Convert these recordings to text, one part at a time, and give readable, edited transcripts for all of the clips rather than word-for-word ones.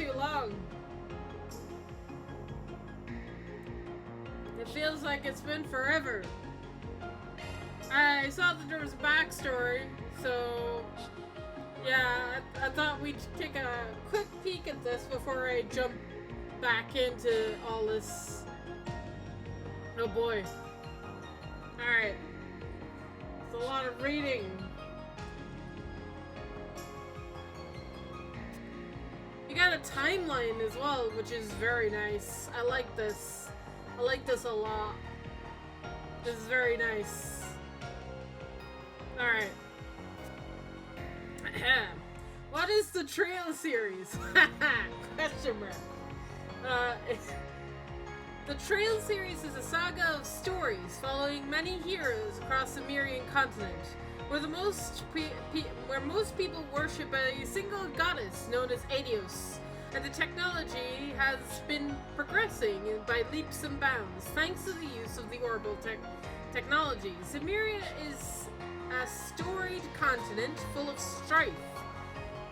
too long. It feels like it's been forever. I saw that there was a backstory, so yeah, I thought we'd take a quick peek at this before I jump back into all this. Oh boy. Alright. It's a lot of reading. You got a timeline as well, which is very nice. I like this. I like this a lot. This is very nice. Alright. What is the Trail series? Question mark. The Trail series is a saga of stories following many heroes across the Mirian continent, where most people worship a single goddess known as Adios, and the technology has been progressing by leaps and bounds thanks to the use of the orbital technology. Cimmeria is a storied continent full of strife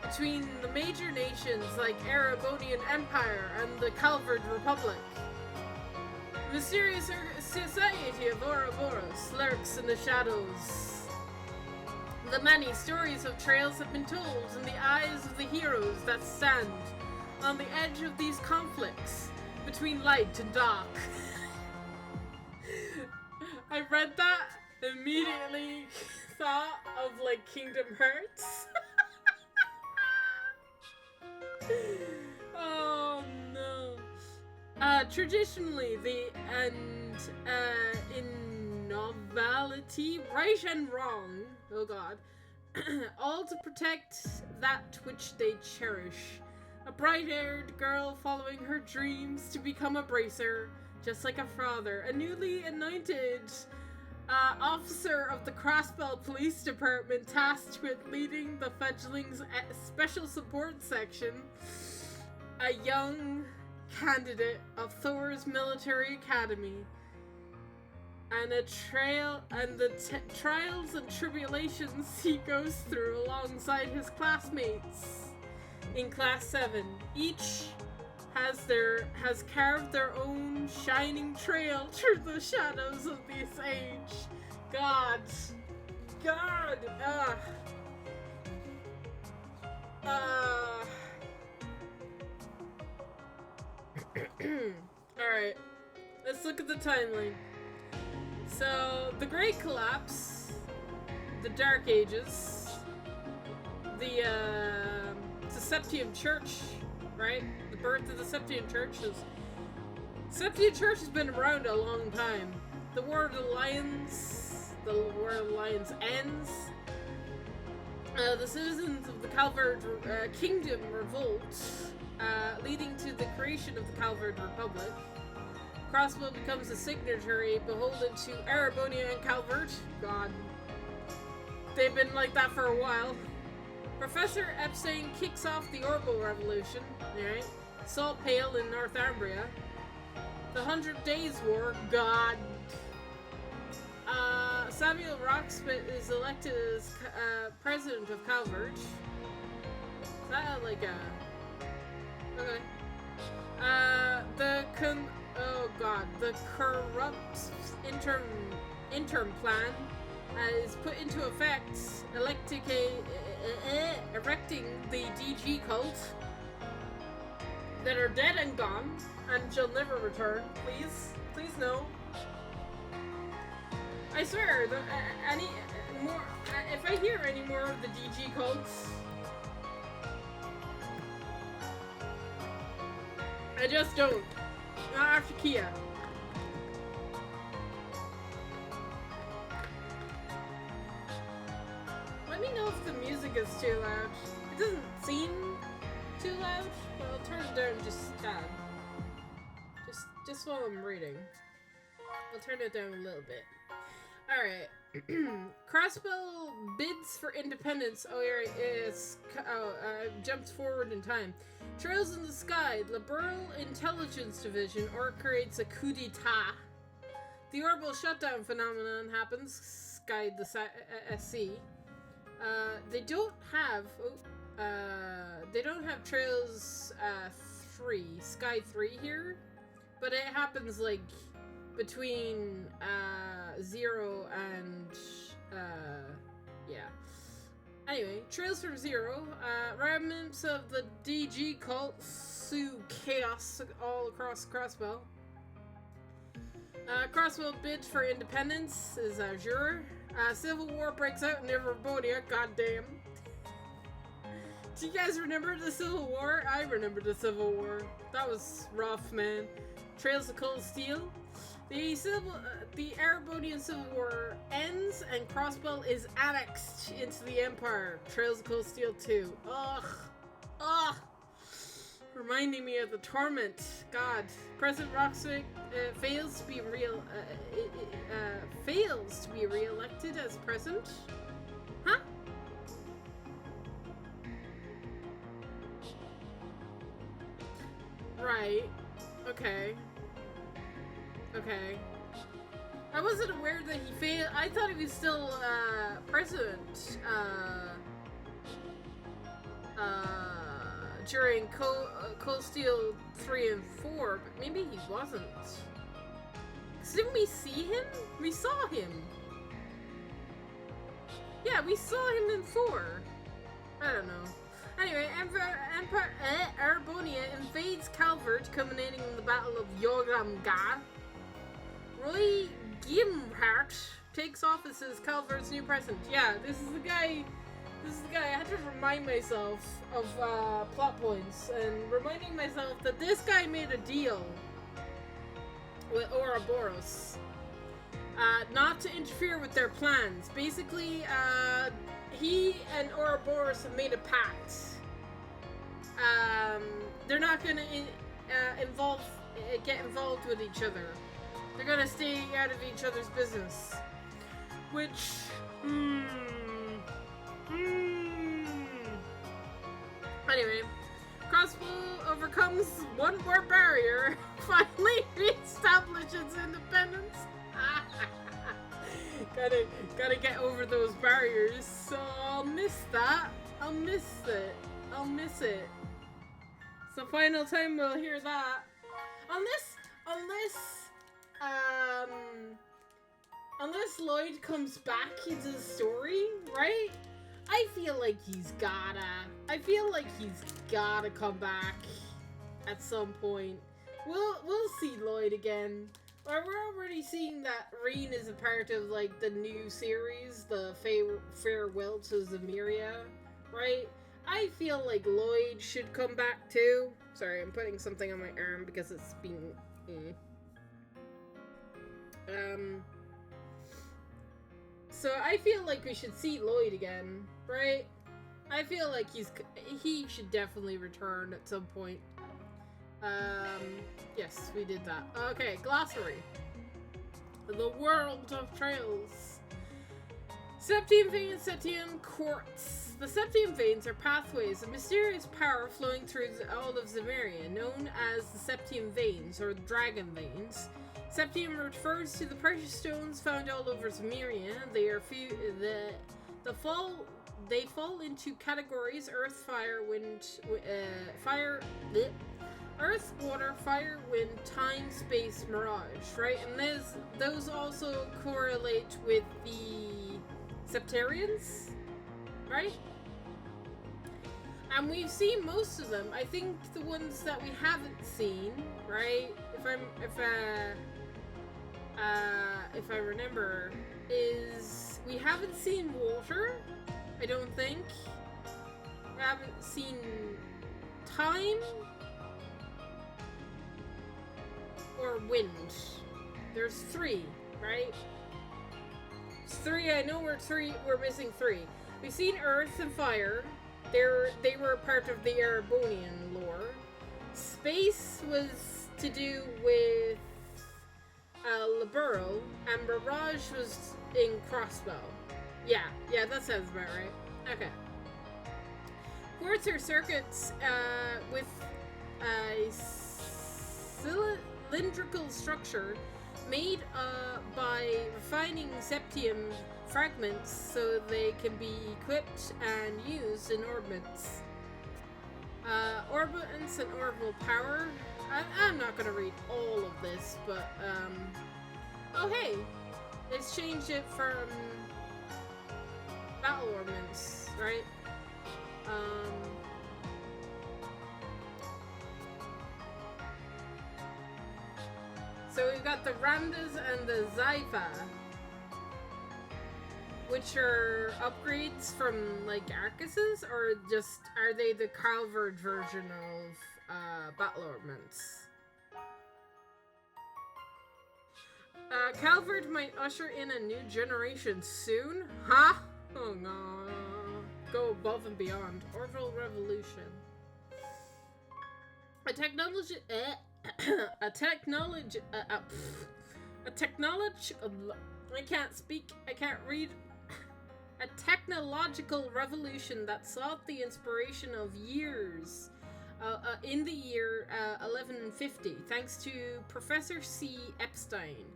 between the major nations like Erebonian Empire and the Calvard Republic. The mysterious society of Ouroboros lurks in the shadows. The many stories of trails have been told in the eyes of the heroes that stand on the edge of these conflicts between light and dark. I read that, immediately thought of like Kingdom Hearts. Oh no. Traditionally, the in novelty, right and wrong, oh god, all to protect that which they cherish. A bright-haired girl following her dreams to become a bracer, just like a father. A newly anointed officer of the Crossbell Police Department tasked with leading the fledgling's special support section. A young candidate of Thor's military academy. And the trials and tribulations he goes through alongside his classmates. In Class 7, each has carved their own shining trail through the shadows of this age. God. Alright, let's look at the timeline. So, the Great Collapse, the Dark Ages, the Septium Church, right? The birth of the Septium Church. Septium Church has been around a long time. The War of the Lions ends. The citizens of the Calvard Kingdom revolt, leading to the creation of the Calvard Republic. Crossbow becomes a signatory beholden to Erebonia and Calvard. God. They've been like that for a while. Professor Epstein kicks off the Orbital Revolution, right? Salt Pale in Northumbria. The 100 Days War, God. Samuel Rockspit is elected as president of Calvard. Is that like a... Okay. The corrupt interim plan is put into effect, erecting the DG cult that are dead and gone and shall never return. Please no. I swear, if I hear any more of the DG cults, I just don't. Not after Kia. Let me know if the music is too loud. It doesn't seem too loud, but I'll turn it down just a tad. Just while I'm reading. I'll turn it down a little bit. Alright. Crossbow bids for independence. Oh, yeah, I jumped forward in time. Trails in the sky. Liberal Intelligence Division creates a coup d'etat. The orbital shutdown phenomenon happens. Guide the SC. They don't have Trails Sky 3 here, but it happens like between 0 and yeah. Anyway, Trails from Zero, remnants of the DG cult sue chaos all across Crossbell. Crossbell bids for independence is Azure. Civil war breaks out in Everbodia, goddamn. Do you guys remember the Civil War? I remember the Civil War. That was rough, man. Trails of Cold Steel. The Erebonian Civil War ends and Crossbell is annexed into the Empire. Trails of Cold Steel 2. Ugh. Reminding me of the Torment. God. President Roxwick fails to be re-elected as president. Huh? Right. Okay. I wasn't aware that he failed. I thought he was still president during Cold Steel 3 and 4, but maybe he wasn't. 'Cause didn't we see him? We saw him. Yeah, we saw him in 4. I don't know. Anyway, Erebonia invades Calvert, culminating in the Battle of Yoramga. Roy Gimhart takes office as Calvert's new president. Yeah, this is the guy. I had to remind myself of plot points and reminding myself that this guy made a deal with Ouroboros not to interfere with their plans. Basically, he and Ouroboros have made a pact. They're not going to get involved with each other. They're going to stay out of each other's business. Which, Anyway, Crossbow overcomes one more barrier, finally reestablishes independence. Gotta get over those barriers, so I'll miss that. I'll miss it. So final time we'll hear that. Unless Lloyd comes back into the story, right? I feel like he's gotta come back at some point. We'll see Lloyd again. Or we're already seeing that Reen is a part of like the new series, the Farewell to Zemiria, right? I feel like Lloyd should come back too. Sorry, I'm putting something on my arm because it's being So I feel like we should see Lloyd again, right? I feel like he should definitely return at some point. Yes, we did that. Okay, glossary. The world of trails. Septium veins, Septium quartz. The Septium veins are pathways of mysterious power flowing through all of Zemeria, known as the Septium veins, or Dragon veins. Septium refers to the precious stones found all over Zemeria. They fall into categories: earth, fire, wind, earth, water, fire, wind, time, space, mirage, right? And those also correlate with the Septarians, right? And we've seen most of them. I think the ones that we haven't seen, right? If I remember, is we haven't seen water. I don't think. We haven't seen time or wind. There's 3, right? It's 3. I know we're missing 3. We've seen earth and fire. They were part of the Erebonian lore. Space was to do with Libero, and Mirage was in Crossbow. Yeah, that sounds about right. Okay. Quartz are circuits with a cylindrical structure made by refining septium fragments so they can be equipped and used in orbits. armaments and orbital power. I'm not gonna read all of this, but oh hey, it's changed it from battle armaments, right? So we've got the Ramdas and the Zypha, which are upgrades from like Arcuses, or just are they the Calvard version of battle armaments? Calvard might usher in a new generation soon? Huh? Oh no. Go above and beyond. Orville Revolution. A technology... I can't speak. I can't read. A technological revolution that sought the inspiration of years in the year 1150, thanks to Professor C. Epstein.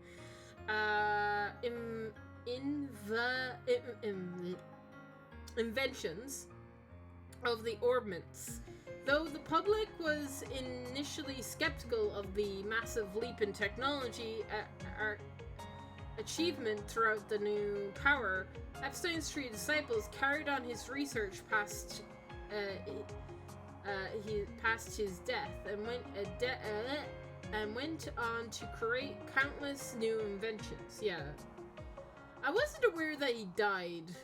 Inventions of the ordnance. Though the public was initially skeptical of the massive leap in technology achievement throughout the new power, Epstein's three disciples carried on his research past his death and went on to create countless new inventions. Yeah. I wasn't aware that he died.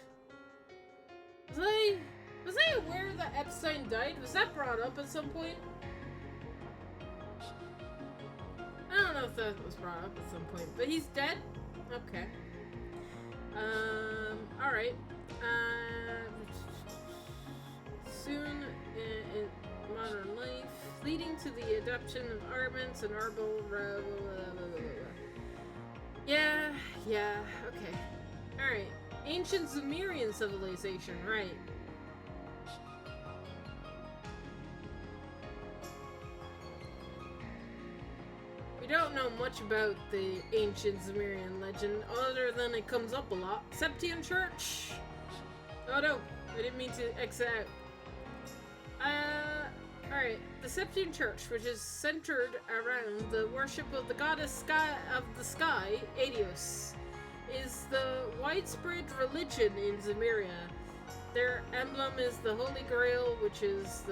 Was I aware that Epstein died? Was that brought up at some point? I don't know if that was brought up at some point, but he's dead? Okay. Alright. Soon in modern life, leading to the adoption of armaments and Yeah, okay. Alright. Ancient Sumerian civilization, right. We don't know much about the ancient Sumerian legend, other than it comes up a lot. Septian Church! Oh no, I didn't mean to X out. Alright. The Septian Church, which is centered around the worship of the goddess of the sky, Aidios, is the widespread religion in Zemeria. Their emblem is the Holy Grail, which is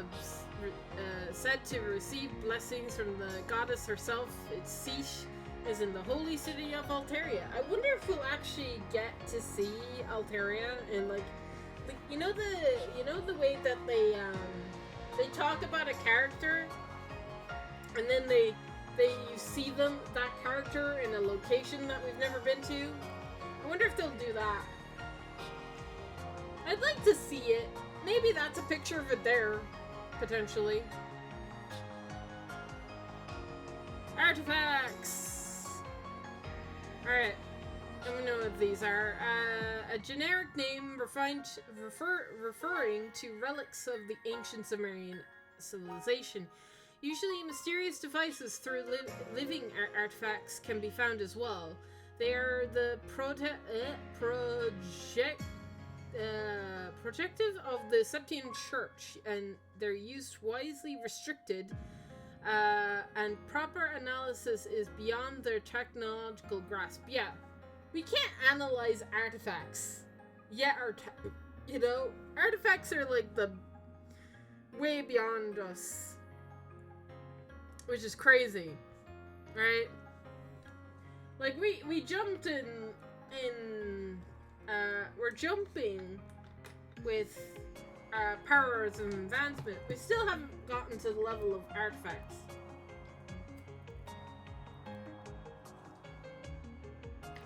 said to receive blessings from the goddess herself. Its seat is in the holy city of Alteria. I wonder if we'll actually get to see Alteria and like you know the way that they talk about a character and then you see that character in a location that we've never been to. I wonder if they'll do that. I'd like to see it. Maybe that's a picture of it there, potentially. Artifacts! Alright, let me know what these are. A generic name referring to relics of the ancient Sumerian civilization. Usually mysterious devices through living artifacts can be found as well. They are the protective of the Septian Church, and their use wisely restricted, and proper analysis is beyond their technological grasp. Yeah, we can't analyze artifacts. Yeah, artifacts are like the way beyond us, which is crazy, right? Like we jumped we're jumping with powers and advancement. We still haven't gotten to the level of artifacts.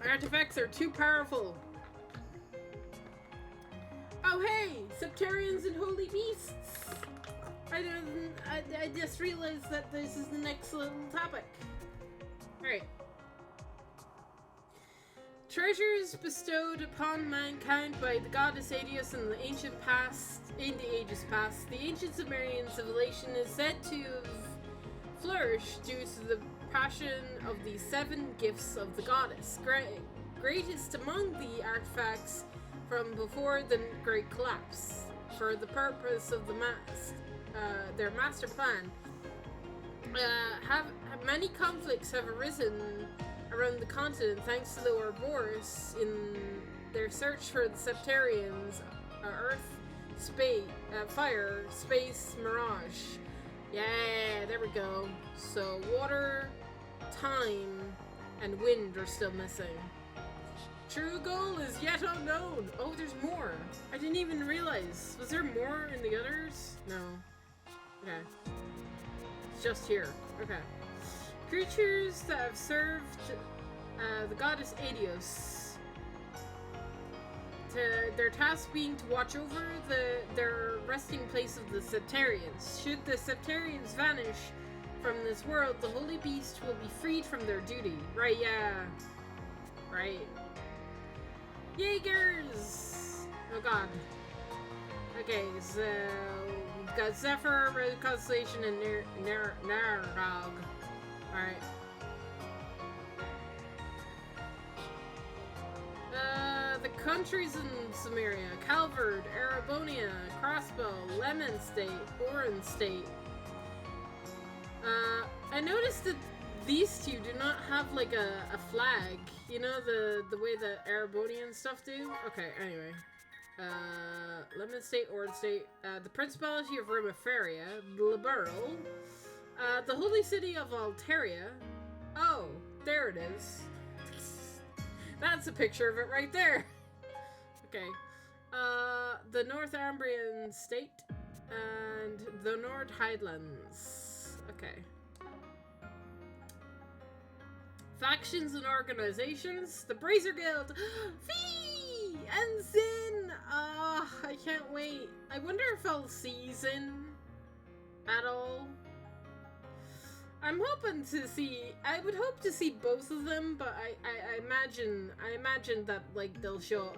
Artifacts are too powerful. Oh hey, Septarians and Holy Beasts! I just realized that this is the next little topic. Alright. Treasures bestowed upon mankind by the goddess Aidios in the ages past. The ancient Sumerian civilization is said to have flourished due to the passion of the 7 gifts of the goddess. Greatest among the artifacts from before the Great Collapse, for the purpose of their master plan, Have many conflicts have arisen around the continent thanks to the Ouroboros in their search for the Septarians, Earth, space, fire, space, mirage. Yeah, there we go. So water, time, and wind are still missing. True goal is yet unknown. Oh, there's more. I didn't even realize. Was there more in the others? No. Okay. It's just here. Okay. Creatures that have served the goddess Adios. Their task being to watch over their resting place of the Septarians. Should the Septarians vanish from this world, the holy beast will be freed from their duty. Right, yeah. Right. Jaegers! Oh god. Okay, so we've got Zephyr, Red Constellation, and Nargog. Alright. The countries in Samaria: Calvard, Arabonia, Crossbow, Lemon State, Oran State. I noticed that these two do not have like a flag. You know, the way that Arabonian stuff do? Okay, anyway. Lemon State, Oran State, the Principality of Rimaferia, Liberal, the Holy City of Altaria. Oh, there it is. That's a picture of it right there. Okay. The North Ambrian State and the Nord Highlands. Okay. Factions and organizations. The Brazier Guild. Fee! And Zin! I can't wait. I wonder if I'll see Zin at all. I'm hoping to see. I would hope to see both of them, but I imagine that like they'll show.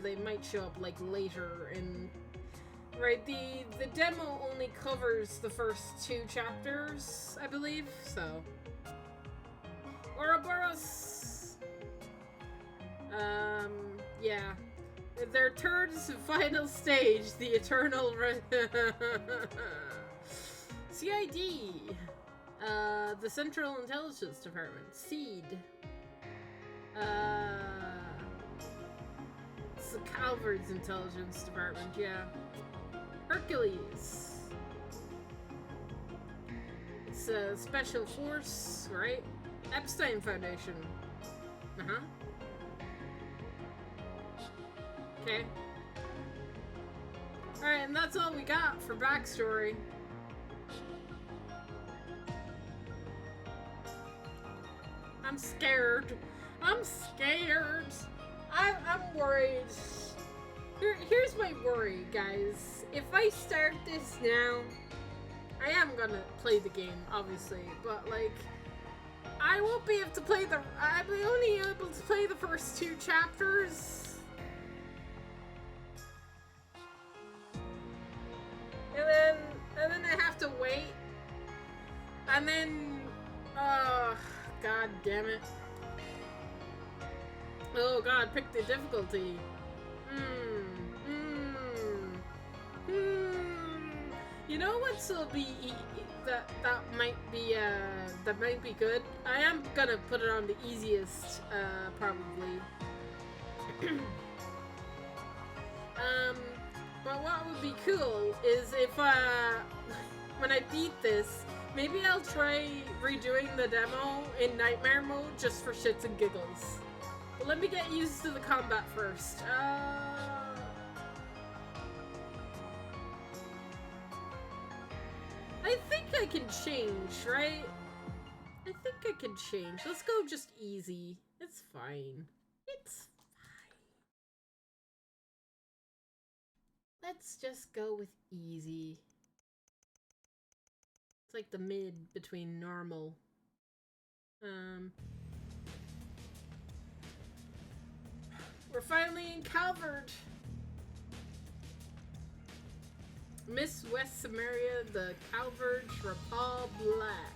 They might show up like later in. Right, the demo only covers the first 2 chapters, I believe. So. Ouroboros. Yeah. Their third and final stage, the Eternal CID. The Central Intelligence Department. SEED. It's the Calvard's Intelligence Department, yeah. Hercules. It's a special force, right? Epstein Foundation. Uh-huh. Okay. Alright, and that's all we got for backstory. I'm scared. I'm scared. I'm worried. Here's my worry, guys. If I start this now, I am gonna play the game, obviously, but like, I won't be able to play I'll be only able to play the first 2 chapters. And then I have to wait. And then, god damn it. Oh god, pick the difficulty. You know what's will be that might be good. I am gonna put it on the easiest, probably. But what would be cool is if when I beat this, maybe I'll try redoing the demo in nightmare mode just for shits and giggles. But let me get used to the combat first. I think I can change, right? I think I can change. Let's go just easy. It's fine. It's fine. Let's just go with easy. It's like the mid between normal. We're finally in Calvard. Miss West Samaria, the Calvard Rapal Black.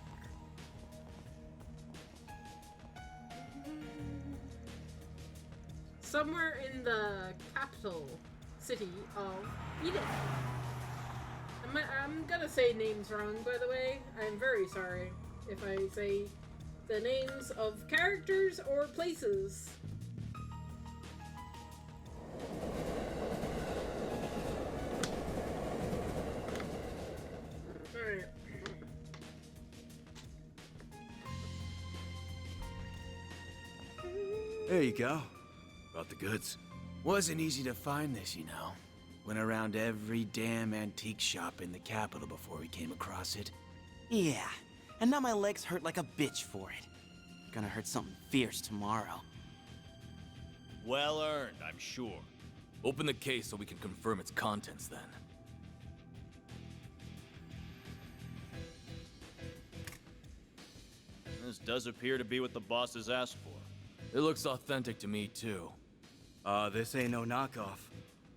Somewhere in the capital city of Edith. I'm gonna say names wrong, by the way. I'm very sorry if I say the names of characters or places. Alright. There you go. Brought the goods. Wasn't easy to find this, you know. Went around every damn antique shop in the capital before we came across it. Yeah, and now my legs hurt like a bitch for it. Gonna hurt something fierce tomorrow. Well earned, I'm sure. Open the case so we can confirm its contents then. This does appear to be what the boss has asked for. It looks authentic to me too. This ain't no knockoff.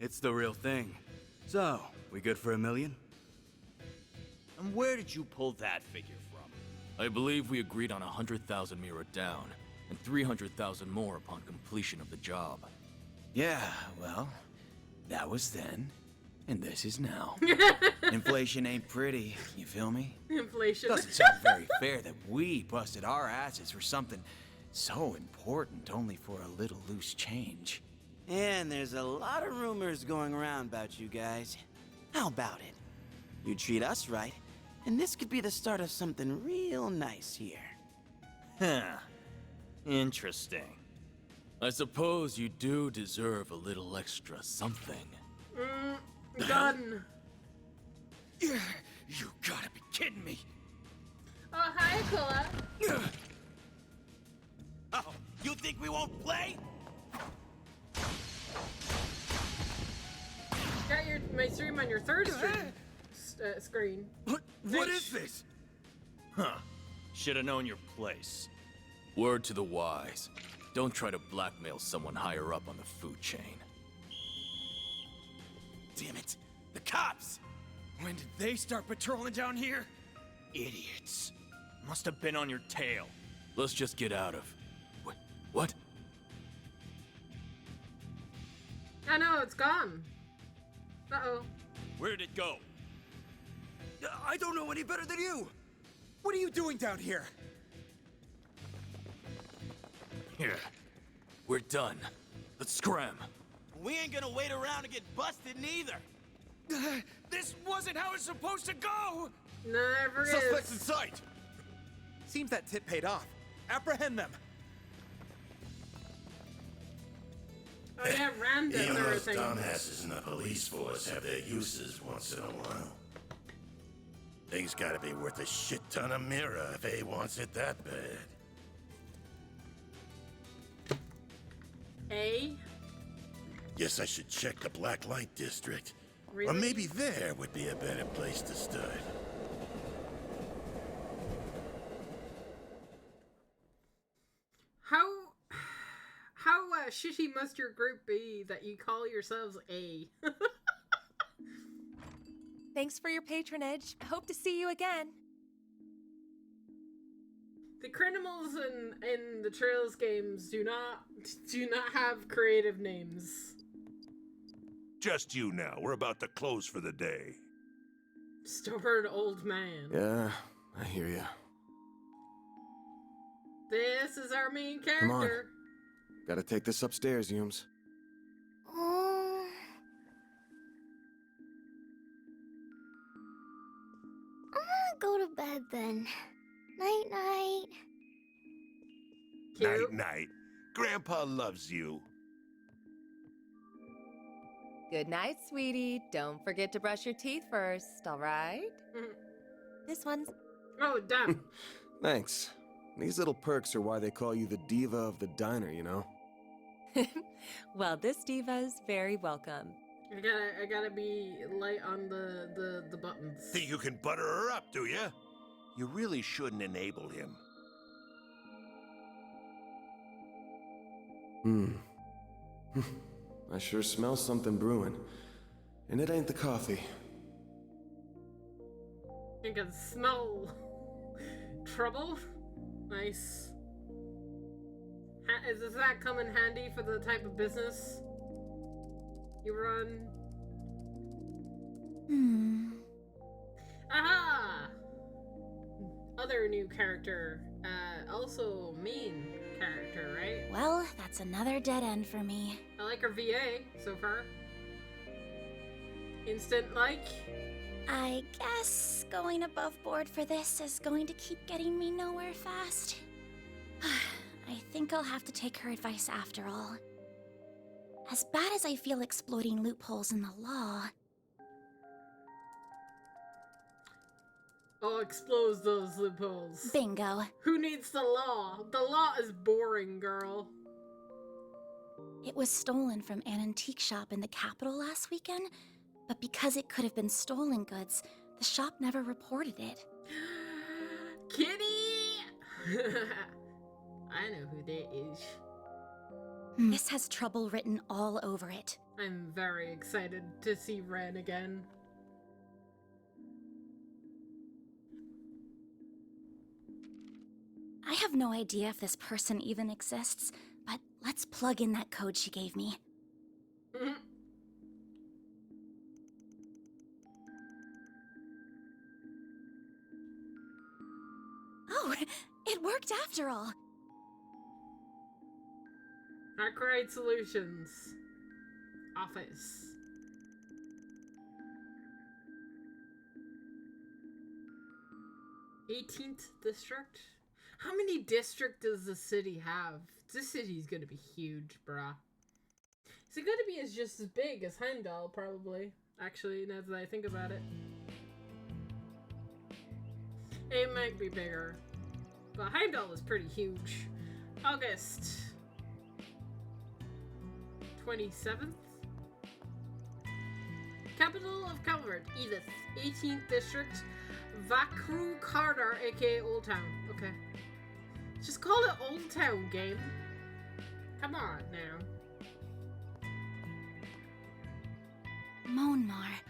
It's the real thing. So, we good for $1 million? And where did you pull that figure from? I believe we agreed on 100,000 Mira down, and 300,000 more upon completion of the job. Yeah, well, that was then, and this is now. Inflation ain't pretty, you feel me? Inflation. Doesn't sound very fair that we busted our asses for something so important only for a little loose change. And there's a lot of rumors going around about you guys. How about it? You treat us right, and this could be the start of something real nice here. Huh. Interesting. I suppose you do deserve a little extra something. Done. You gotta be kidding me. Oh, hi, Aquila. Oh, you think we won't play? Got my stream on your third screen. What is this? Huh. Should have known your place. Word to the wise. Don't try to blackmail someone higher up on the food chain. Damn it. The cops! When did they start patrolling down here? Idiots. Must have been on your tail. Let's just get out of... Wait, what? I know, it's gone. Uh-oh. Where did it go? I don't know any better than you! What are you doing down here? Here. We're done. Let's scram. We ain't gonna wait around to get busted neither. This wasn't how it's supposed to go! Never Suspects in is. sight! Seems that tip paid off. Apprehend them! Oh yeah, random Even or those thing. dumbasses in the police force have their uses once in a while. Thing's gotta be worth a shit ton of Mira if A wants it that bad. A? Guess I should check the Black Light District. Or Really? maybe there would be a better place to start. How shitty must your group be that you call yourselves A? Thanks for your patronage. Hope to see you again. The criminals in the Trails games do not have creative names. Just you now. We're about to close for the day. Stubborn old man. Yeah, I hear ya. This is our main on. character. Gotta take this upstairs, Yums. I'm gonna go to bed then. Night night. Cute. Night. Grandpa loves you. Good night, sweetie. Don't forget to brush your teeth first, all right? Mhm. This one's... Oh, damn. Thanks. These little perks are why they call you the diva of the diner, you know? Well, this diva's very welcome. I gotta be light on the buttons. Think you can butter her up, do ya? You really shouldn't enable him. I sure smell something brewing. And it ain't the coffee. You can smell trouble. Nice. Does that come in handy for the type of business you run? another new character. Also main character, right? Well, that's another dead end for me. I like her VA so far. Instant like. I guess going above board for this is going to keep getting me nowhere fast. I think I'll have to take her advice after all. As bad as I feel exploiting loopholes in the law... I'll expose those loopholes. Bingo. Who needs the law? The law is boring, girl. It was stolen from an antique shop in the capital last weekend, but because it could have been stolen goods, the shop never reported it. Kitty! I know who that is. This has trouble written all over it. I'm very excited to see Ren again. I have no idea if this person even exists, but let's plug in that code she gave me. Oh, it worked after all. Arkwright Solutions. Office. '18th district? How many districts does the city have? This city's gonna be huge, bruh. Is it gonna be just as big as Heimdall, probably? Actually, now that I think about it. It might be bigger. But Heimdall is pretty huge. August 27th? Capital of Calvert, Edith. 18th District, Vakru Carter, aka Old Town. Okay. Just call it Old Town, game. Come on now. Monmar.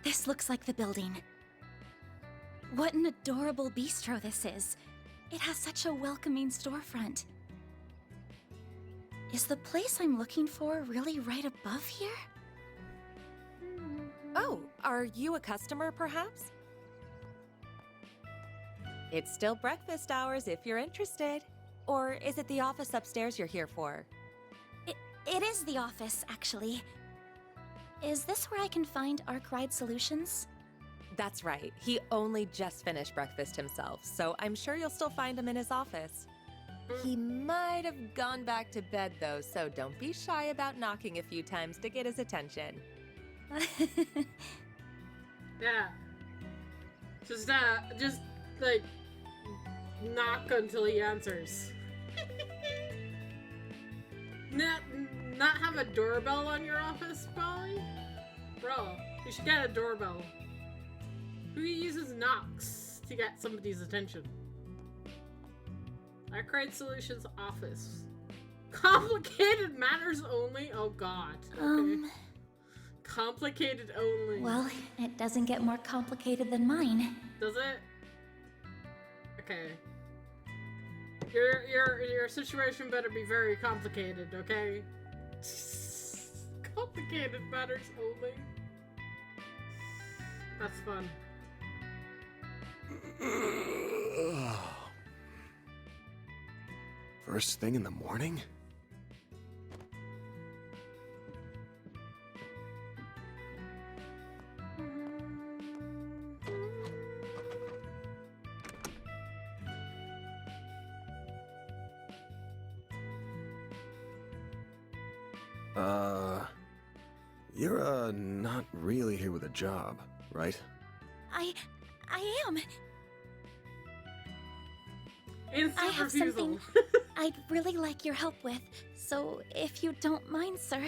This looks like the building. What an adorable bistro this is. It has such a welcoming storefront. Is the place I'm looking for really right above here? Oh, are you a customer, perhaps? It's still breakfast hours if you're interested. Or is it the office upstairs you're here for? It is the office, actually. Is this where I can find Arkwright Solutions? That's right. He only just finished breakfast himself, so I'm sure you'll still find him in his office. He might have gone back to bed, though, so don't be shy about knocking a few times to get his attention. Yeah. Just like, knock until he answers. Not have a doorbell on your office, Polly? Bro, you should get a doorbell. Who uses knocks to get somebody's attention? Arkwright Solutions office. Complicated matters only? Oh god. Okay. Complicated only. Well, it doesn't get more complicated than mine. Does it? Okay. Your situation better be very complicated, okay? Complicated matters only. That's fun. First thing in the morning? You're, not really here with a job, right? I am. Instant I have refusal. something I'd really like your help with, so if you don't mind, sir.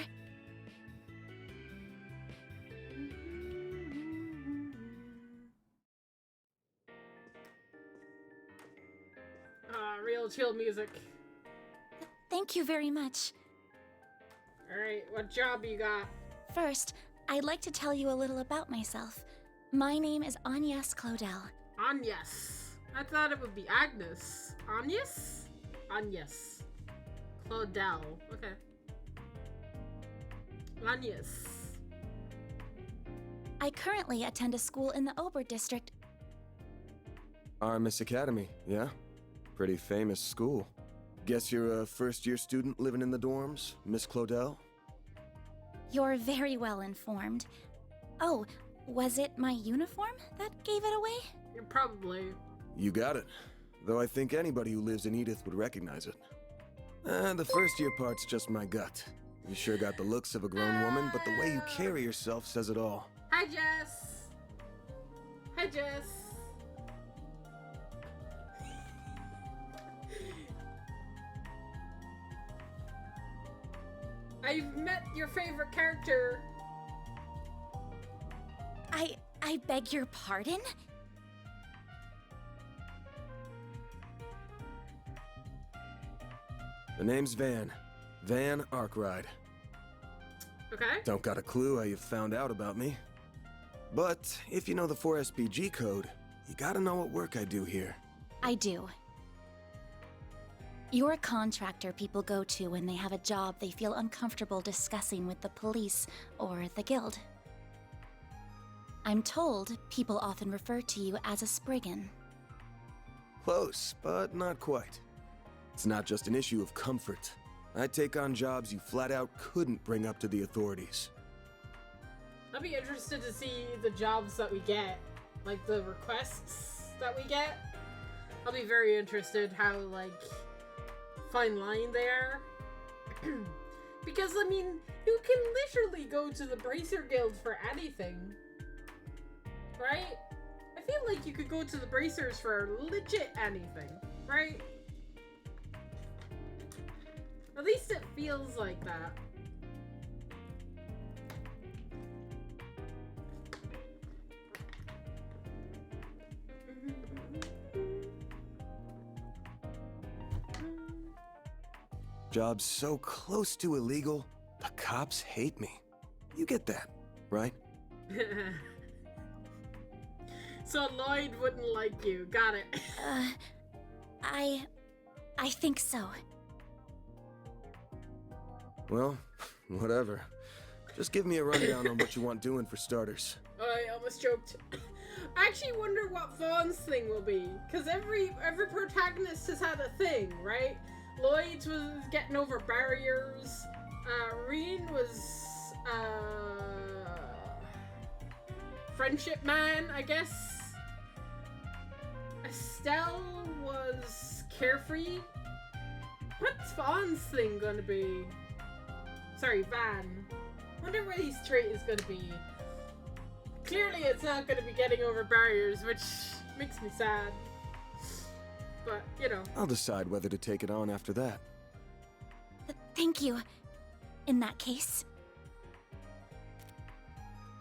Real chill music. Thank you very much. Alright, what job you got? First, I'd like to tell you a little about myself. My name is Agnes Claudel. Agnes. I thought it would be Agnes. Agnes? Agnes. Claudel. Okay. Agnes. I currently attend a school in the Ober district. Armis Academy, yeah? Pretty famous school. Guess you're a first-year student living in the dorms, Miss Claudel? You're very well informed. Oh, was it my uniform that gave it away? Probably. You got it. Though I think anybody who lives in Edith would recognize it. The first-year part's just my gut. You sure got the looks of a grown woman, but the way you carry yourself says it all. Hi, Jess. Hi, Jess. I've met your favorite character. I beg your pardon? The name's Van. Van Arkwright. Okay. Don't got a clue how you found out about me. But if you know the 4SPG code, you gotta know what work I do here. I do. You're a contractor people go to when they have a job they feel uncomfortable discussing with the police or the guild. I'm told people often refer to you as a Spriggan. Close, but not quite. It's not just an issue of comfort. I take on jobs you flat out couldn't bring up to the authorities. I'd be interested to see the jobs that we get, like the requests that we get. I'll be very interested how, like, fine line they are. Because, I mean, you can literally go to the Bracer Guild for anything. Right? I feel like you could go to the Bracers for legit anything, right? At least it feels like that. Job's so close to illegal, the cops hate me. You get that, right? So Lloyd wouldn't like you. Got it. I think so. Well, whatever. Just give me a rundown on what you want doing for starters. I almost choked. I actually wonder what Vaughn's thing will be, because every protagonist has had a thing, right? Lloyd's was getting over barriers. Reen was friendship man, I guess. Estelle was carefree. What's Vaughn's thing gonna be? Sorry, Van. Wonder what his trait is gonna be. Clearly it's not gonna be getting over barriers, which makes me sad. But, you know. I'll decide whether to take it on after that. Thank you. In that case.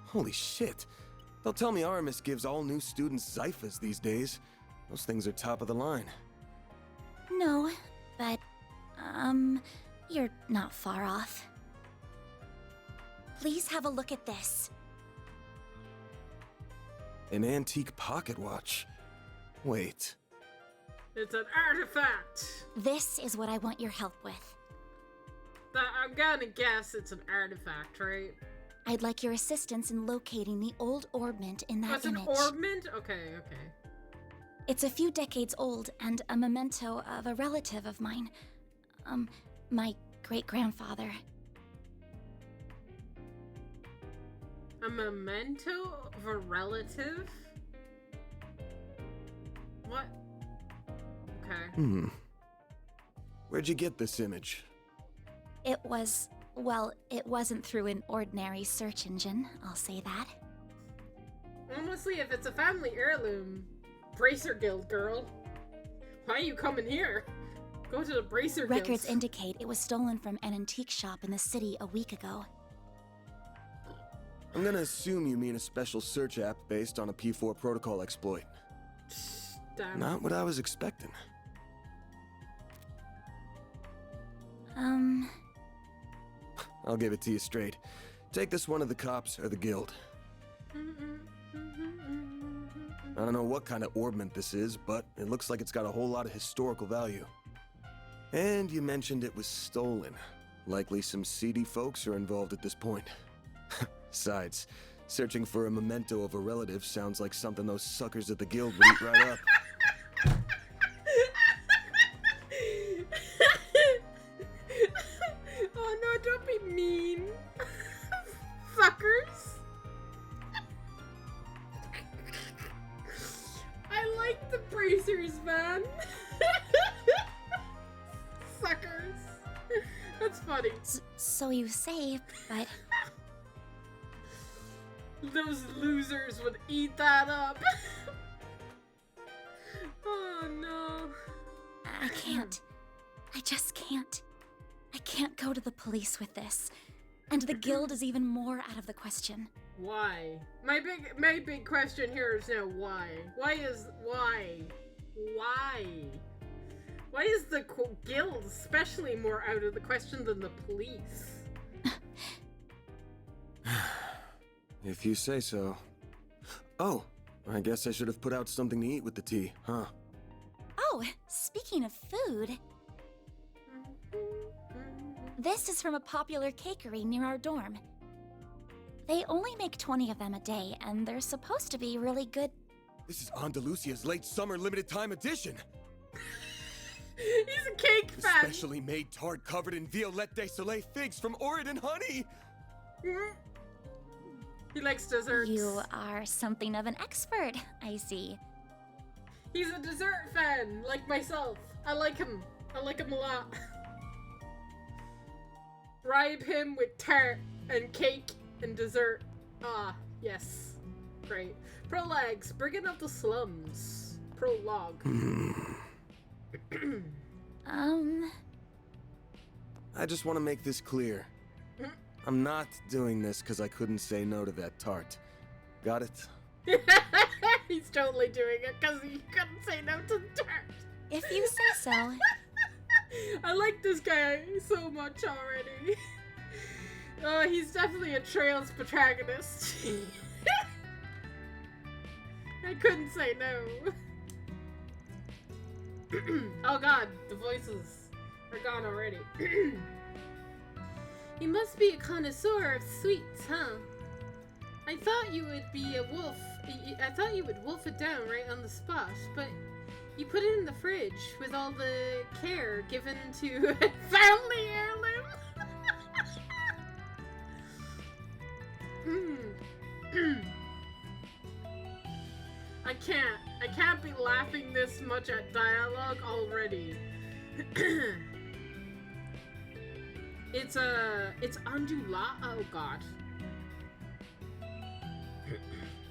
Holy shit. They'll tell me Aramis gives all new students Zyphas these days. Those things are top of the line. No, but, you're not far off. Please have a look at this. An antique pocket watch. Wait. It's an artifact. This is what I want your help with. I'm gonna guess it's an artifact, right? I'd like your assistance in locating the old orbment in that What's image. an orbment? Okay. It's a few decades old and a memento of a relative of mine. My great-grandfather. A memento of a relative? What? Okay. Where'd you get this image? It wasn't through an ordinary search engine, I'll say that. Honestly, if it's a family heirloom, Bracer Guild girl, why are you coming here? Go to the Bracer Guild. Records indicate it was stolen from an antique shop in the city a week ago. I'm gonna assume you mean a special search app based on a P4 protocol exploit. Damn. Not what I was expecting. I'll give it to you straight. Take this one to the cops or the guild. I don't know what kind of orbment this is, but it looks like it's got a whole lot of historical value. And you mentioned it was stolen. Likely some seedy folks are involved at this point. Besides, searching for a memento of a relative sounds like something those suckers at the guild would eat right up. The bracers, man. Suckers. That's funny. So you say, but Those losers would eat that up. Oh no. I can't. I just can't. I can't go to the police with this. And the guild is even more out of the question. Why? My big question here is now why? Why? Why is the guild especially more out of the question than the police? If you say so. Oh, I guess I should have put out something to eat with the tea, huh? Oh, speaking of food. This is from a popular cakery near our dorm. They only make 20 of them a day, and they're supposed to be really good. This is Andalusia's late summer limited time edition. He's a cake fan. Specially made tart covered in Violette de Soleil figs from Oridan honey. He likes desserts. You are something of an expert, I see. He's a dessert fan, like myself. I like him. I like him a lot. Bribe him with tart and cake and dessert. Ah, yes. Great. Prologues, bringing up the slums. Prologue. I just want to make this clear. I'm not doing this because I couldn't say no to that tart. Got it? He's totally doing it because he couldn't say no to the tart. If you say so. I like this guy so much already. He's definitely a Trails protagonist. I couldn't say no. Oh god, the voices are gone already. You must be a connoisseur of sweets, huh? I thought you would be a wolf. I thought you would wolf it down right on the spot, but you put it in the fridge with all the care given to a family heirloom. I can't be laughing this much at dialogue already. It's Andula. Oh god.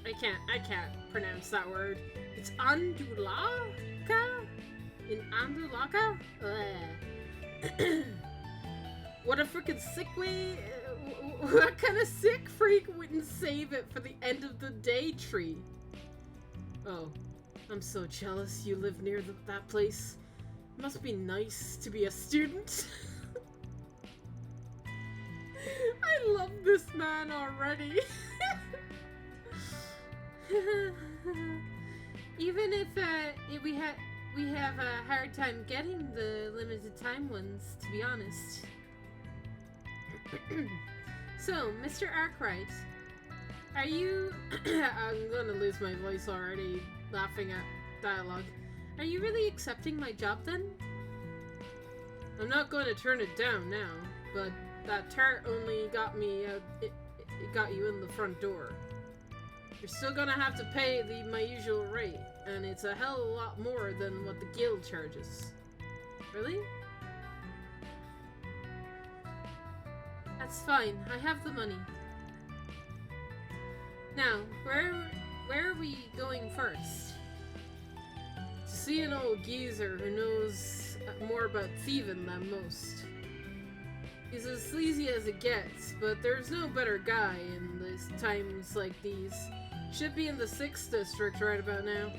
I can't pronounce that word. It's Andulaka? In Andulaka? What a freaking sick way. What kind of sick freak wouldn't save it for the end of the day tree? Oh, I'm so jealous you live near that place. Must be nice to be a student. I love this man already. Even if we have a hard time getting the limited time ones, to be honest. So, Mr. Arkwright, are you... I'm gonna lose my voice already laughing at dialogue. Are you really accepting my job then? I'm not going to turn it down now, but that tart only got me out, it got you in the front door. You're still gonna have to pay my usual rate, and it's a hell of a lot more than what the guild charges. Really? That's fine, I have the money. Now, where are we going first? To see an old geezer who knows more about thieving than most. He's as sleazy as it gets, but there's no better guy in these times like these. Should be in the 6th district right about now.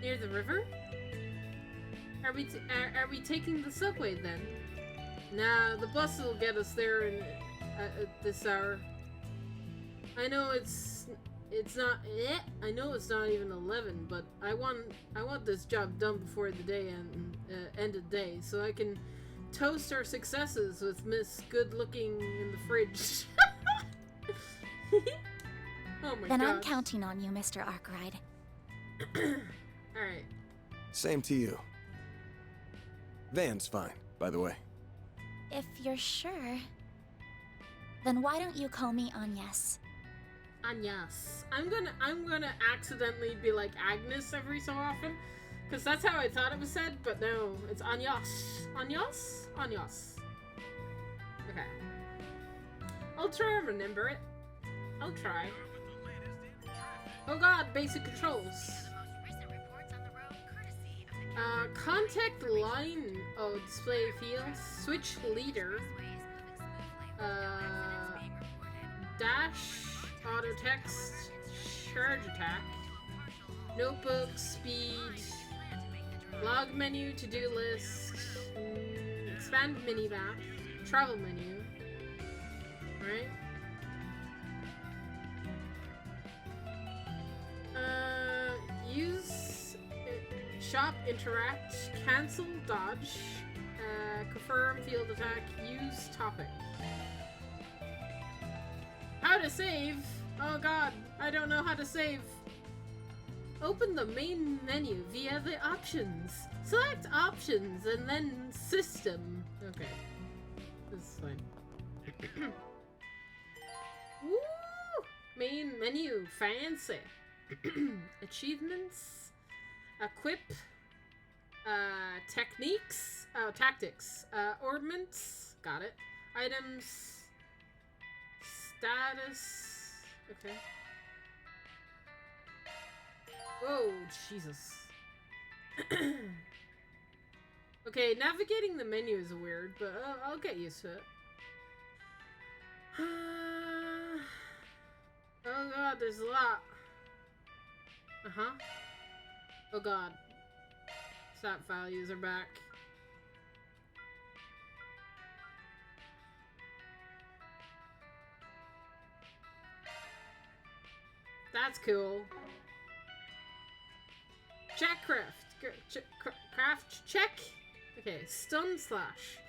Near the river? Are we taking the subway then? Nah, the bus will get us there at this hour. I know it's not. I know it's not even 11, but I want this job done before the day end of day, so I can toast our successes with Miss Good Looking in the fridge. Oh my god. Then I'm counting on you, Mr. Arkwright. Alright. Same to you. Van's fine, by the way. If you're sure, then why don't you call me Agnes? Agnes. I'm gonna accidentally be like Agnes every so often, because that's how I thought it was said, but no, it's Agnes. Agnes? Agnes. Okay. I'll try to remember it. I'll try. Oh god, basic controls. Contact line. Oh, display fields. Switch leader. Dash. Auto text. Charge attack. Notebook. Speed. Log menu. To-do list. Expand mini map. Travel menu. Alright. Use shop, interact, cancel, dodge, confirm, field attack, use topic. How to save? Oh god, I don't know how to save. Open the main menu via the options. Select options and then system. Okay, this is fine. Woo! Main menu, fancy. Achievements, equip, techniques, tactics, ornaments, got it. Items, status, okay. Whoa, Jesus. Okay, navigating the menu is weird, but I'll get used to it. Oh god, there's a lot. Uh-huh. Oh god. Stat values are back. That's cool. Check craft check. Okay, stun slash.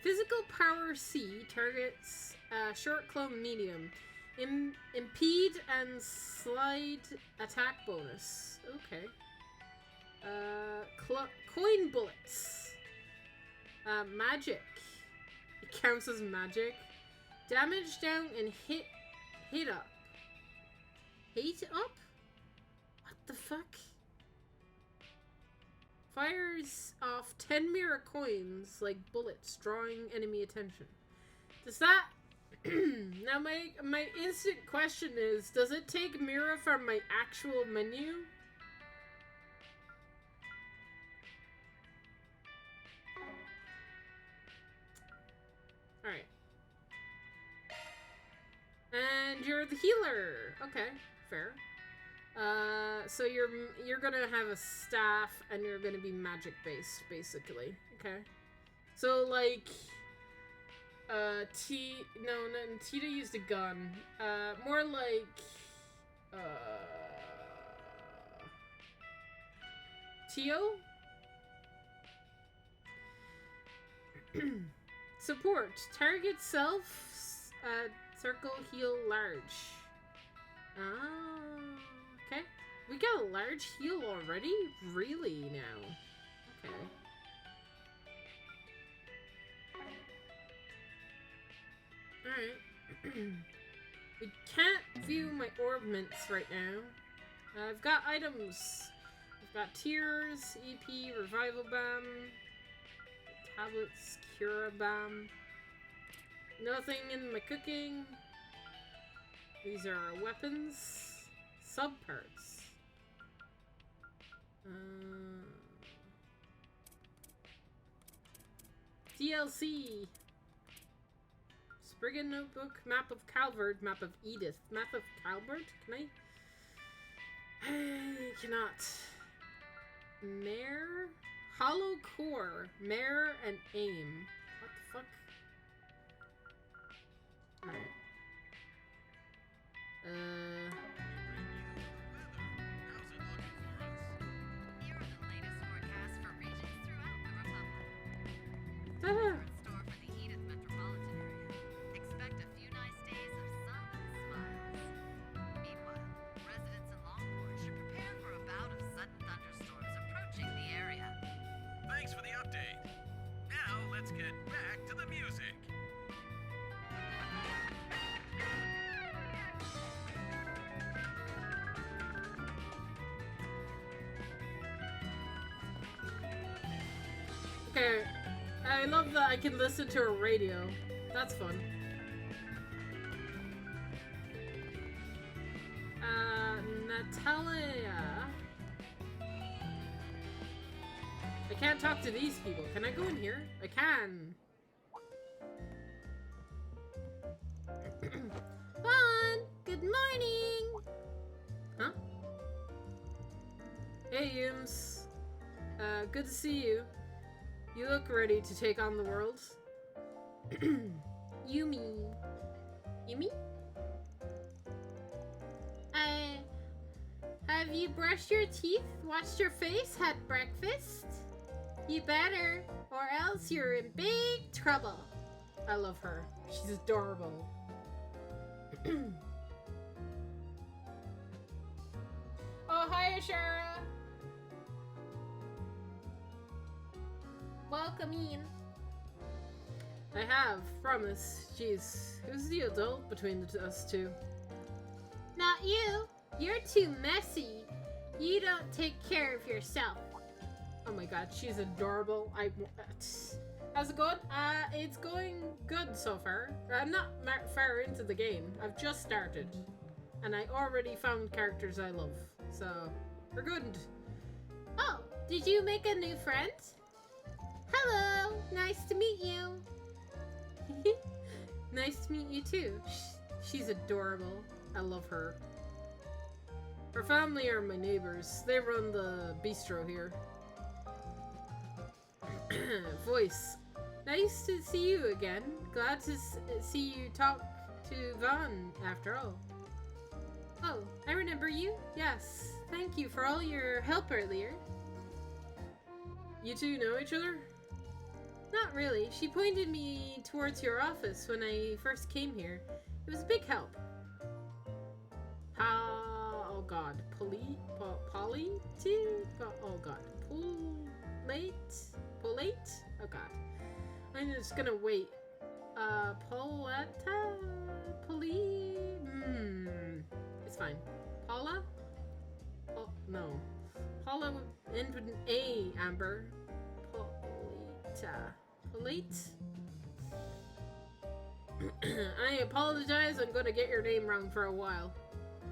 Physical power C targets short clone medium. Impede and slide attack bonus. Okay. Coin bullets. Magic. It counts as magic. Damage down and hit up. Hate up? What the fuck? Fires off 10 mirror coins like bullets, drawing enemy attention. Does that... Now my instant question is, does it take mirror from my actual menu? Alright. And you're the healer. Okay, fair. So you're gonna have a staff and you're gonna be magic based, basically. Okay. So like Tita used a gun. More like Tio? Support. Target self circle heal large. Okay. We got a large heal already? Really now? Okay. Alright. We can't view my orbments right now. I've got items. I've got tears, EP, revival balm, tablets, cura balm. Nothing in my cooking. These are our weapons. Subparts. DLC. Spriggan notebook. Map of Calvert. Map of Edith. Map of Calvert? Can I? I cannot. Mare? Hollow core. Mare and aim. What the fuck? Alright. Thanks for the update. Now let's get back to the music. Okay, I love that I can listen to a radio. That's fun. Natalia. I can't talk to these people. Can I go in here? I can. Vaughn, good morning. Huh? Hey, Yums. Good to see you. You look ready to take on the world. Yumi. Yumi? Have you brushed your teeth, washed your face, had breakfast? You better, or else you're in big trouble. I love her. She's adorable. Oh, hi, Ashara. Welcome in. I have, promise. Jeez, who's the adult between us two? Not you. You're too messy. You don't take care of yourself. Oh my god, she's adorable. How's it going? It's going good so far. I'm not far into the game. I've just started. And I already found characters I love. So, we're good. Oh, did you make a new friend? Hello, nice to meet you. Nice to meet you too. She's adorable. I love her. Her family are my neighbors. They run the bistro here. Voice. Nice to see you again. Glad to see you talk to Vaughn after all. Oh, I remember you? Yes. Thank you for all your help earlier. You two know each other? Not really. She pointed me towards your office when I first came here. It was a big help. Oh god. Polite? Oh god. Polite? Oh god. I'm just gonna wait. Pauletta? It's fine. Paula? Oh, no. Paula would end with an A, Amber. Polite? I apologize, I'm gonna get your name wrong for a while.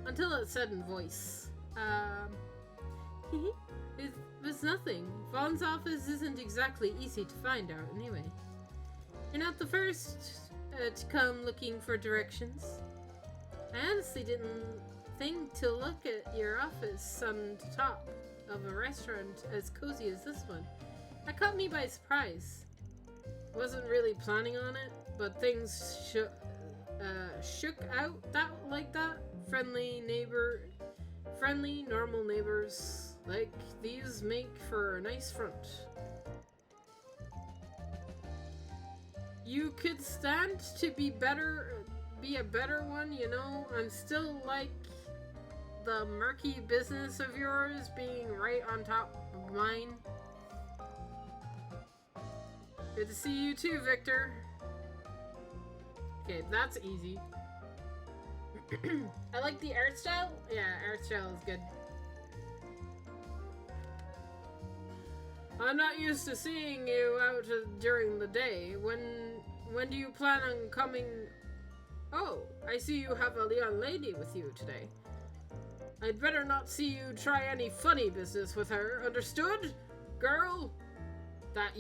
Until it's said in voice. It's nothing. Vaughn's office isn't exactly easy to find out anyway. You're not the first to come looking for directions. I honestly didn't think to look at your office on the top of a restaurant as cozy as this one. That caught me by surprise. Wasn't really planning on it, but things shook out like that. Friendly, normal neighbors like these make for a nice front. You could stand to be a better one, you know. I'm still like the murky business of yours being right on top of mine. Good to see you too, Victor. Okay, that's easy. I like the art style. Yeah, art style is good. I'm not used to seeing you out during the day. When do you plan on coming? Oh, I see you have a young lady with you today. I'd better not see you try any funny business with her. Understood? Girl that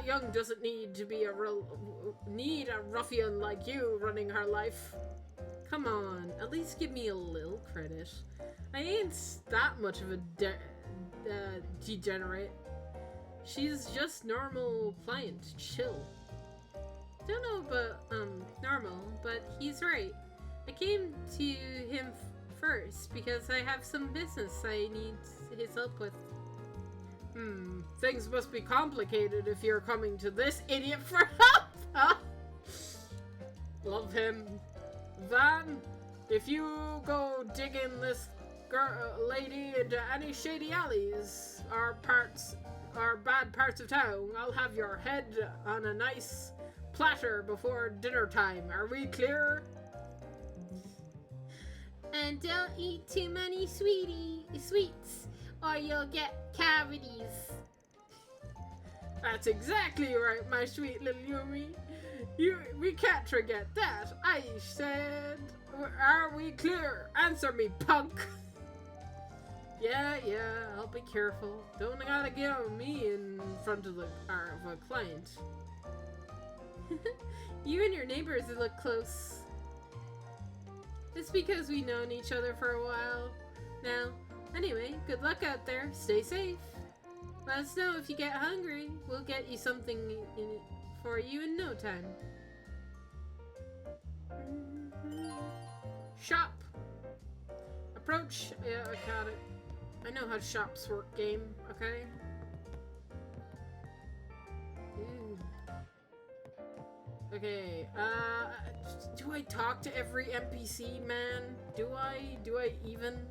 young doesn't need to be a ruffian like you running her life. Come on, at least give me a little credit. I ain't that much of a degenerate. She's just normal client, chill. Don't know about normal, but he's right. I came to him first because I have some business I need his help with. Things must be complicated if you're coming to this idiot for help, huh? Love him. Van, if you go digging this lady into any shady alleys or bad parts of town, I'll have your head on a nice platter before dinner time. Are we clear? And don't eat too many sweets, or you'll get cavities. That's exactly right, my sweet little Yumi. We can't forget that. I said, are we clear? Answer me, punk. Yeah, I'll be careful. Don't gotta get me in front of a client. You and your neighbors look close. It's because we've known each other for a while now. Anyway, good luck out there. Stay safe. Let us know if you get hungry. We'll get you something for you in no time. Shop. Approach. Yeah, I got it. I know how shops work, game. Okay. Ooh. Okay. Do I talk to every NPC, man? Do I even?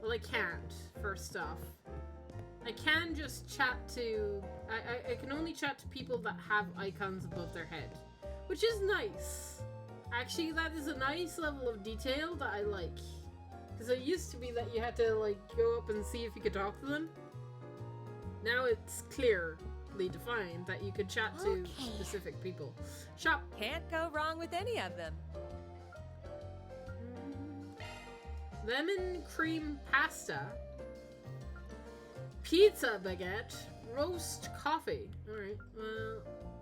Well, I can't. First off. I can just chat to... I can only chat to people that have icons above their head. Which is nice. Actually, that is a nice level of detail that I like. Because it used to be that you had to, like, go up and see if you could talk to them. Now it's clearly defined that you could chat to specific people. Shop! Can't go wrong with any of them. Lemon cream pasta. Pizza baguette. Roast coffee. Alright,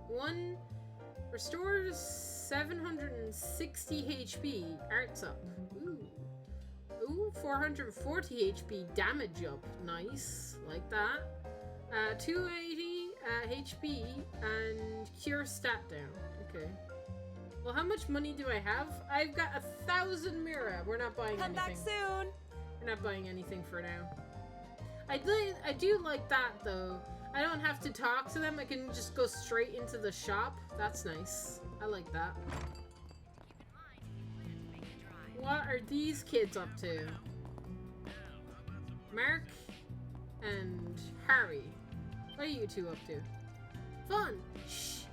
one restores 760 HP. Arts up. Ooh, 440 HP damage up. Nice. Like that. 280 HP and cure stat down. Okay. Well, how much money do I have? I've got 1,000 Mira. We're not buying anything. Come back soon. We're not buying anything for now. I do like that, though. I don't have to talk to them. I can just go straight into the shop. That's nice. I like that. What are these kids up to? Mark and Harry. What are you two up to? Fun! Shh!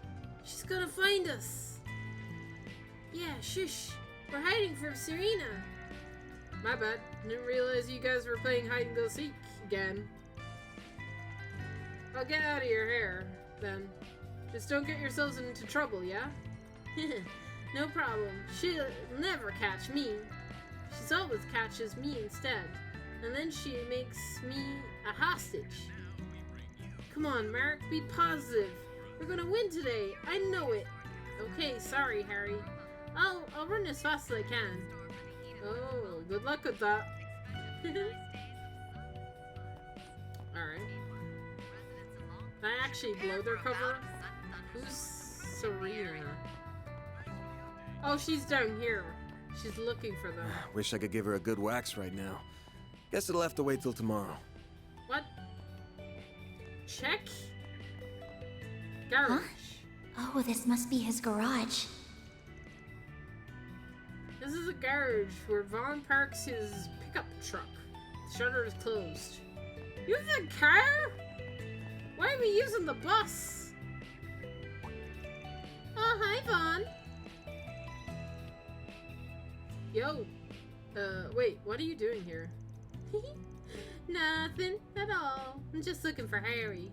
She's gonna find us! Yeah, shush! We're hiding from Serena! My bad. Didn't realize you guys were playing hide and go seek again. I'll get out of your hair, then. Just don't get yourselves into trouble, yeah? No problem. She'll never catch me. She always catches me instead. And then she makes me a hostage. Come on, Mark, be positive. We're gonna win today. I know it. Okay, sorry, Harry. I'll run as fast as I can. Oh, good luck with that. Alright. Can I actually blow their cover? Who's Serena? Oh, she's down here. She's looking for them. Wish I could give her a good wax right now. Guess it'll have to wait till tomorrow. What? Check? Garage. Huh? Oh, this must be his garage. This is a garage where Vaughn parks his pickup truck. The shutter is closed. You have a car? Why are we using the bus? Oh, hi, Vaughn. Yo. Wait, what are you doing here? Nothing at all. I'm just looking for Harry.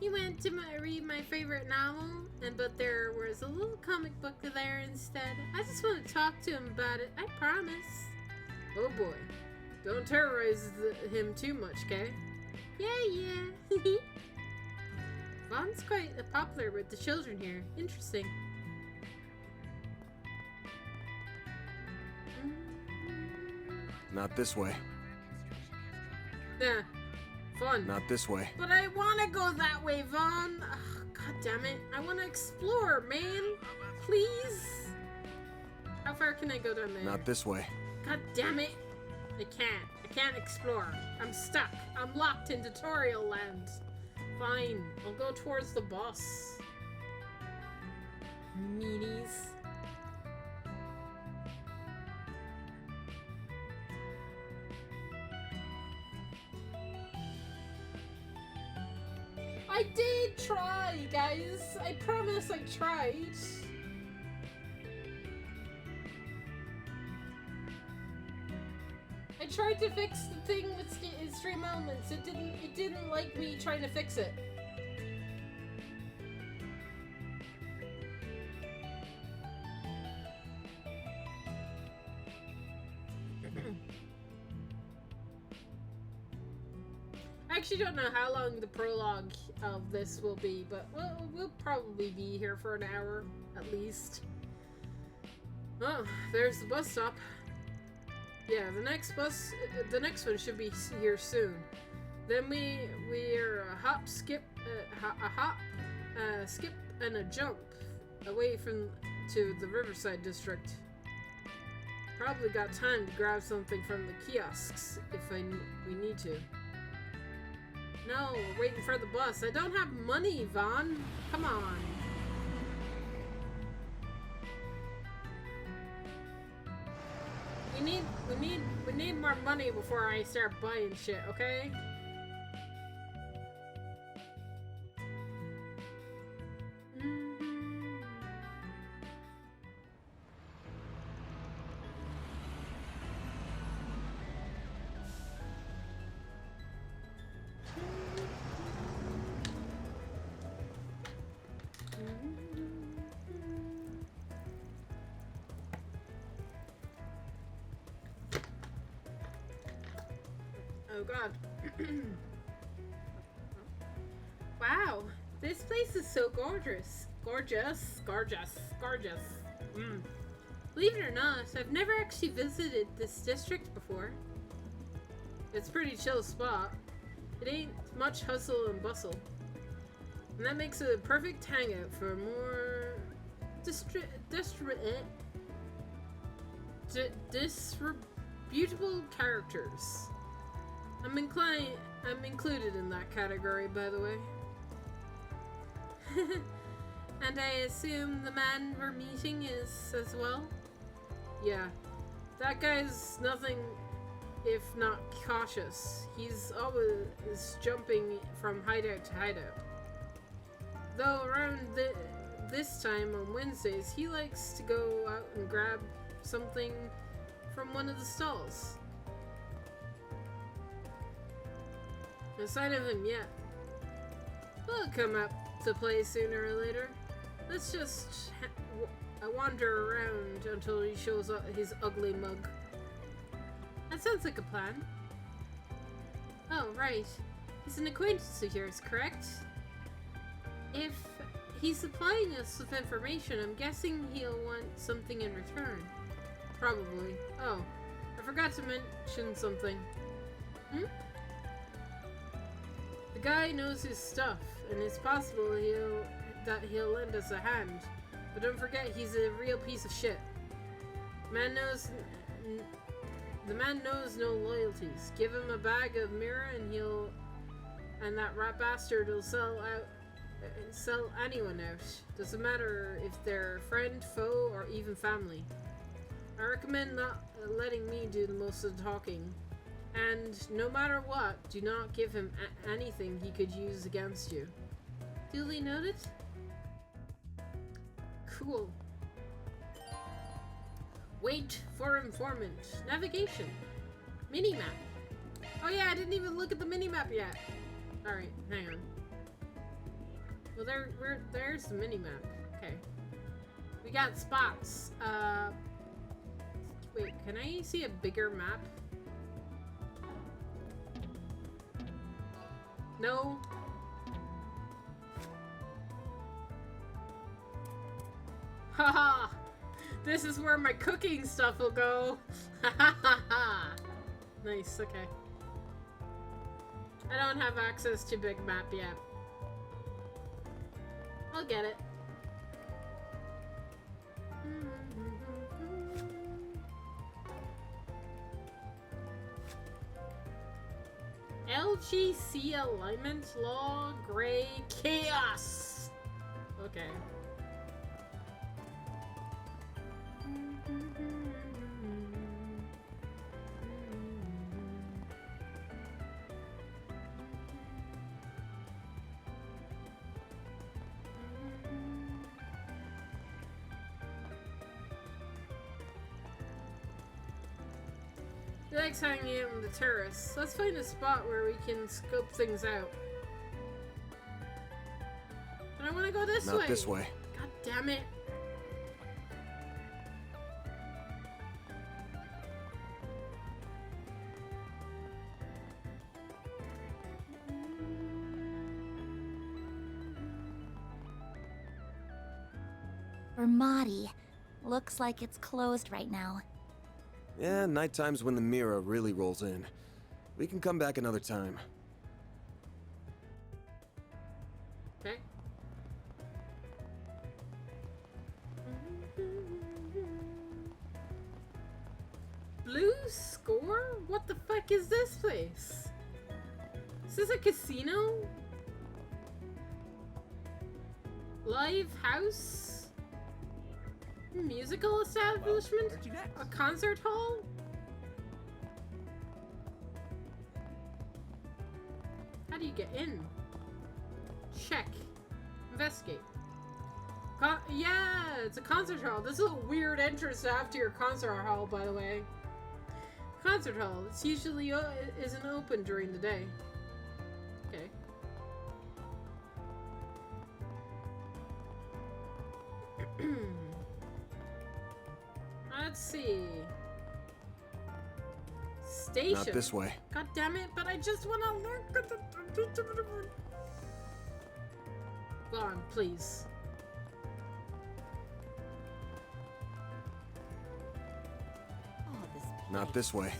He went to read my favorite novel, but there was a little comic book there instead. I just want to talk to him about it, I promise. Oh boy. Don't terrorize him too much, okay? Yeah. Vaughn's quite popular with the children here. Interesting. Not this way. Nah. Fun. Not this way. But I want to go that way, Vaughn. Ugh, God damn it. I want to explore, man. Please. How far can I go down there? Not this way. God damn it. I can't explore. I'm stuck. I'm locked in tutorial land. Fine. I'll go towards the boss. Meanies. I did try, guys. I promise I tried. I tried to fix the thing with Stream Elements. It didn't like me trying to fix it. I actually don't know how long the prologue of this will be, but we'll probably be here for an hour at least. Oh, there's the bus stop. Yeah, the next one should be here soon. Then we're a hop, skip, skip and a jump away to the Riverside district. Probably got time to grab something from the kiosks if we need to. No, we're waiting for the bus. I don't have money, Vaughn. Come on. We need more money before I start buying shit, okay? Oh god. Wow, this place is so gorgeous. Gorgeous. Believe it or not, I've never actually visited this district before. It's a pretty chill spot. It ain't much hustle and bustle. And that makes it a perfect hangout for more disreputable characters. I'm included in that category, by the way. And I assume the man we're meeting is as well? Yeah. That guy's nothing if not cautious. He's always jumping from hideout to hideout. Though around this time on Wednesdays, he likes to go out and grab something from one of the stalls. No sign of him yet. He'll come up to play sooner or later. Let's just wander around until he shows up his ugly mug. That sounds like a plan. Oh, right. He's an acquaintance of yours, correct? If he's supplying us with information, I'm guessing he'll want something in return. Probably. Oh, I forgot to mention something. The guy knows his stuff, and it's possible he'll lend us a hand. But don't forget, he's a real piece of shit. The man knows no loyalties. Give him a bag of mirror, and that rat bastard will sell anyone out. Doesn't matter if they're friend, foe, or even family. I recommend not letting me do the most of the talking. And no matter what, do not give him anything he could use against you. Duly noted? Cool. Wait for informant. Navigation. Minimap. Oh yeah, I didn't even look at the minimap yet. Alright, hang on. Well, there's the minimap. Okay. We got spots. Wait, can I see a bigger map? No. Haha! This is where my cooking stuff will go. Nice, okay. I don't have access to big map yet. I'll get it. LGC alignment, law, gray, chaos. Okay. He likes hanging out on the terrace. Let's find a spot where we can scope things out. But I want to go this way. Not this way. God damn it. Ramadi. Looks like it's closed right now. Yeah, nighttime's when the mirror really rolls in. We can come back another time. Okay. Blue score? What the fuck is this place? Is this a casino? Live house? Musical establishment? A concert hall? How do you get in? Check. Investigate. Yeah, it's a concert hall. This is a weird entrance to have to your concert hall, by the way. Concert hall. It's usually isn't open during the day. Okay. Let's see. Station. Not this way. God damn it! But I just want to look at the. Go on, please. Not this way.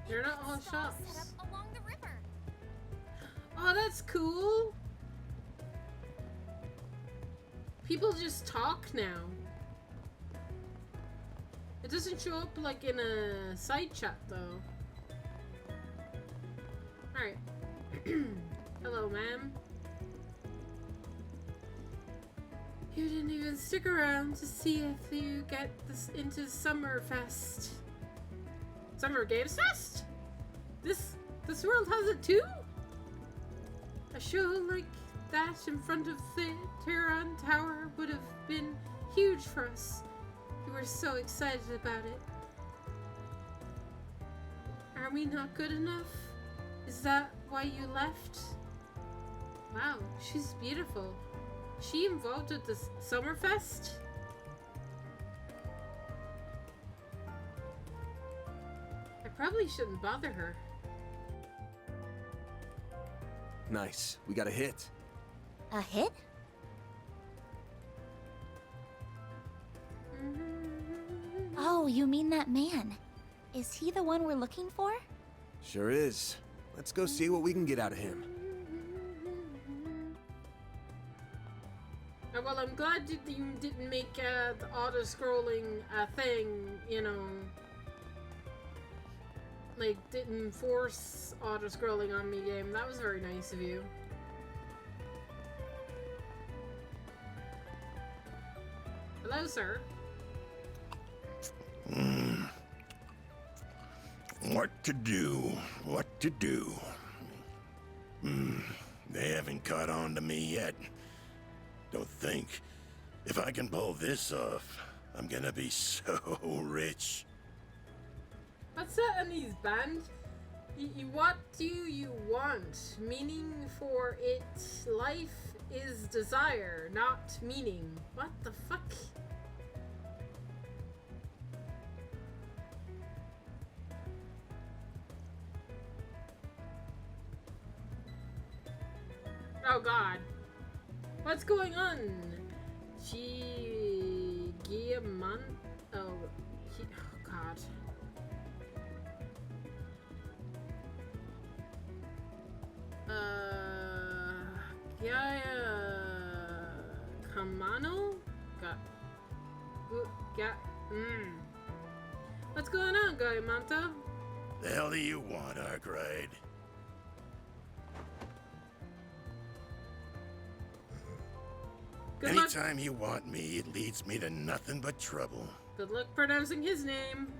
They're not all shops. Set up along the river. Oh, that's cool. People just talk now. It doesn't show up like in a side chat though. Alright. Hello, ma'am. You didn't even stick around to see if you get this into Summerfest. Summer Games Fest? This world has it too? A show like that in front of the Tehran Tower would have been huge for us. We were so excited about it. Are we not good enough? Is that why you left? Wow, she's beautiful. Is she involved with this Summerfest? I probably shouldn't bother her. Nice. We got a hit. A hit? Oh, you mean that man. Is he the one we're looking for? Sure is. Let's go see what we can get out of him. Well, I'm glad you didn't make the auto-scrolling thing, you know. Like, didn't force auto-scrolling on me, game. That was very nice of you. Hello, sir. What to do? What to do? They haven't caught on to me yet. Don't think. If I can pull this off, I'm gonna be so rich. What's that on his band? What do you want? Meaning for it. Life is desire, not meaning. What the fuck? Oh god. What's going on? Giaman? Oh god. Gaia Kamano? What's going on, Gaia Manta? The hell do you want, Arkwright? Good luck. Anytime you want me, it leads me to nothing but trouble. Good luck pronouncing his name.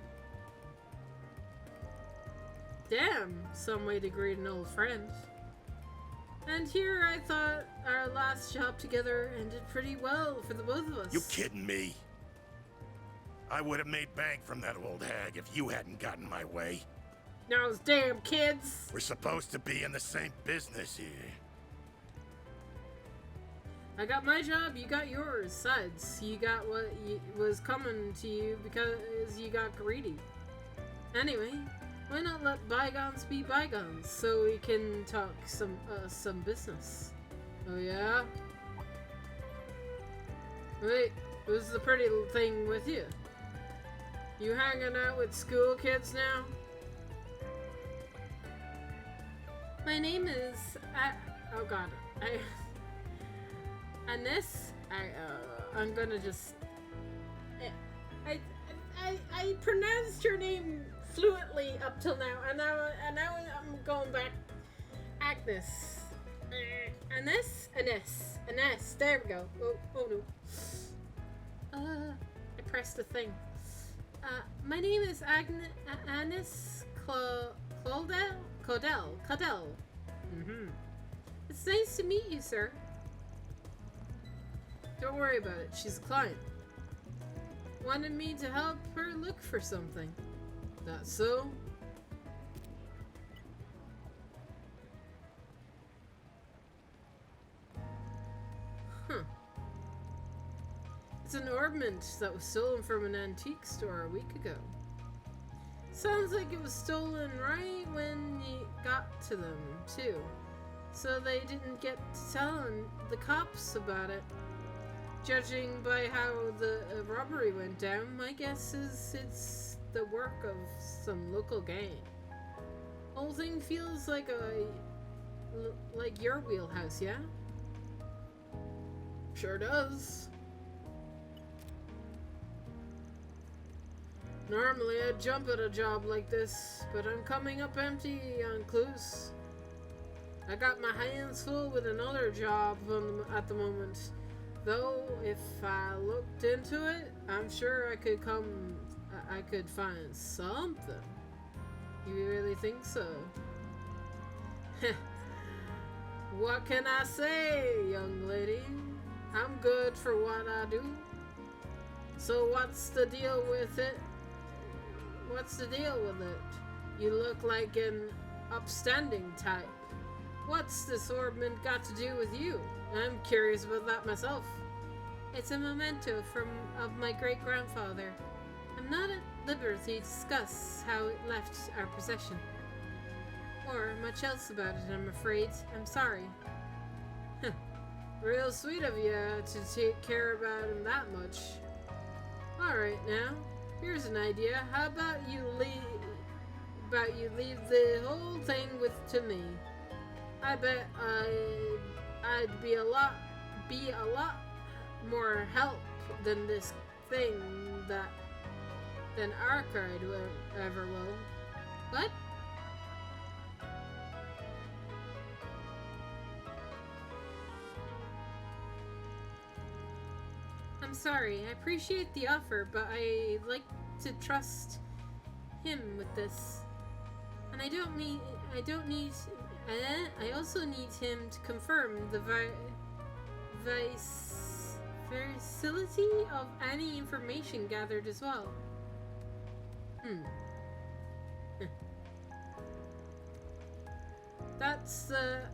Damn, some way to greet an old friend. And here I thought our last job together ended pretty well for the both of us. You kidding me? I would have made bank from that old hag if you hadn't gotten my way. Those damn kids! We're supposed to be in the same business here. I got my job, you got yours. Sides, you got what was coming to you because you got greedy. Anyway, why not let bygones be bygones so we can talk some business? Oh yeah? Wait, who's the pretty little thing with you? You hanging out with school kids now? My name is oh god, Anis. I'm gonna just I pronounced your name fluently up till now, and now I'm going back. Agnes. Anis. There we go. Oh no. I pressed the thing. My name is Anis Cladel. It's nice to meet you, sir. Don't worry about it. She's a client. Wanted me to help her look for something. That so? Huh. It's an ornament that was stolen from an antique store a week ago. Sounds like it was stolen right when you got to them, too. So they didn't get to tell the cops about it. Judging by how the robbery went down, my guess is it's the work of some local gang. Whole thing feels like your wheelhouse, yeah? Sure does. Normally I'd jump at a job like this, but I'm coming up empty on clues. I got my hands full with another job at the moment. Though, if I looked into it, I'm sure I could find something. You really think so? What can I say, young lady? I'm good for what I do. So what's the deal with it? What's the deal with it? You look like an upstanding type. What's this ornament got to do with you? I'm curious about that myself. It's a memento of my great-grandfather. I'm not at liberty to discuss how it left our possession. Or much else about it, I'm afraid. I'm sorry. Real sweet of you to take care about him that much. Alright now, here's an idea. How about you leave the whole thing to me? I bet I'd be a lot more help than this thing than Arcade ever will. What? I'm sorry. I appreciate the offer, but I like to trust him with this. And I also need him to confirm the veracity of any information gathered as well. That's the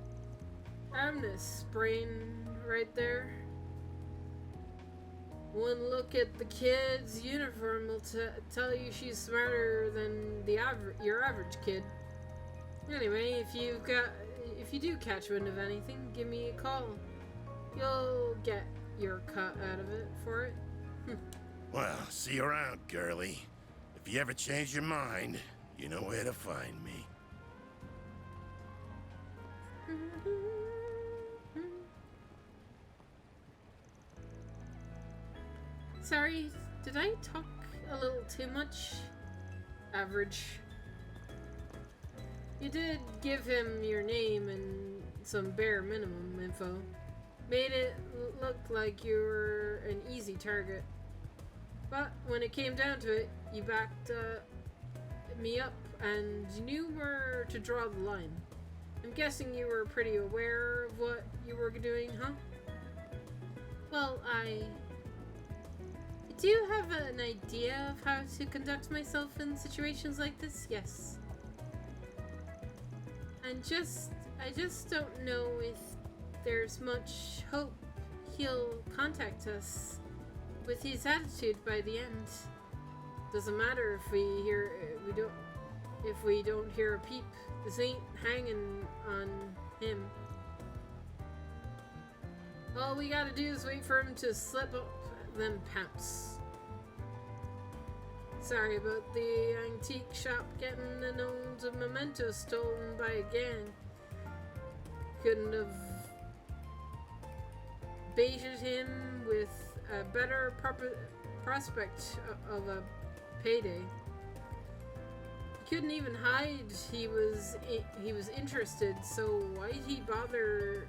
Amnes brain right there. One look at the kid's uniform will tell you she's smarter than your average kid. Anyway, if you do catch wind of anything, give me a call. You'll get your cut out of it for it. Well, see you around, girlie. If you ever change your mind, you know where to find me. Sorry, did I talk a little too much? Average. You did give him your name and some bare minimum info. made it look like you were an easy target. But when it came down to it, you backed me up and you knew where to draw the line. I'm guessing you were pretty aware of what you were doing, huh? Well, I do have an idea of how to conduct myself in situations like this, yes. I just don't know if there's much hope he'll contact us with his attitude by the end. Doesn't matter if we don't hear a peep. This ain't hanging on him. All we gotta do is wait for him to slip up, then pounce. Sorry about the antique shop getting an old memento stolen by a gang. Couldn't have baited him with a better prospect of a payday. He couldn't even hide he was interested, so why'd he bother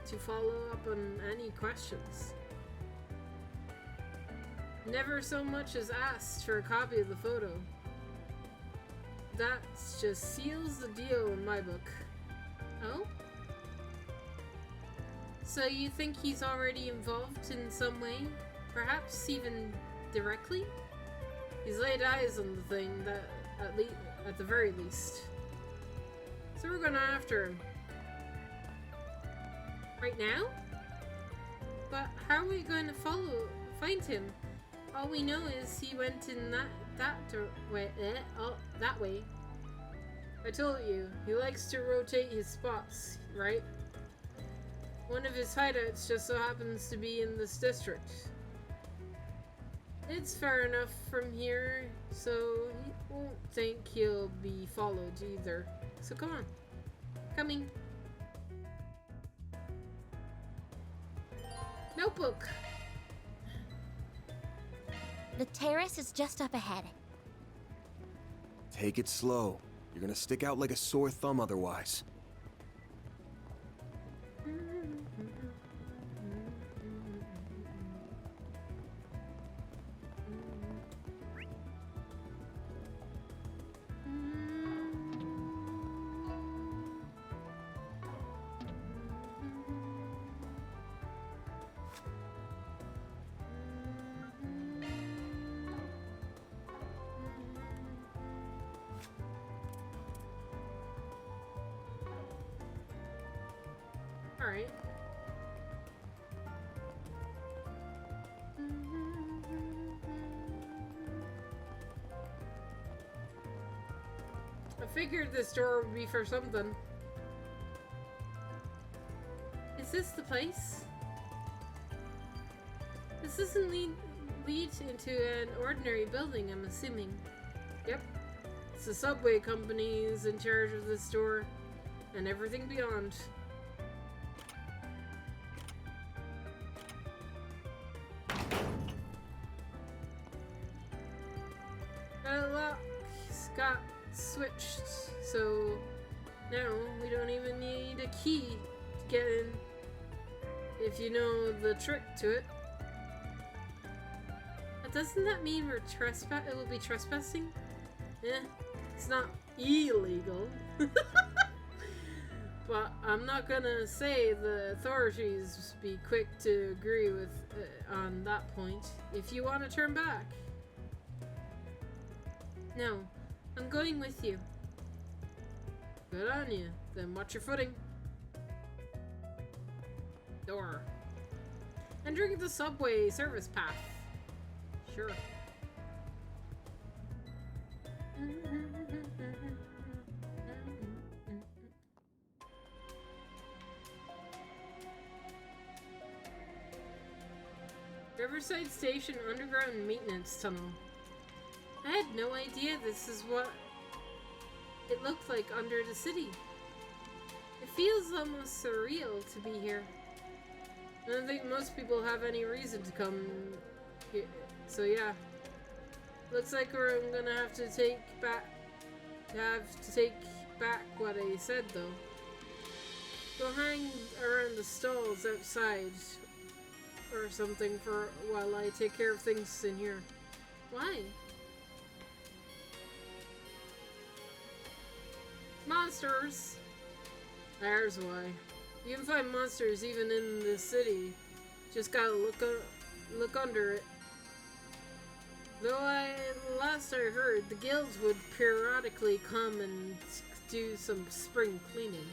to follow up on any questions? Never so much as asked for a copy of the photo. That just seals the deal in my book. Oh? So you think he's already involved in some way? Perhaps even directly? He's laid eyes on the thing, that at the very least. So we're going after him. Right now? But how are we going to find him? All we know is he went in that way. I told you, he likes to rotate his spots, right? One of his hideouts just so happens to be in this district. It's far enough from here, so he won't think he'll be followed either. So come on. Coming. Notebook. The terrace is just up ahead. Take it slow. You're gonna stick out like a sore thumb otherwise. Alright. I figured this door would be for something. Is this the place? This doesn't lead into an ordinary building, I'm assuming. Yep. It's the subway company who's in charge of this door and everything beyond. Got switched, so now we don't even need a key to get in if you know the trick to it. But doesn't that mean it will be trespassing? It's not illegal. But I'm not gonna say the authorities be quick to agree with on that point. If you want to turn back. No. I'm going with you. Good on you. Then watch your footing. Door. Entering the subway service path. Sure. Riverside Station Underground Maintenance Tunnel. I had no idea this is what it looked like under the city. It feels almost surreal to be here. I don't think most people have any reason to come here. So yeah. Looks like we're gonna have to take back what I said though. Go hang around the stalls outside or something for while I take care of things in here. Why? Monsters! There's why. You can find monsters even in the city. Just gotta look under it. Though last I heard, the guilds would periodically come and do some spring cleaning.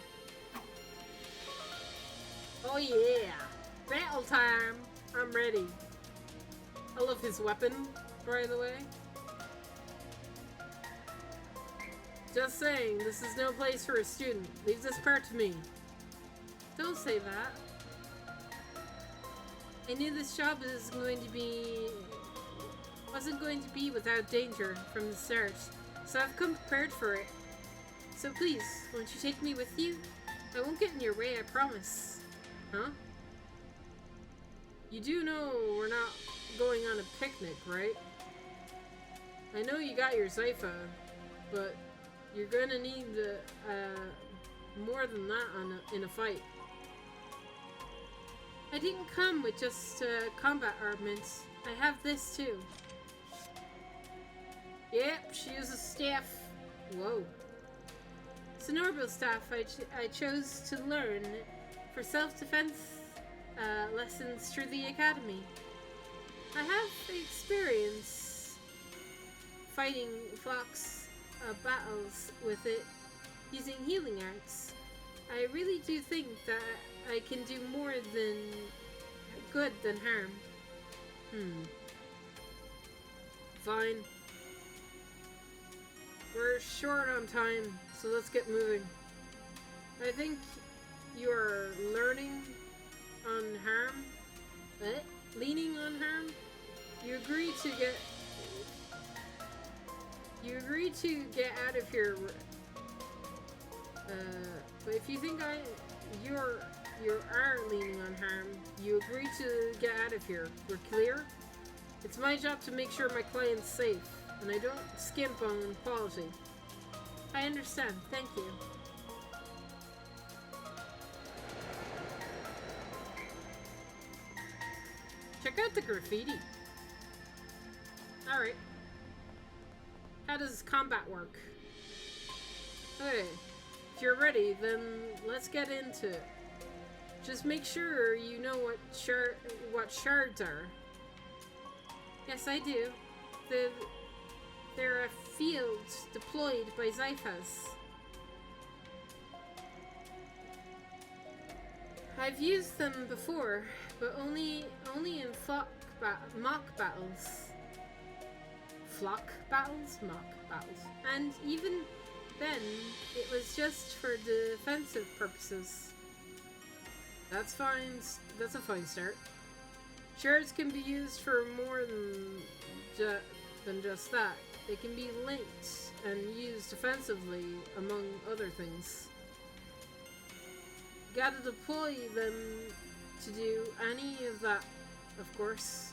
Oh yeah! Battle time! I'm ready. I love his weapon, by the way. Just saying, this is no place for a student. Leave this part to me. Don't say that. I knew this job wasn't going to be without danger from the start, so I've come prepared for it. So please, won't you take me with you? I won't get in your way, I promise. Huh? You do know we're not going on a picnic, right? I know you got your Zypha, but you're gonna need more than that in a fight. I didn't come with just combat armaments. I have this too. Yep, she uses staff. Whoa. It's an orbital staff I chose to learn for self-defense lessons through the academy. I have experience fighting flocks battles with it using healing arts. I really do think that I can do more good than harm. Fine. We're short on time, so let's get moving. I think you are learning on harm. Leaning on harm? You agreed to get out of here. But if you think you are leaning on harm, you agree to get out of here. We're clear? It's my job to make sure my client's safe, and I don't skimp on quality. I understand. Thank you. Check out the graffiti. Alright. How does combat work? Okay. If you're ready, then let's get into it. Just make sure you know what shards are. Yes, I do. There are fields deployed by Zyphas. I've used them before, but only in mock battles. Flock battles? Mock battles. And even then, it was just for defensive purposes. That's fine. That's a fine start. Shards can be used for more than just that. They can be linked and used defensively, among other things. You gotta deploy them to do any of that, of course.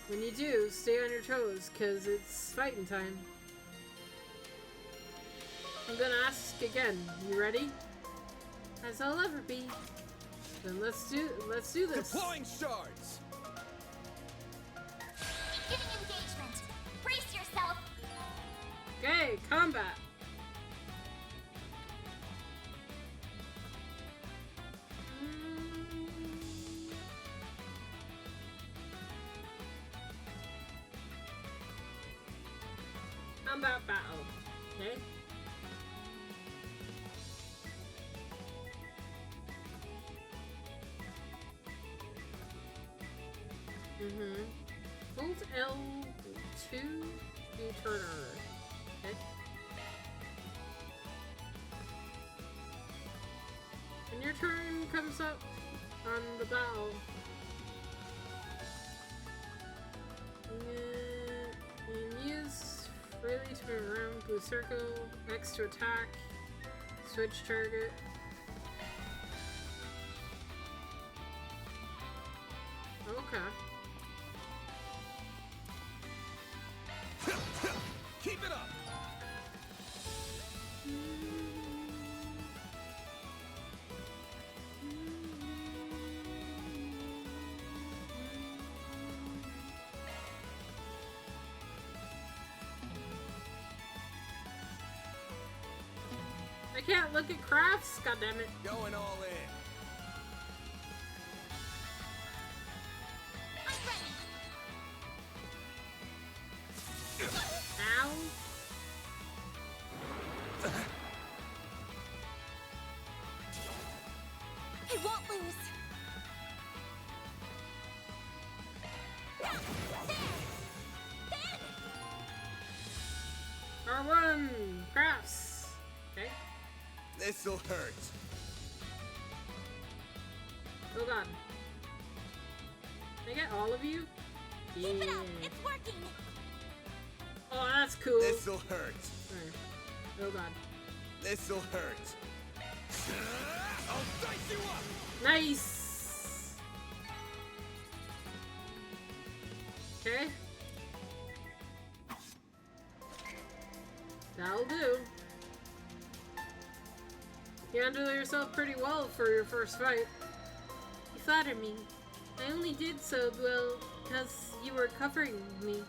When you do, stay on your toes, cause it's fighting time. I'm gonna ask again. You ready? As I'll ever be. Then let's do this. Deploying shards! Beginning engagement. Brace yourself. Okay, combat. Combat battle. Okay. Hold L2 to turn order. Okay. When your turn comes up on the battle, you can use freely to move around, blue circle, X to attack, switch target. Okay. Keep it up! can't look at crafts? God damn it. Going all in. Ow. I won't lose. R1 crafts. Okay. This'll hurt. Oh god. Can I get all of you? Yeah. Keep it up. It's working. Oh, that's cool. This'll hurt. Alright. Oh god. This'll hurt. I'll dice you up. Nice. Okay. That'll do. You handled yourself pretty well for your first fight. You flatter me. I only did so, well, because you were covering me.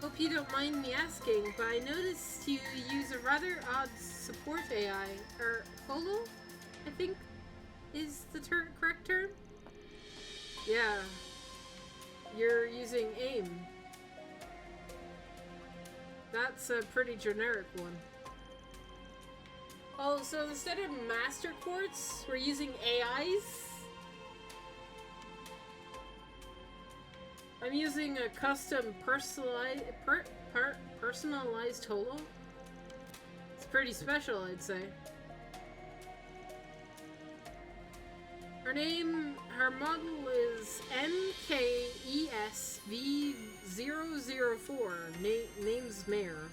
Hope you don't mind me asking, but I noticed you use a rather odd support AI, or holo, I think is the correct term? Yeah. You're using AIM. That's a pretty generic one. Oh, so instead of master quartz, we're using AIs? I'm using a custom personalized holo. It's pretty special, I'd say. Her model is MKESV004. Name's Mare.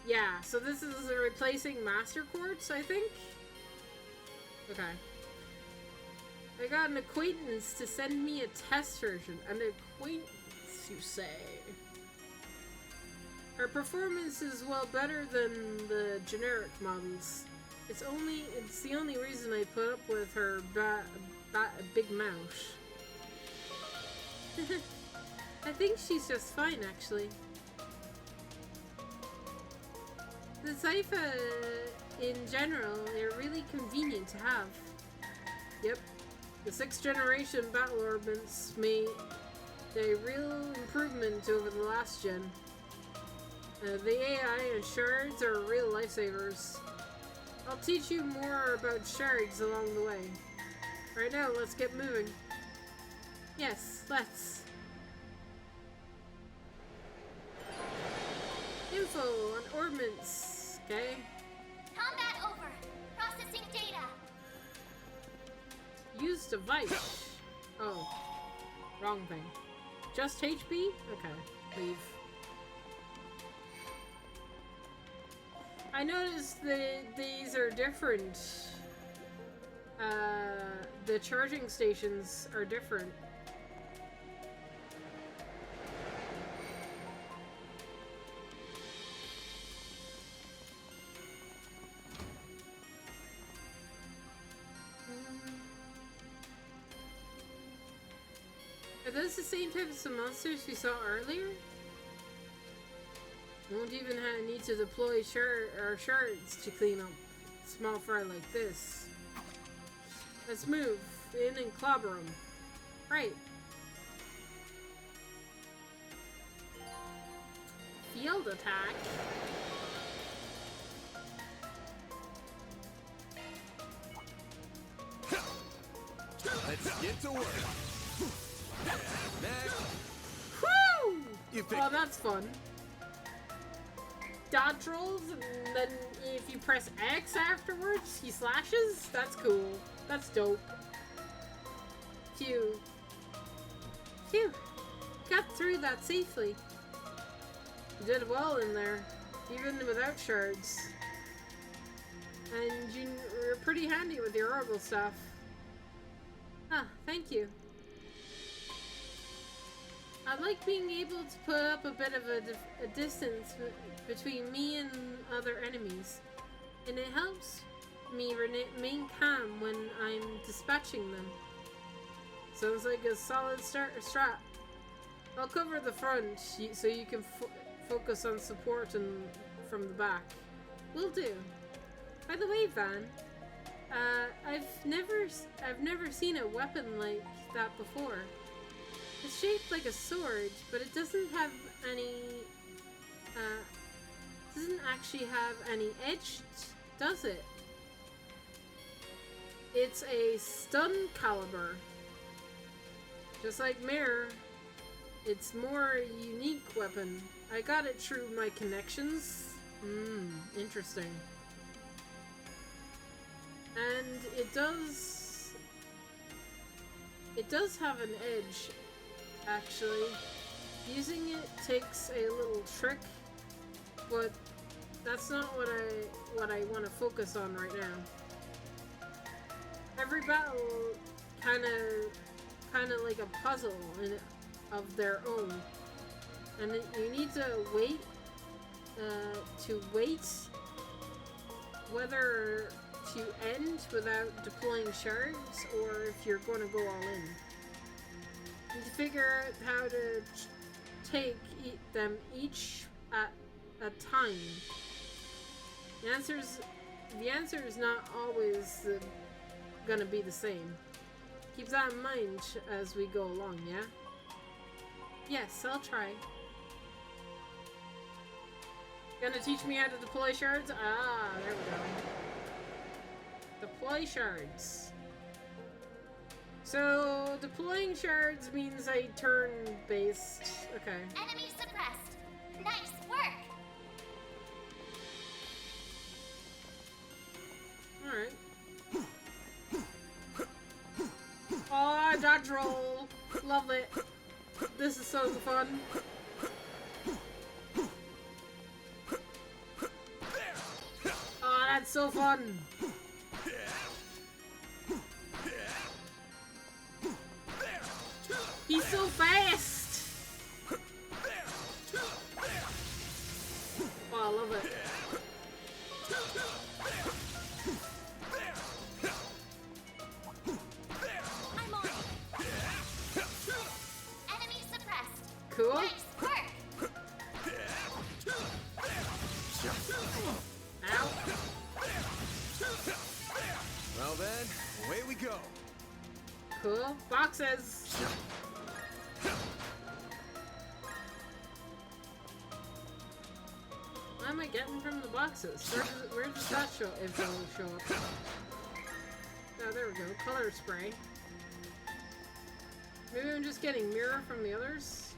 Yeah, so this is replacing Master Quartz, I think? Okay. I got an acquaintance to send me a test version. An acquaintance, you say? Her performance is well better than the generic models. It's the only reason I put up with her big mouth. I think she's just fine, actually. The Cypher, in general, are really convenient to have. Yep. The 6th generation battle orbits made a real improvement over the last gen. The AI and shards are real lifesavers. I'll teach you more about shards along the way. Right now, let's get moving. Yes, let's. Info on orbits, okay? Combat over. Processing data. Use device. Oh, wrong thing. Just HP? Okay, leave. I noticed that these are different. The charging stations are different. Are those the same types of monsters we saw earlier? Won't even need to deploy shards to clean up a small fry like this. Let's move in and clobber them. Right. Field attack. Let's get to work. Next. Woo! You Oh, that's fun. Dodge rolls, and then if you press X afterwards, he slashes? That's cool. That's dope. Phew. Phew. Got through that safely. You did well in there, even without shards. And you're pretty handy with your orbital stuff. Ah, thank you. I like being able to put up a bit of a distance between me and other enemies, and it helps me remain calm when I'm dispatching them. Sounds like a solid strat. I'll cover the front so you can focus on support and from the back. Will do. By the way, Van, I've never seen a weapon like that before. It's shaped like a sword, but it doesn't have any, doesn't actually have any edge, does it? It's a stun caliber. Just like Mirror, it's more unique weapon. I got it through my connections. Interesting. And it does have an edge, actually. Using it takes a little trick, but that's not what I want to focus on right now. Every battle kind of like a puzzle of their own, and you need to wait whether to end without deploying shards or if you're going to go all in. You need to figure out how to take them each at a time. The answer is not always gonna be the same. Keep that in mind as we go along, yeah? Yes, I'll try. Gonna teach me how to deploy shards? Ah, there we go. Deploy shards. So, deploying shards means a turn-based... Okay. Enemy suppressed. Nice work. Alright. Oh, dodge roll. Love it. This is so fun. Oh, that's so fun. He's so fast. Oh, I love it. I'm on. Enemy suppressed. Cool. Nice work. Ow. Well then, away we go. Cool. Boxes. What am I getting from the boxes? Where does that show up? Oh, there we go. Color spray. Maybe I'm just getting mirror from the others?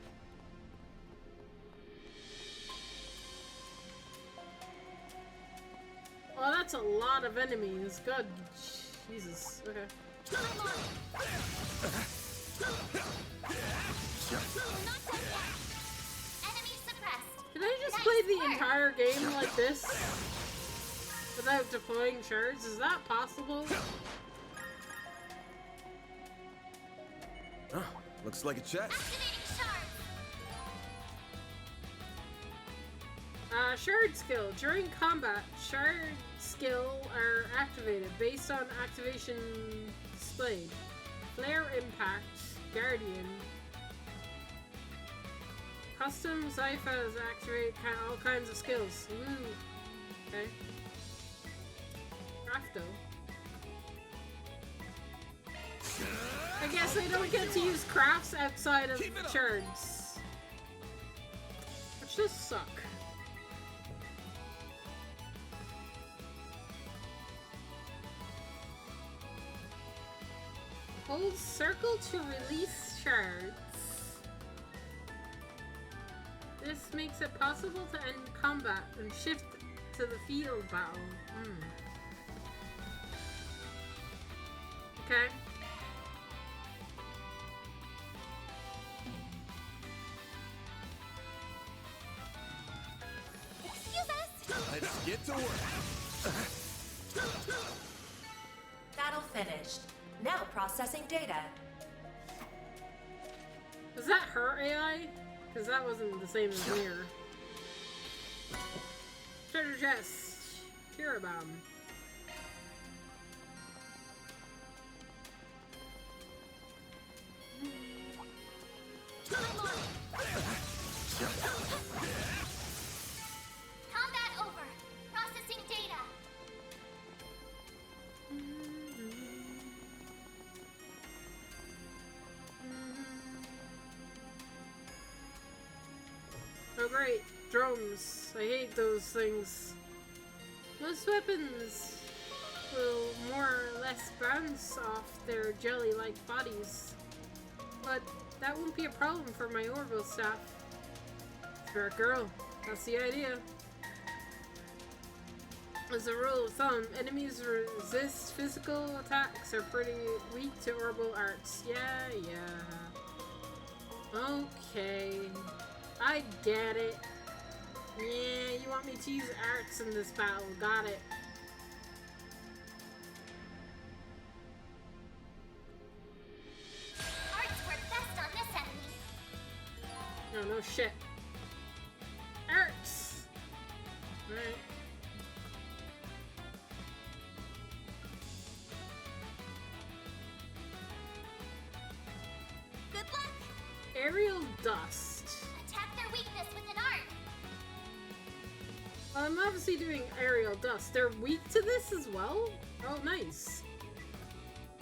Oh, that's a lot of enemies. God, Jesus. Okay. I'm on. Not done yet. Enemy suppressed. Can I just Nice play the work. entire game like this? Without deploying shards? Is that possible? Huh, looks like a chest. Activating shards. Shard skill. During combat, shard skill are activated based on activation displayed. Flare impact, guardian. Custom Zyphas activate all kinds of skills. Ooh. Okay. Crafto. I guess I don't get to use crafts outside of shards. Which does suck. Hold circle to release shards. This makes it possible to end combat and shift to the field battle. Okay. Excuse us. Let's get to work. Battle finished. Now processing data. Was that her AI? Because that wasn't the same as Mirror. Treasure chest. Hear about 'em. I'm on. Combat over. Processing great. Drones. I hate those things. Most weapons will more or less bounce off their jelly-like bodies. But that won't be a problem for my orbital staff. Smart girl. That's the idea. As a rule of thumb, enemies resist physical attacks are pretty weak to orbital arts. Yeah. Okay. I get it. Yeah, you want me to use arts in this battle. Got it. Arts work best on this enemy. No shit. Arts! Alright. Good luck. Aerial dust. Attack their weakness with an art. Well, I'm obviously doing aerial dust. They're weak to this as well? Oh, nice.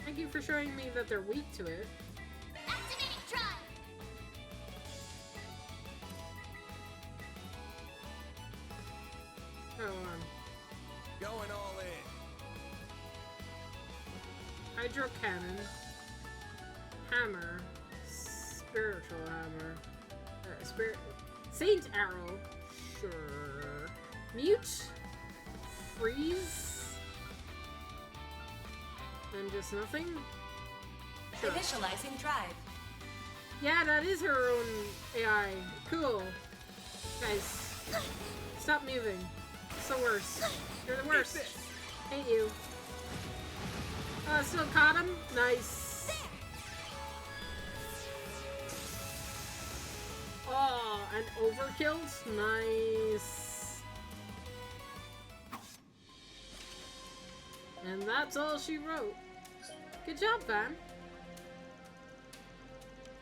Thank you for showing me that they're weak to it. Activating drive. Oh, Going all in. Hydro cannon. Hammer. Spiritual hammer. Saint arrow. Sure. Mute. Freeze. And just nothing. Sure. Initializing drive. Yeah, that is her own AI. Cool. Guys, stop moving. It's the worst. You're the worst. Hate you. Still caught him? Nice. Oh, and overkilled? Nice. And that's all she wrote. Good job, Van.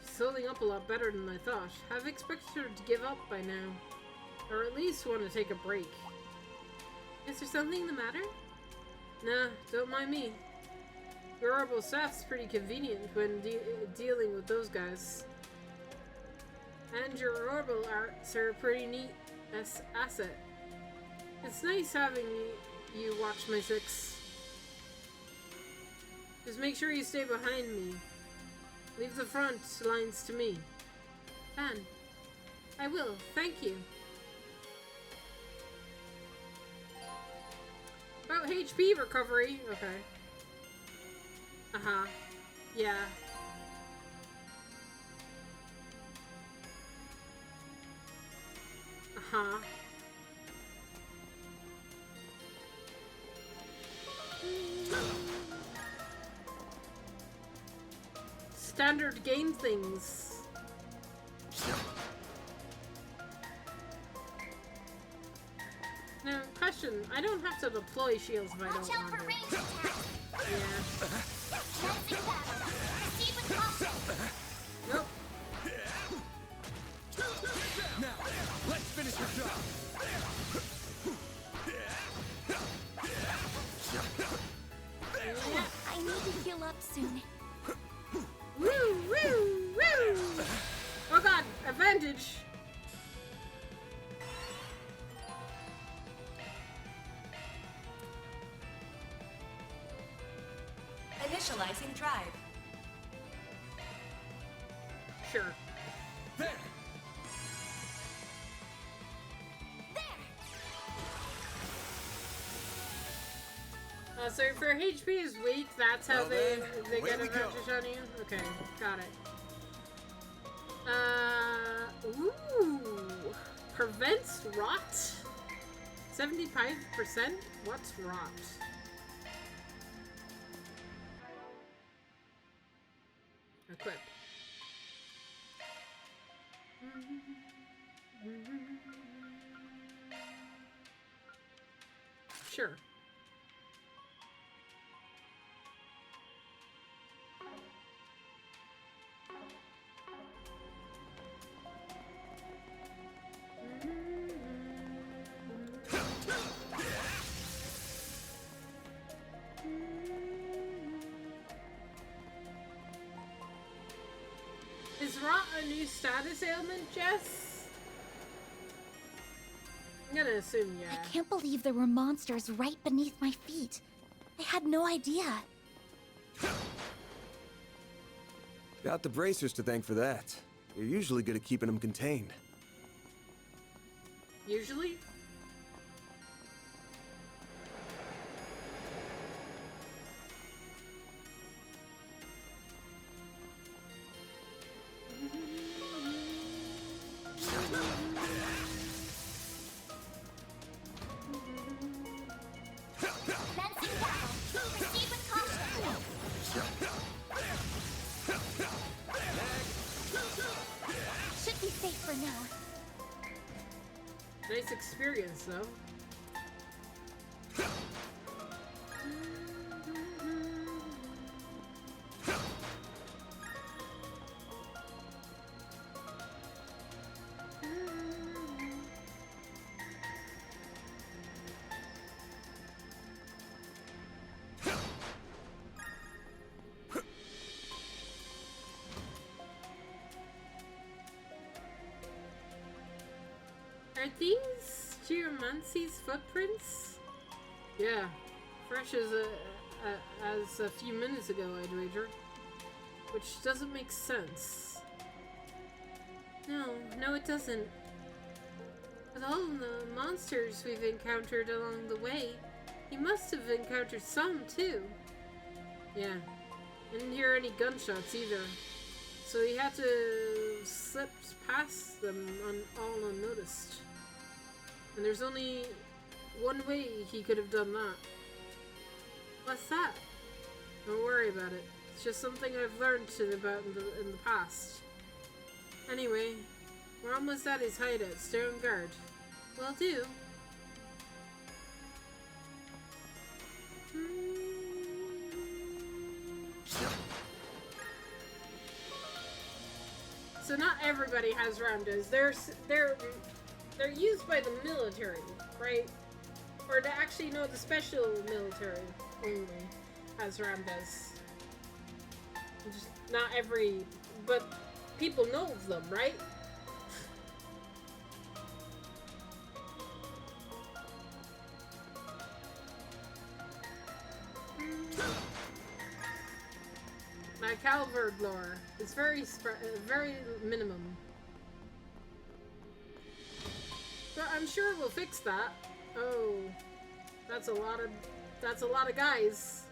She's holding up a lot better than I thought. I've expected her to give up by now. Or at least want to take a break. Is there something the matter? Nah, don't mind me. Your orbital staff's pretty convenient when dealing with those guys. And your orbital arts are a pretty neat asset. It's nice having you watch my six. Just make sure you stay behind me. Leave the front lines to me. Anne, I will. Thank you. About HP recovery. Okay. Uh-huh. Yeah. Uh-huh. Standard game things. Now, question. I don't have to deploy shields if I don't Watch out want for to. range attacks. Yeah. Commencing battle. Proceed with caution. Nope. Now, let's finish your job. Yeah. I need to heal up soon. Woo! Woo! Woo! Oh god! Advantage! Initializing drive. Sure. There. So if your HP is weak, that's how Well they then, away get we go. advantage on you? Okay, got it. Ooh. Prevents rot? 75%? What's rot? Equip. Sure. Is rot a new status ailment, Jess? I'm gonna assume, yeah. I can't believe there were monsters right beneath my feet. I had no idea. Got the bracers to thank for that. You're usually good at keeping them contained. Usually? Should be safe for now. Nice experience, though. Are these Geomancy's footprints? Yeah, fresh as a few minutes ago, I'd wager. Which doesn't make sense. No, it doesn't. With all the monsters we've encountered along the way, he must have encountered some too. Yeah, I didn't hear any gunshots either. So he had to slip past them all unnoticed. And there's only one way he could have done that. What's that? Don't worry about it. It's just something I've learned about in the past. Anyway, we're almost at his hideout. Stay on guard. Will do. So not everybody has roundas. They're used by the military, right? Or to actually know the special military only has roundas. Just not every, but people know of them, right? My Calvard lore is very minimum. But I'm sure we'll fix that. Oh, that's a lot of guys.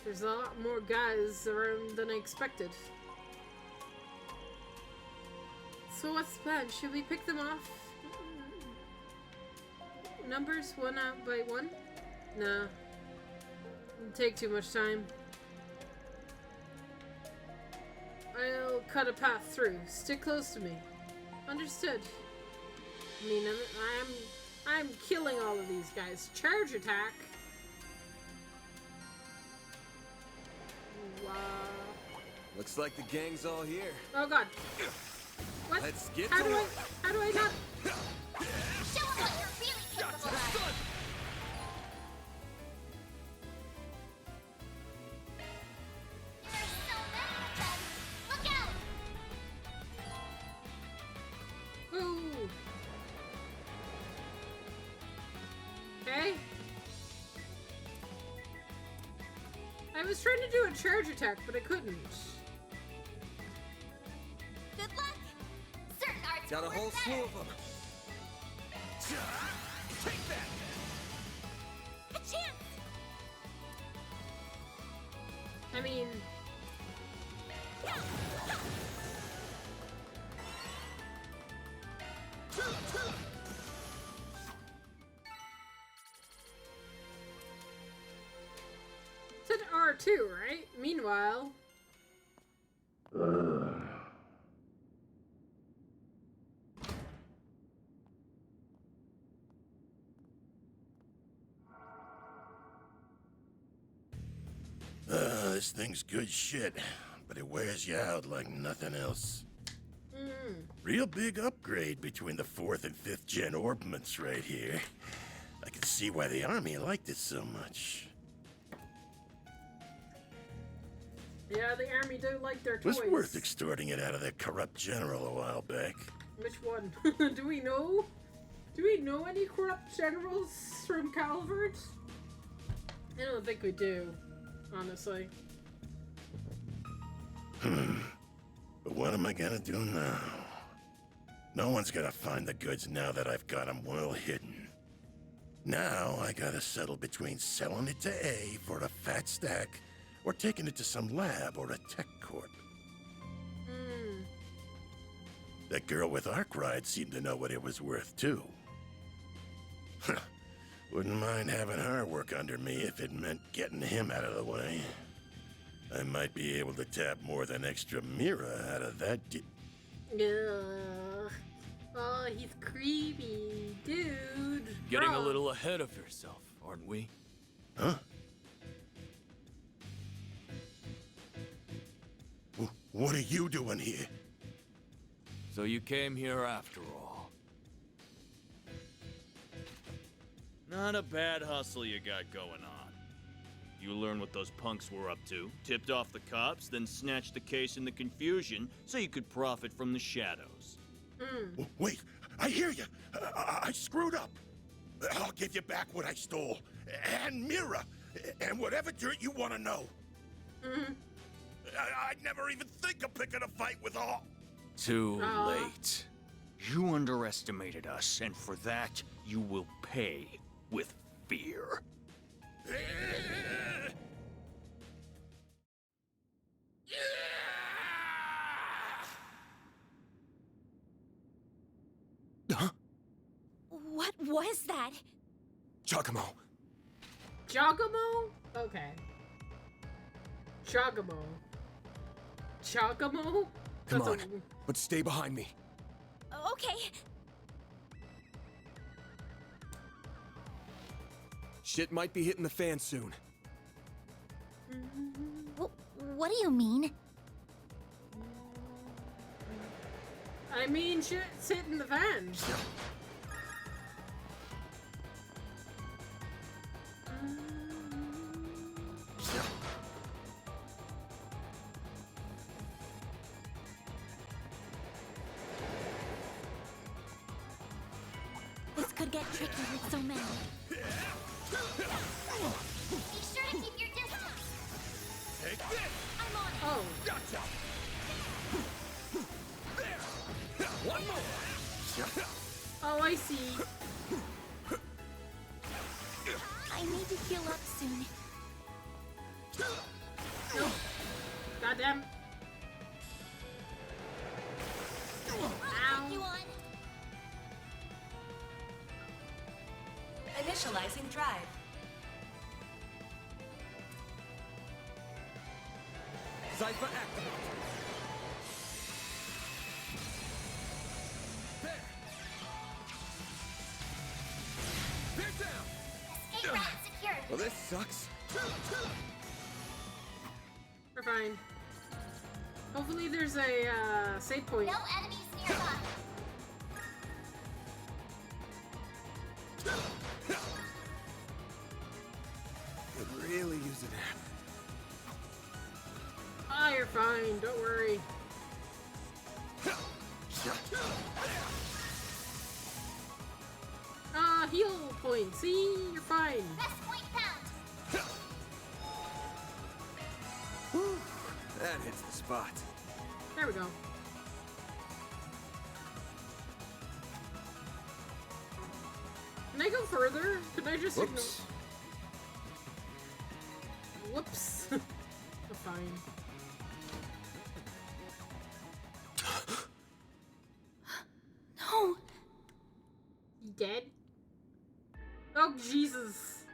There's a lot more guys around than I expected. So what's the plan? Should we pick them off? Numbers one out by one? Nah. It'll take too much time. I'll cut a path through. Stick close to me. Understood. I mean, I'm killing all of these guys. Charge attack. Wow. Looks like the gang's all here. Oh god. What? Let's get how to do work. How do I not? Show 'em what you're really capable of. There's so many of them. Look out! Ooh. Okay. I was trying to do a charge attack, but I couldn't. Good luck. Certain arts Got a will whole work slew better. of them. Take that! A chance. I mean, it's an R2, right? Meanwhile, This thing's good shit, but it wears you out like nothing else. Real big upgrade between the 4th and 5th gen orbments right here. I can see why the army liked it so much. yeah, the army do like their It toys. was worth extorting it out of that corrupt general a while back. Which one? Do we know? Do we know any corrupt generals from Calvert? I don't think we do, honestly. But what am I gonna do now? No one's gonna find the goods now that I've got them well hidden. Now I gotta settle between selling it to A for a fat stack or taking it to some lab or a tech corp. That girl with Arkwright seemed to know what it was worth, too. Wouldn't mind having her work under me if it meant getting him out of the way. I might be able to tap more than extra Mira out of that Ugh. Oh, he's creepy, dude. Getting a little ahead of yourself, aren't we? Huh? What are you doing here? So you came here after all. Not a bad hustle you got going on. You learned what those punks were up to, tipped off the cops, then snatched the case in the confusion so you could profit from the shadows. Wait, I hear you. I screwed up. I'll give you back what I stole. And Mira. And whatever dirt you want to know. I'd never even think of picking a fight with all. Too late. You underestimated us, and for that, you will pay with fear. Huh? What was that? Giacomo. Giacomo? Okay. Giacomo. Giacomo? Come That's on, but stay behind me. Okay. Shit might be hitting the fan soon. What do you mean? I mean, shit's hitting the fan. This could get tricky with so many. Be sure to keep your distance. Take this! I'm on it. Oh. Gotcha! One more. Oh, I see. I need to heal up soon. Nope. Goddamn. I'll take you on. Initializing drive. Cypher activate. There. They're down. Escape route secured. Well, this sucks. We're fine. Hopefully there's a save point. No enemies nearby. Could really use a nap. Ah, you're fine. Don't worry. Heal point. See? You're fine. Best point found. Whew, that hits the spot. There we go. Can I go further? Can I just Whoops. ignore? Whoops. I'm fine. No. You dead? Oh, Jesus.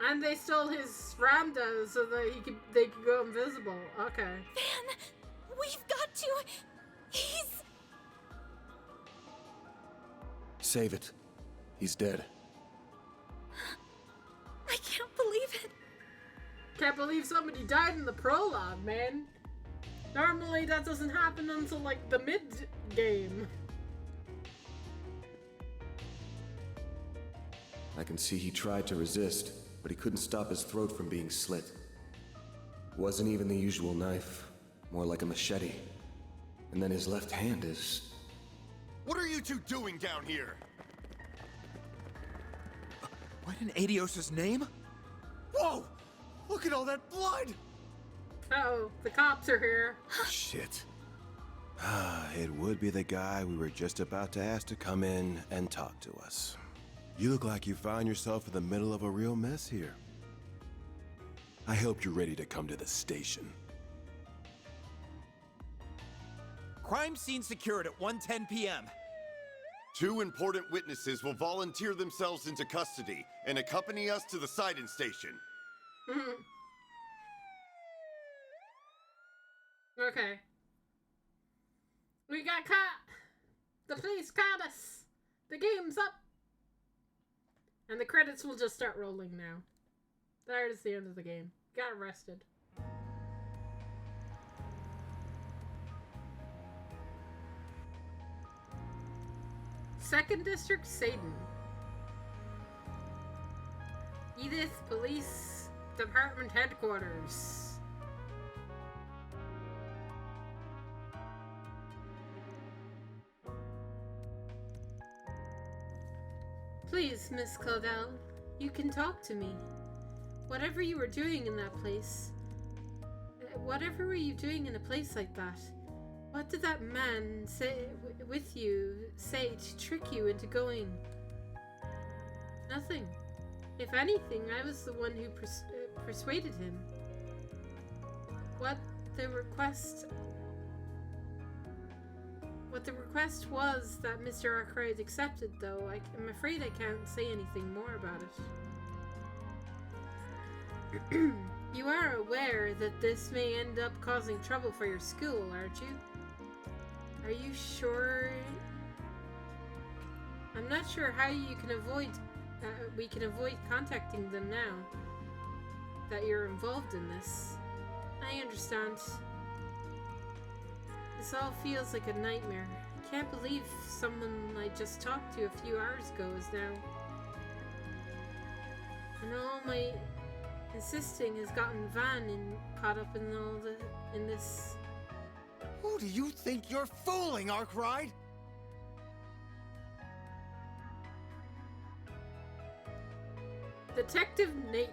And they stole his Ramda so that they could go invisible. Okay. Van, we've got to. He's. Save it. He's dead. I can't believe it. Can't believe somebody died in the prologue, man. Normally that doesn't happen until like the mid-game. I can see he tried to resist, but he couldn't stop his throat from being slit. Wasn't even the usual knife, more like a machete. And then his left hand is... What are you two doing down here? What in Adios' name? Whoa! Look at all that blood! Uh-oh, the cops are here. Shit. It would be the guy we were just about to ask to come in and talk to us. You look like you found yourself in the middle of a real mess here. I hope you're ready to come to the station. Crime scene secured at 1:10 p.m. 2 important witnesses will volunteer themselves into custody and accompany us to the sighting station. Okay. We got caught! The police caught us! The game's up! And the credits will just start rolling now. That is the end of the game. Got arrested. Second District, Satan. Edith Police Department Headquarters. Please, Miss Claudel, you can talk to me. Whatever you were doing in that place, whatever were you doing in a place like that? What did that man say to trick you into going? Nothing. If anything, I was the one who persuaded him. What the request was that Mr. Arkwright accepted, though, I'm afraid I can't say anything more about it. You are aware that this may end up causing trouble for your school, aren't you? Are you sure? I'm not sure how you can avoid. We can avoid contacting them now that you're involved in this. I understand. This all feels like a nightmare. I can't believe someone I just talked to a few hours ago is now. And all my insisting has gotten Van caught up in this. Who do you think you're fooling, Arkwright? Detective Nate.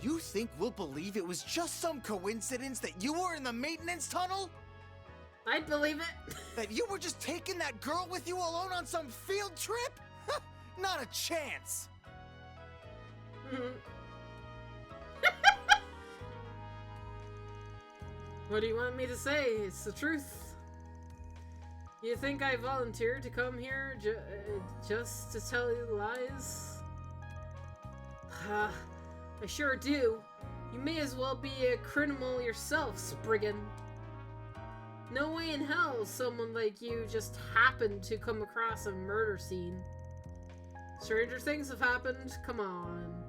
You think we'll believe it was just some coincidence that you were in the maintenance tunnel? I'd believe it. That you were just taking that girl with you alone on some field trip? Not a chance. What do you want me to say? It's the truth. You think I volunteered to come here just to tell you lies? I sure do. You may as well be a criminal yourself, Spriggan. No way in hell someone like you just happened to come across a murder scene. Stranger things have happened. Come on.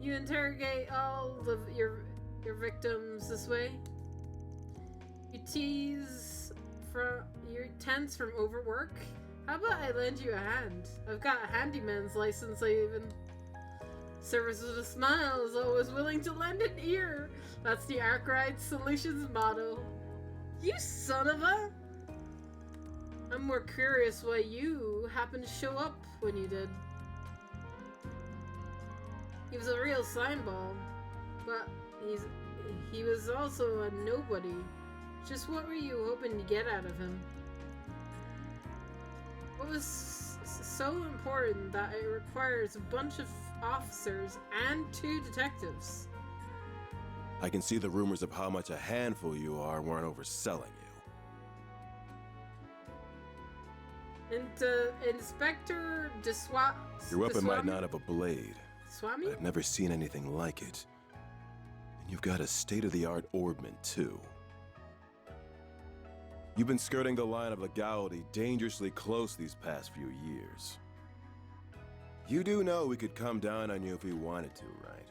You interrogate all of your victims this way? You tense from overwork? How about I lend you a hand? I've got a handyman's license, I even. Service with a smile is always willing to lend an ear. That's the Arkwright Solutions motto. You son of a... I'm more curious why you happened to show up when you did. He was a real slimeball, but he was also a nobody. Just what were you hoping to get out of him? What was so important that it requires a bunch of officers and 2 detectives? I can see the rumors of how much a handful you are weren't overselling you. And Inspector Your weapon might not have a blade. Swami? But I've never seen anything like it. And you've got a state-of-the-art orbment, too. You've been skirting the line of legality dangerously close these past few years. You do know we could come down on you if we wanted to, right?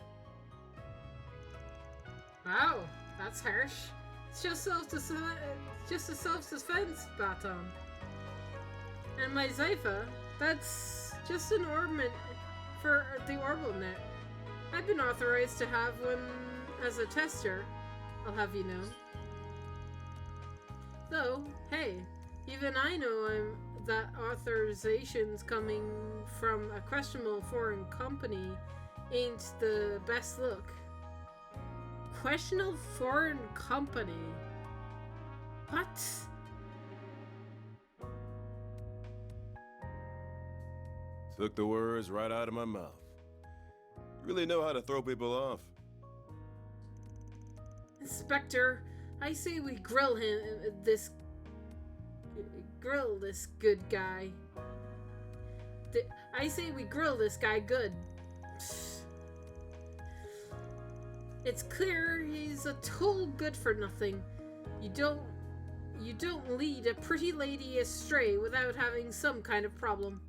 Wow, that's harsh. It's just a self-defense baton. And my Zypha, that's just an orbment for the orbital net. I've been authorized to have one as a tester, I'll have you know. Though, hey, even I know that authorizations coming from a questionable foreign company ain't the best look. Questionable foreign company? What? Took the words right out of my mouth. You really know how to throw people off. Inspector, I say we grill this good guy. I say we grill this guy good. It's clear he's a total good for nothing. You don't lead a pretty lady astray without having some kind of problem.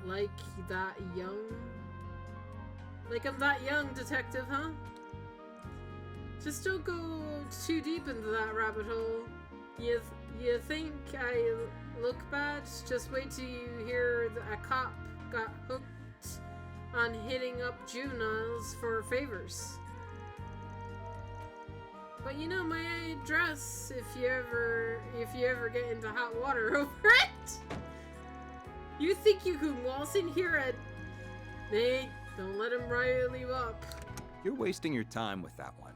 Like that young? Like I'm that young, detective, huh? Just don't go too deep into that rabbit hole. You think I look bad? Just wait till you hear a cop got hooked on hitting up juveniles for favors. But you know my address if you ever get into hot water over it. You think you can waltz in here and... Nay, don't let him rile you up. You're wasting your time with that one.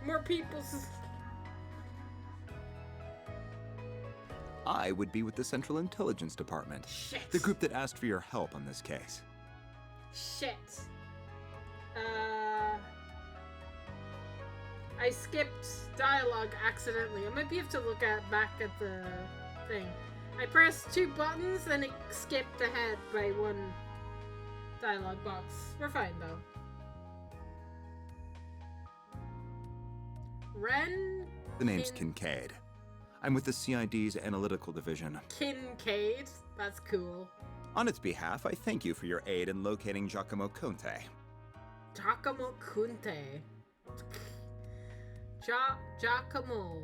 More people's... I would be with the Central Intelligence Department. Shit. The group that asked for your help on this case. Shit. I skipped dialogue accidentally. I might have to look back at the thing. I pressed 2 buttons and it skipped ahead by 1 dialogue box. We're fine though. Ren? The name's Kincaid. I'm with the CID's Analytical Division. Kincaid? That's cool. On its behalf, I thank you for your aid in locating Giacomo Conte. Giacomo Conte. Giacomo.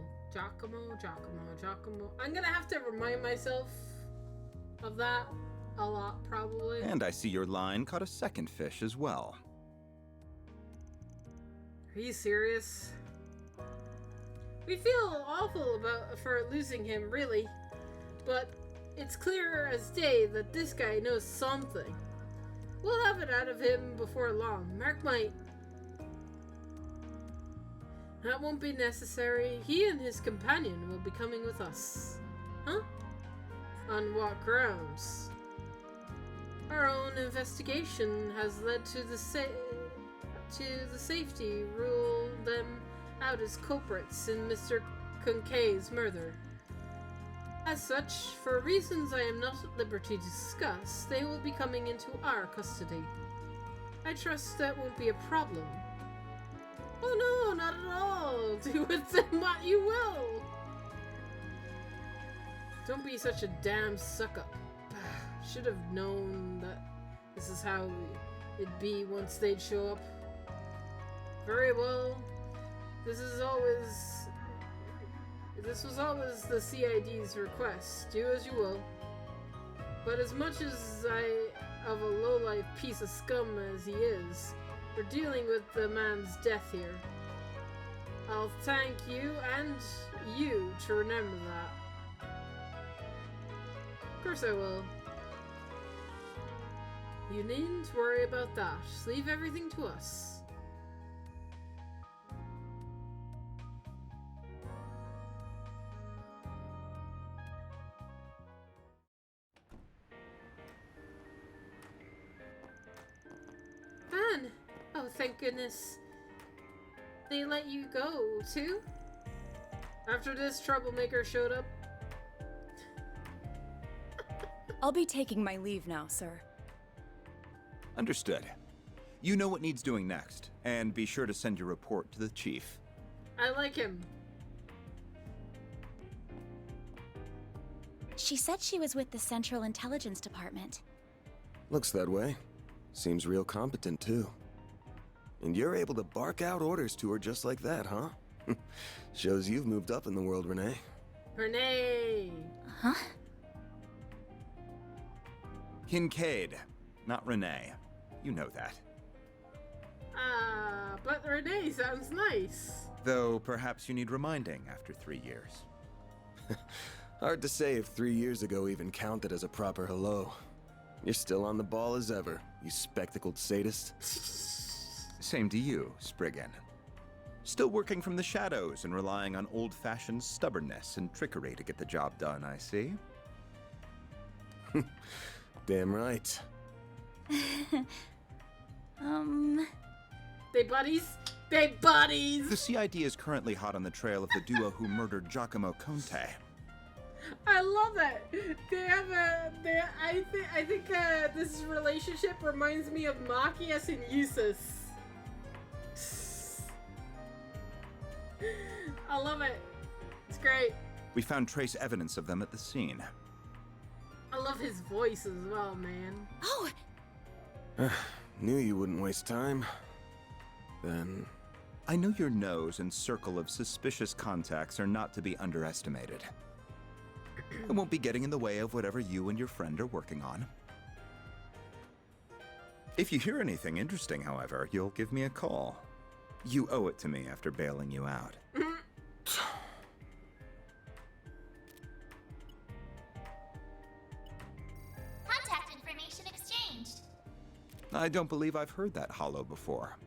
I'm gonna have to remind myself of that a lot, probably. And I see your line caught a second fish as well. Are you serious? We feel awful for losing him, really. But it's clear as day that this guy knows something. We'll have it out of him before long. Mark my... That won't be necessary. He and his companion will be coming with us. Huh? On what grounds? Our own investigation has led to the safety rule them out as culprits in Mr. Kincaid's murder. As such, for reasons I am not at liberty to discuss, they will be coming into our custody. I trust that won't be a problem. Oh no, not at all! Do with them what you will! Don't be such a damn suck-up. Should have known that this is how it'd be once they'd show up. Very well. This was always the CID's request. Do as you will. But as much as of a lowlife piece of scum as he is, we're dealing with the man's death here. I'll thank you and you to remember that. Of course I will. You needn't worry about that. Leave everything to us. Van! Oh, thank goodness. They let you go, too? After this troublemaker showed up? I'll be taking my leave now, sir. Understood. You know what needs doing next, and be sure to send your report to the chief. I like him. She said she was with the Central Intelligence Department. Looks that way. Seems real competent, too. And you're able to bark out orders to her just like that, huh? Shows you've moved up in the world, Renee. Renee! Huh? Kincaid, not Renee. You know that. a day sounds nice. Though perhaps you need reminding after 3 years. Hard to say if 3 years ago even counted as a proper hello. You're still on the ball as ever, you spectacled sadist. Same to you, Spriggan. Still working from the shadows and relying on old-fashioned stubbornness and trickery to get the job done, I see. Damn right. They buddies? They buddies! The CID is currently hot on the trail of the duo who murdered Giacomo Conte. I love it. They have I think this relationship reminds me of Machias and Eustace. I love it. It's great. We found trace evidence of them at the scene. I love his voice as well, man. Oh! Knew you wouldn't waste time. Then... I know your nose and circle of suspicious contacts are not to be underestimated. I won't be getting in the way of whatever you and your friend are working on. If you hear anything interesting, however, you'll give me a call. You owe it to me after bailing you out. Contact information exchanged. I don't believe I've heard that hollow before.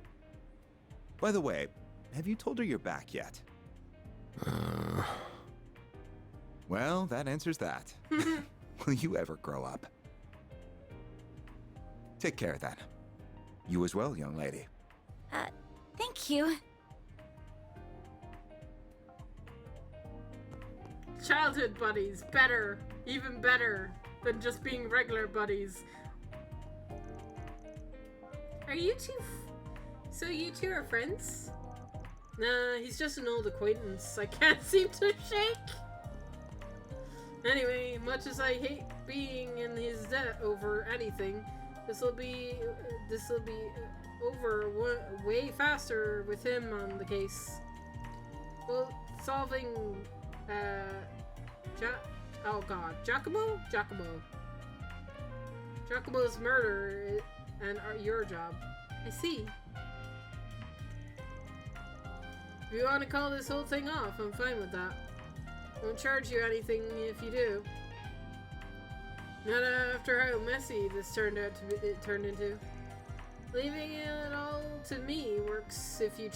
By the way, have you told her you're back yet? Well, that answers that. Will you ever grow up? Take care, then. You as well, young lady. Thank you. Childhood buddies. Better. Even better than just being regular buddies. Are you two... So you two are friends? Nah, he's just an old acquaintance I can't seem to shake. Anyway, much as I hate being in his debt over anything, this will be over way faster with him on the case. Well, solving Giacomo's murder and your job. I see. If you want to call this whole thing off, I'm fine with that. Won't charge you anything if you do. Not after how messy this turned into. Leaving it all to me works if you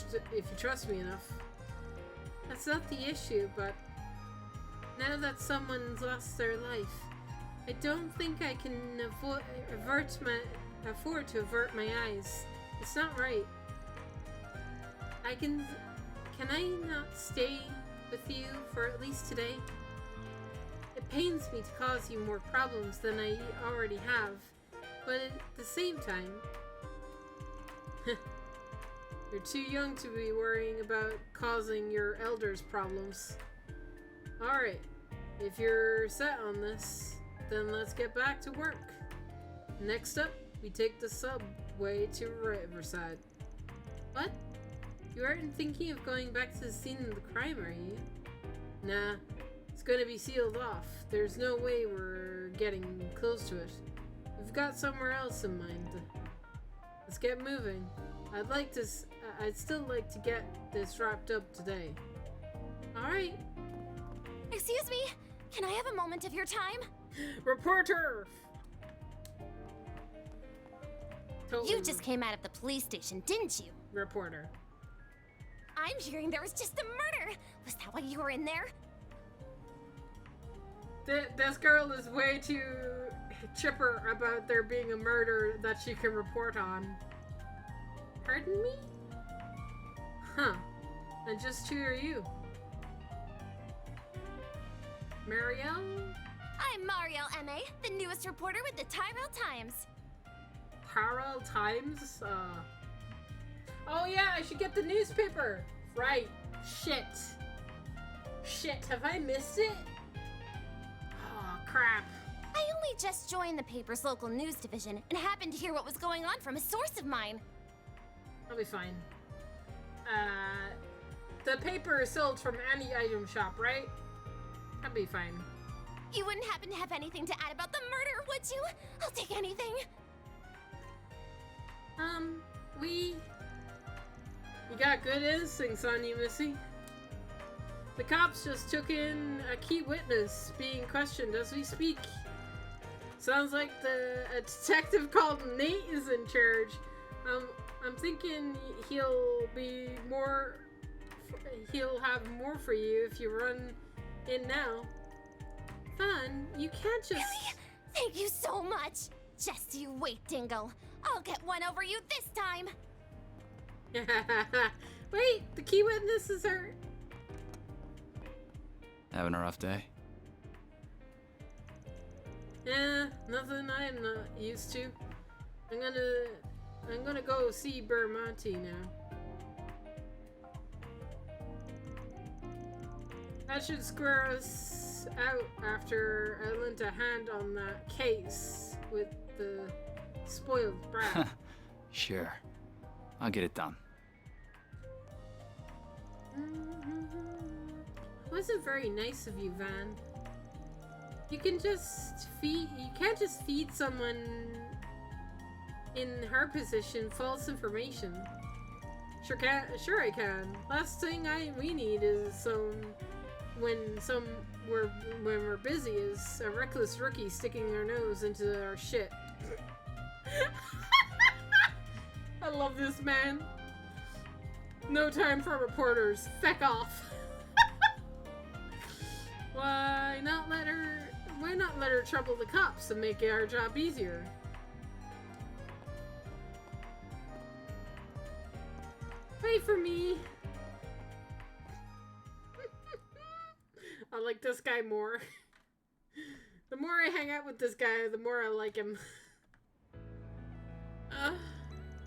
trust me enough. That's not the issue, but now that someone's lost their life, I don't think I can afford to avert my eyes. It's not right. Can I not stay with you for at least today? It pains me to cause you more problems than I already have, but at the same time, you're too young to be worrying about causing your elders problems. Alright, if you're set on this, then let's get back to work. Next up, we take the subway to Riverside. What? You aren't thinking of going back to the scene of the crime, are you? Nah, it's gonna be sealed off. There's no way we're getting close to it. We've got somewhere else in mind. Let's get moving. I'd still like to get this wrapped up today. Alright. Excuse me, can I have a moment of your time? Reporter! You just came out of the police station, didn't you? Reporter. I'm hearing there was just a murder. Was that why you were in there? This girl is way too chipper about there being a murder that she can report on. Pardon me? Huh. And just who are you? Marielle? I'm Marielle M.A., the newest reporter with the Tyrell Times. Tyrell Times? Oh yeah, I should get the newspaper! Right. Shit. Shit, have I missed it? Oh, crap. I only just joined the paper's local news division and happened to hear what was going on from a source of mine. I'll be fine. The paper is sold from any item shop, right? I'll be fine. You wouldn't happen to have anything to add about the murder, would you? I'll take anything. We got good instincts on you, Missy. The cops just took in a key witness being questioned as we speak. Sounds like a detective called Nate is in charge. I'm thinking he'll have more for you if you run in now. Fun, you can't just... Really? Thank you so much! Just you wait, Dingle. I'll get one over you this time! Wait, the key witnesses are... Having a rough day? Yeah, nothing I'm not used to. I'm gonna go see Bermonti now. That should square us out after I lent a hand on that case with the spoiled brat. Sure. I'll get it done. Wasn't very nice of you, Van. You can't just feed someone in her position false information. Sure I can. Last thing we need is when we're busy is a reckless rookie sticking their nose into our shit. I love this man. No time for reporters. Feck off. Why not let her trouble the cops and make our job easier? Wait for me. I like this guy more. The more I hang out with this guy, the more I like him.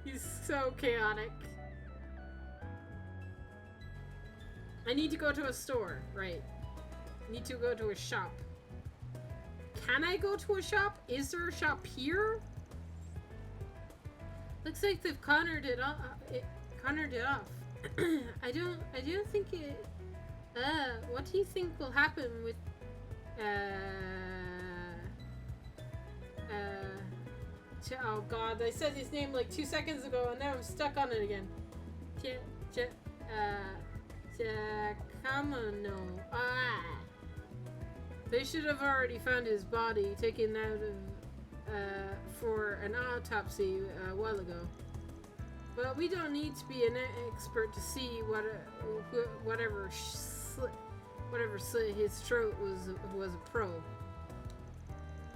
He's so chaotic. I need to go to a store, right? I need to go to a shop. Can I go to a shop? Is there a shop here? Looks like they've cornered it off. I don't think it. What do you think will happen with? Oh God! I said his name like 2 seconds ago, and now I'm stuck on it again. Giacomo. They should have already found his body taken out of for an autopsy a while ago. But we don't need to be an expert to see whatever slit his throat was a pro.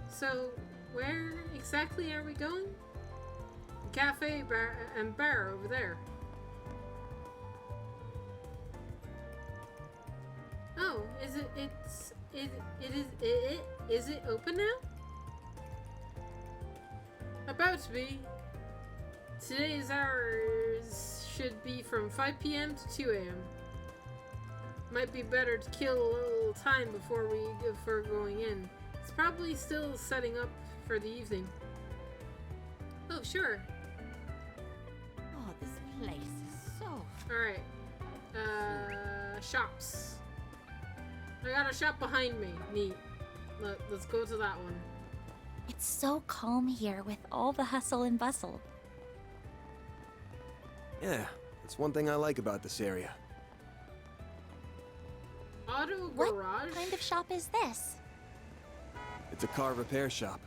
So where exactly are we going? Cafe and bar over there. Oh, is it open now? About to be. Today's hours should be from 5 p.m. to 2 a.m. Might be better to kill a little time before going in. It's probably still setting up for the evening. Oh, sure. Oh, this place is so... Alright. Shops. I got a shop behind me. Neat. Let's go to that one. It's so calm here with all the hustle and bustle. Yeah, that's one thing I like about this area. Auto What garage? kind of shop is this? It's a car repair shop.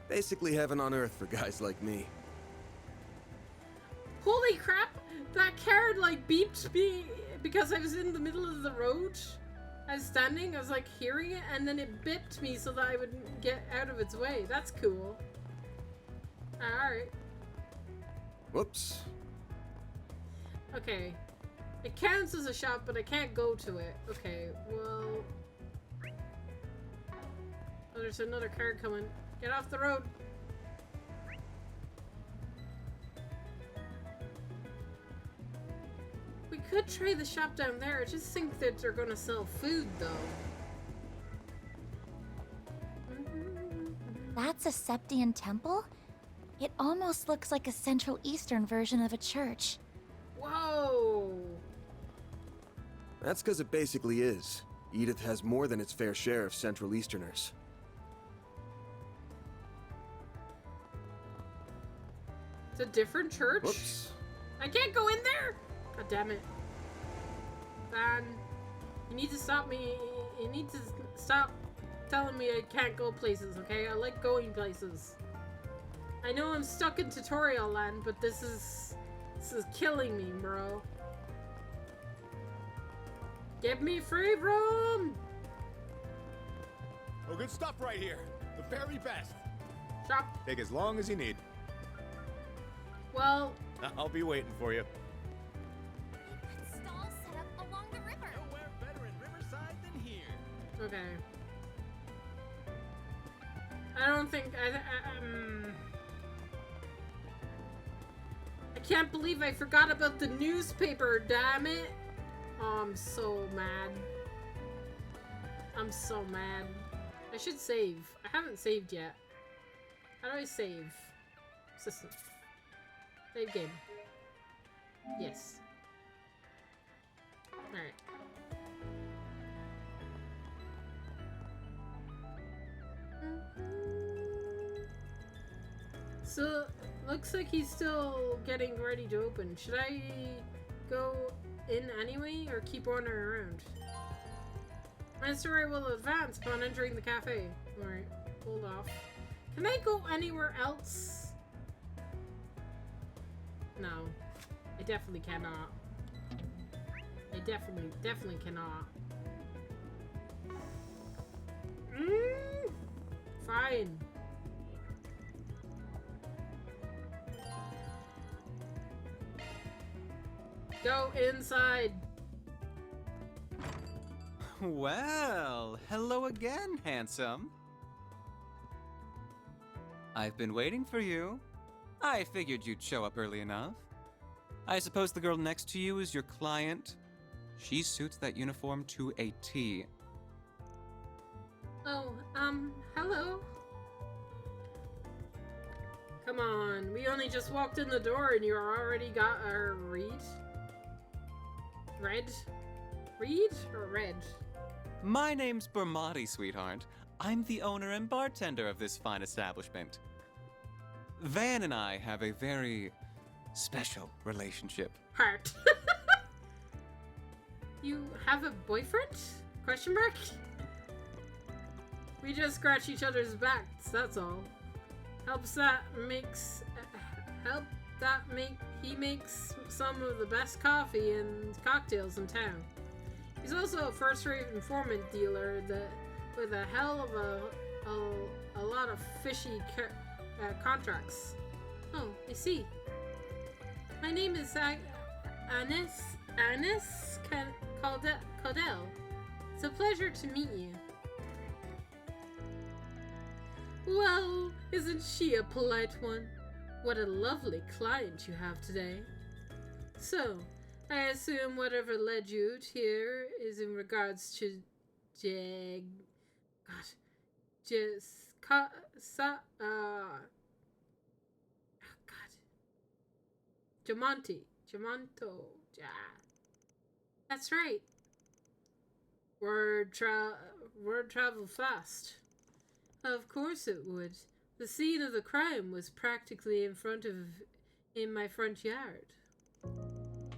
Basically heaven on earth for guys like me. Holy crap! That car like beeped me because I was in the middle of the road. I was standing, I was like hearing it, and then it bipped me so that I would get out of its way. That's cool. Alright. Whoops. Okay. It counts as a shop, but I can't go to it. Okay, well... Oh, there's another car coming. Get off the road. We could try the shop down there. I just think that they're gonna sell food, though. That's a Septian temple? It almost looks like a Central Eastern version of a church. Whoa! That's because it basically is. Edith has more than its fair share of Central Easterners. It's a different church? Whoops. I can't go in there? God damn it. Van, you need to stop me. You need to stop telling me I can't go places, okay? I like going places. I know I'm stuck in tutorial land, but this is killing me, bro. Give me free room! Oh, good stuff right here. The very best. Stop. Take as long as you need. Well, I'll be waiting for you. Stall set up along the river. Nowhere better in Riverside than here. okay. I don't think I can't believe I forgot about the newspaper, damn it. Oh, I'm so mad. I'm so mad. I should save. I haven't saved yet. How do I save? System. Save game. Yes. Alright. So, looks like he's still getting ready to open. Should I go in anyway, or keep wandering around? My story will advance upon entering the cafe. Alright, hold off. Can I go anywhere else? No. I definitely cannot. I definitely cannot. Fine. Go inside. Well, hello again, handsome. I've been waiting for you. I figured you'd show up early enough. I suppose the girl next to you is your client. She suits that uniform to a T. Oh, hello. Come on, we only just walked in the door and you already got our read? Red? Read or red? My name's Bermati, sweetheart. I'm the owner and bartender of this fine establishment. Van and I have a very special relationship. Heart. You have a boyfriend? Question mark? We just scratch each other's backs, that's all. He makes some of the best coffee and cocktails in town. He's also a first-rate informant dealer with a hell of a lot of fishy contracts. Oh, I see. My name is Anis Caudel. It's a pleasure to meet you. Well, isn't she a polite one? What a lovely client you have today. So, I assume whatever led you here is in regards to Jamonto. That's right. Word travel fast. Of course it would. The scene of the crime was practically in my front yard.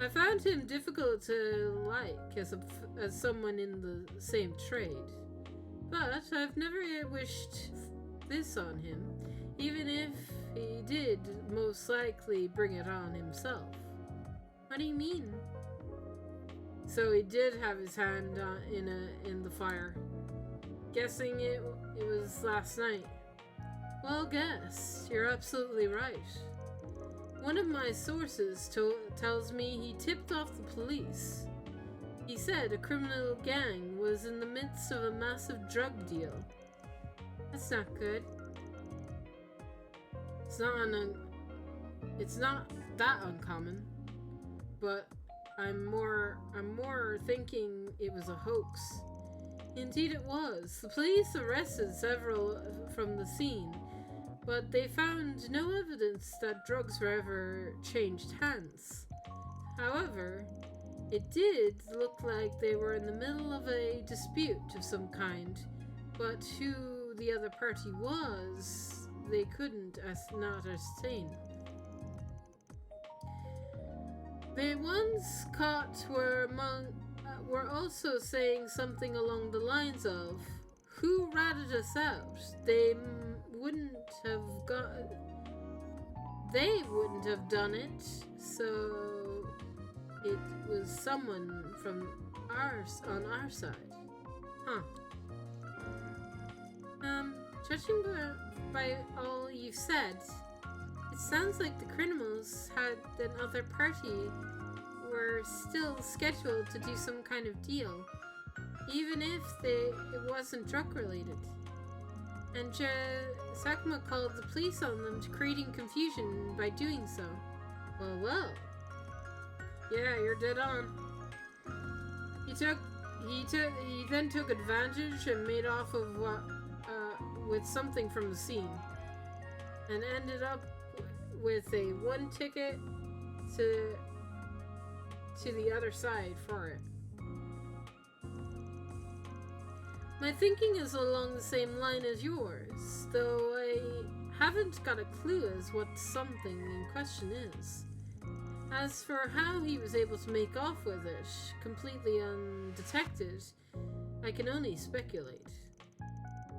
I found him difficult to like as someone in the same trade. But I've never wished this on him, even if he did most likely bring it on himself. What do you mean? So he did have his hand in the fire. Guessing it was last night. Well guessed. You're absolutely right. One of my sources tells me he tipped off the police. He said a criminal gang was in the midst of a massive drug deal. That's not good. It's not that uncommon, but I'm more thinking it was a hoax. Indeed it was. The police arrested several from the scene, but they found no evidence that drugs were ever changed hands. However, it did look like they were in the middle of a dispute of some kind, but who the other party was, they couldn't not ascertain. The ones caught were also saying something along the lines of, "Who ratted us out? They wouldn't have done it, so it was someone from on our side." Huh. Judging by all you've said, it sounds like the criminals had another party were still scheduled to do some kind of deal, even if it wasn't drug related. And Sakuma called the police on them, creating confusion by doing so. Well. Yeah, you're dead on. He then took advantage and made off of with something from the scene, and ended up with a 1 ticket to the other side for it. My thinking is along the same line as yours, though I haven't got a clue as what something in question is. As for how he was able to make off with it, completely undetected, I can only speculate.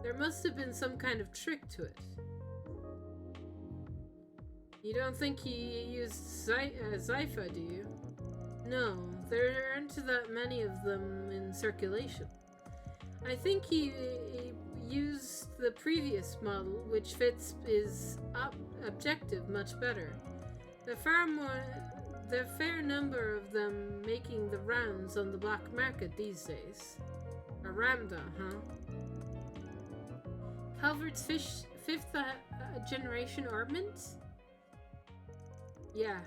There must have been some kind of trick to it. You don't think he used Zypha, do you? No, there aren't that many of them in circulation. I think he used the previous model, which fits his objective much better. The fair number of them making the rounds on the black market these days. A Ramda, huh? Calvert's fifth generation ornament? Yeah,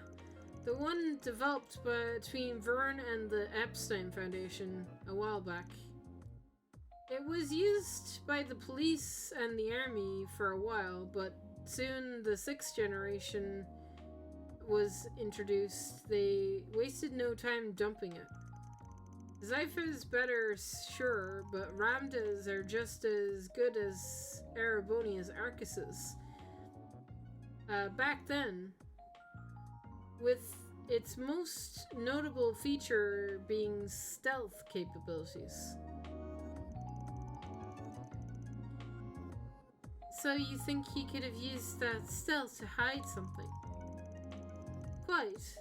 the one developed between Vern and the Epstein Foundation a while back. It was used by the police and the army for a while, but soon the 6th generation was introduced. They wasted no time dumping it. Zypha is better, sure, but Ramdas are just as good as Erebonia's Arcuses. Back then, with its most notable feature being stealth capabilities. So you think he could have used that stealth to hide something? Quite.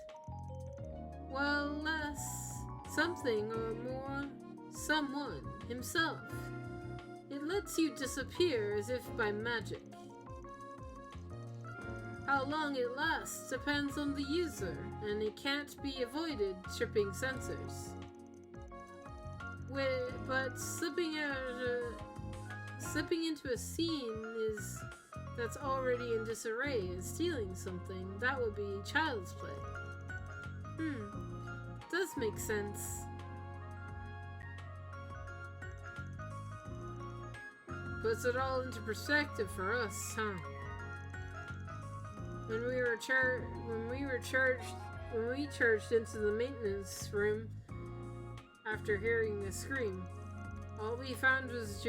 Well, less something or more someone himself. It lets you disappear as if by magic. How long it lasts depends on the user, and it can't be avoided tripping sensors. But slipping into a scene that's already in disarray is stealing something. That would be child's play. Does make sense. Puts it all into perspective for us, huh? When we charged into the maintenance room after hearing the scream, all we found was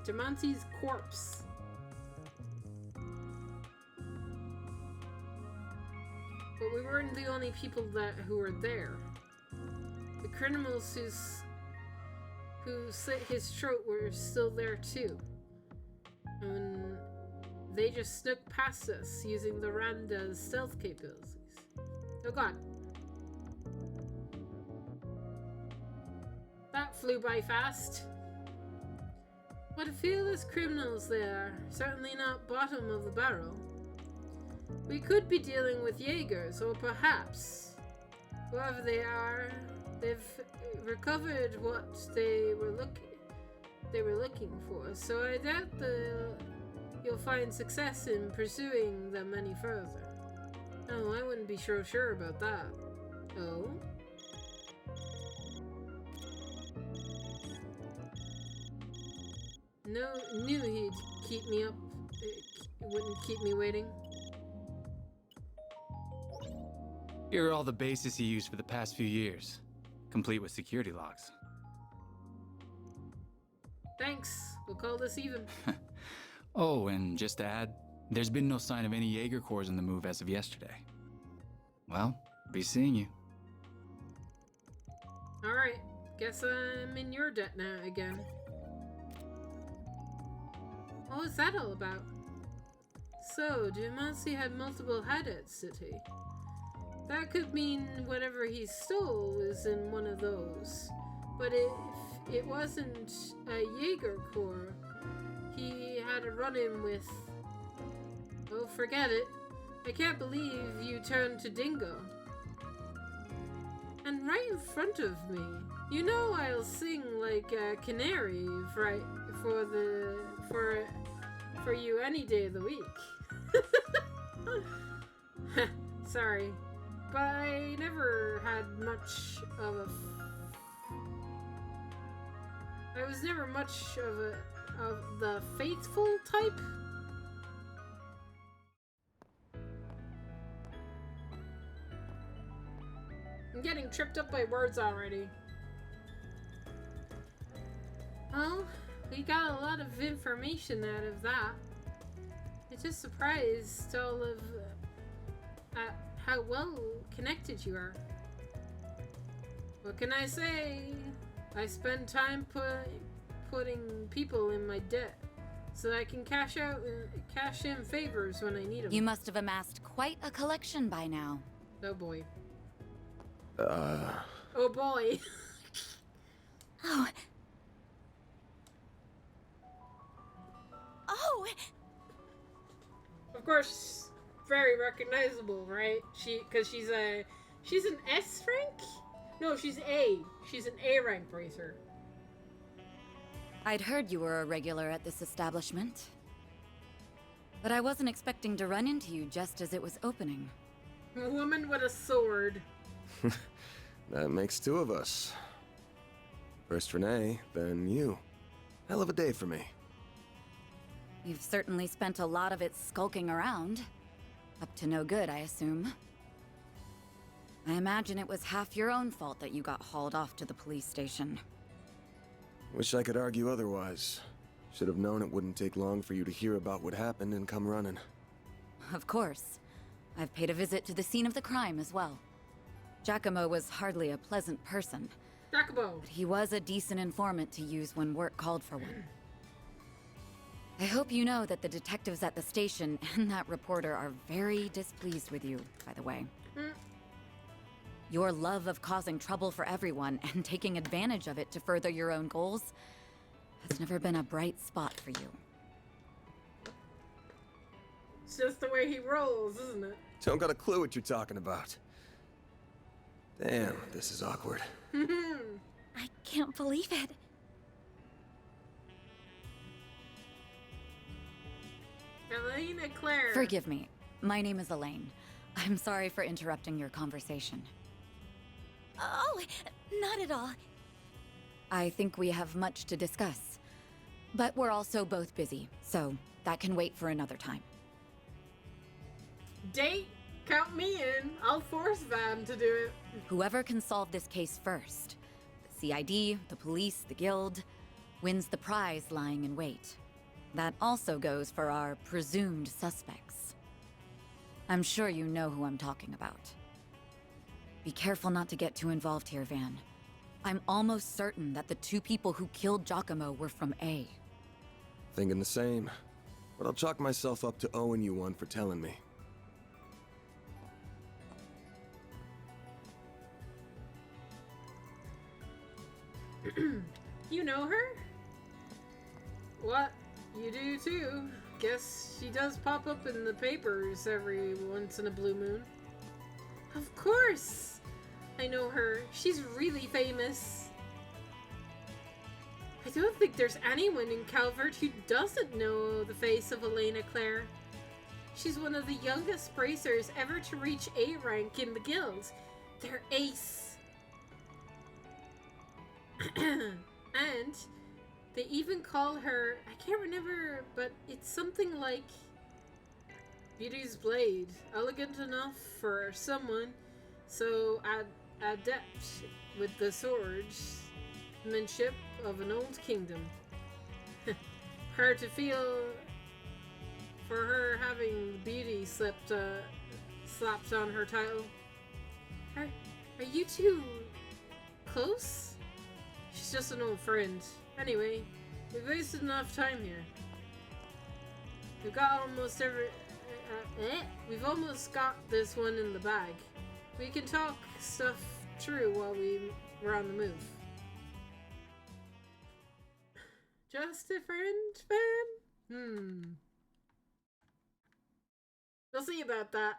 Jamanti's corpse. But we weren't the only people who were there. The criminals who slit his throat were still there too. And they just snuck past us using the Ramda's stealth capabilities. Oh god. That flew by fast. What a fearless criminals they are. Certainly not bottom of the barrel. We could be dealing with Jaegers, or perhaps, whoever they are, they've recovered what they were looking for, so I doubt you'll find success in pursuing them any further. Oh, I wouldn't be sure about that. Oh? No, knew he'd keep me up, wouldn't keep me waiting. Here are all the bases he used for the past few years, complete with security logs. Thanks. We'll call this even. Oh, and just to add, There's been no sign of any Jaeger Corps in the move as of yesterday. Well, be seeing you. Alright, guess I'm in your debt now again. What was that all about? So, Demacy had multiple hideouts, did he? That could mean whatever he stole was in one of those. But if it wasn't a Jaeger Corps, he had a run-in with... Oh, forget it. I can't believe you turned to Dingo. And right in front of me. You know I'll sing like a canary for you any day of the week. Sorry, but I never had much of a... I was never much of the faithful type. I'm getting tripped up by words already. Well, we got a lot of information out of that. I'm just surprised all of how well connected you are. What can I say? I spend time putting people in my debt so I can cash in favors when I need them. You must have amassed quite a collection by now. Oh boy. Oh boy. Oh. Oh. Of course, very recognizable, right? Because she's an S rank? No, she's A. She's an A rank bracer. I'd heard you were a regular at this establishment, but I wasn't expecting to run into you just as it was opening. A woman with a sword. That makes two of us. First Renee, then you. Hell of a day for me. You've certainly spent a lot of it skulking around. Up to no good, I assume. I imagine it was half your own fault that you got hauled off to the police station. Wish I could argue otherwise. Should have known it wouldn't take long for you to hear about what happened and come running. Of course. I've paid a visit to the scene of the crime as well. Giacomo was hardly a pleasant person. Giacomo! But he was a decent informant to use when work called for one. I hope you know that the detectives at the station and that reporter are very displeased with you, by the way. Your love of causing trouble for everyone and taking advantage of it to further your own goals has never been a bright spot for you. It's just the way he rolls, isn't it? Don't got a clue what you're talking about. Damn, this is awkward. I can't believe it. Elena Claire. Forgive me. My name is Elaine. I'm sorry for interrupting your conversation. Oh, not at all. I think we have much to discuss. But we're also both busy, so that can wait for another time. Date? Count me in. I'll force Vam to do it. Whoever can solve this case first, the CID, the police, the guild, wins the prize lying in wait. That also goes for our presumed suspects. I'm sure you know who I'm talking about. Be careful not to get too involved here, Van. I'm almost certain that the two people who killed Giacomo were from A. Thinking the same. But I'll chalk myself up to owing you one for telling me. You know her? What? You do too. Guess she does pop up in the papers every once in a blue moon. Of course! I know her. She's really famous. I don't think there's anyone in Calvert who doesn't know the face of Elena Claire. She's one of the youngest bracers ever to reach A rank in the guild. They're ace. And they even call her, I can't remember, but it's something like Beauty's Blade. Elegant enough for someone so adept with the swordsmanship of an old kingdom. Hard to for her having beauty slapped on her title. Are you two close? She's just an old friend. Anyway, we've wasted enough time here. We've got almost we've almost got this one in the bag. We can talk stuff through while we're on the move. Just a friend, fan? We'll see about that.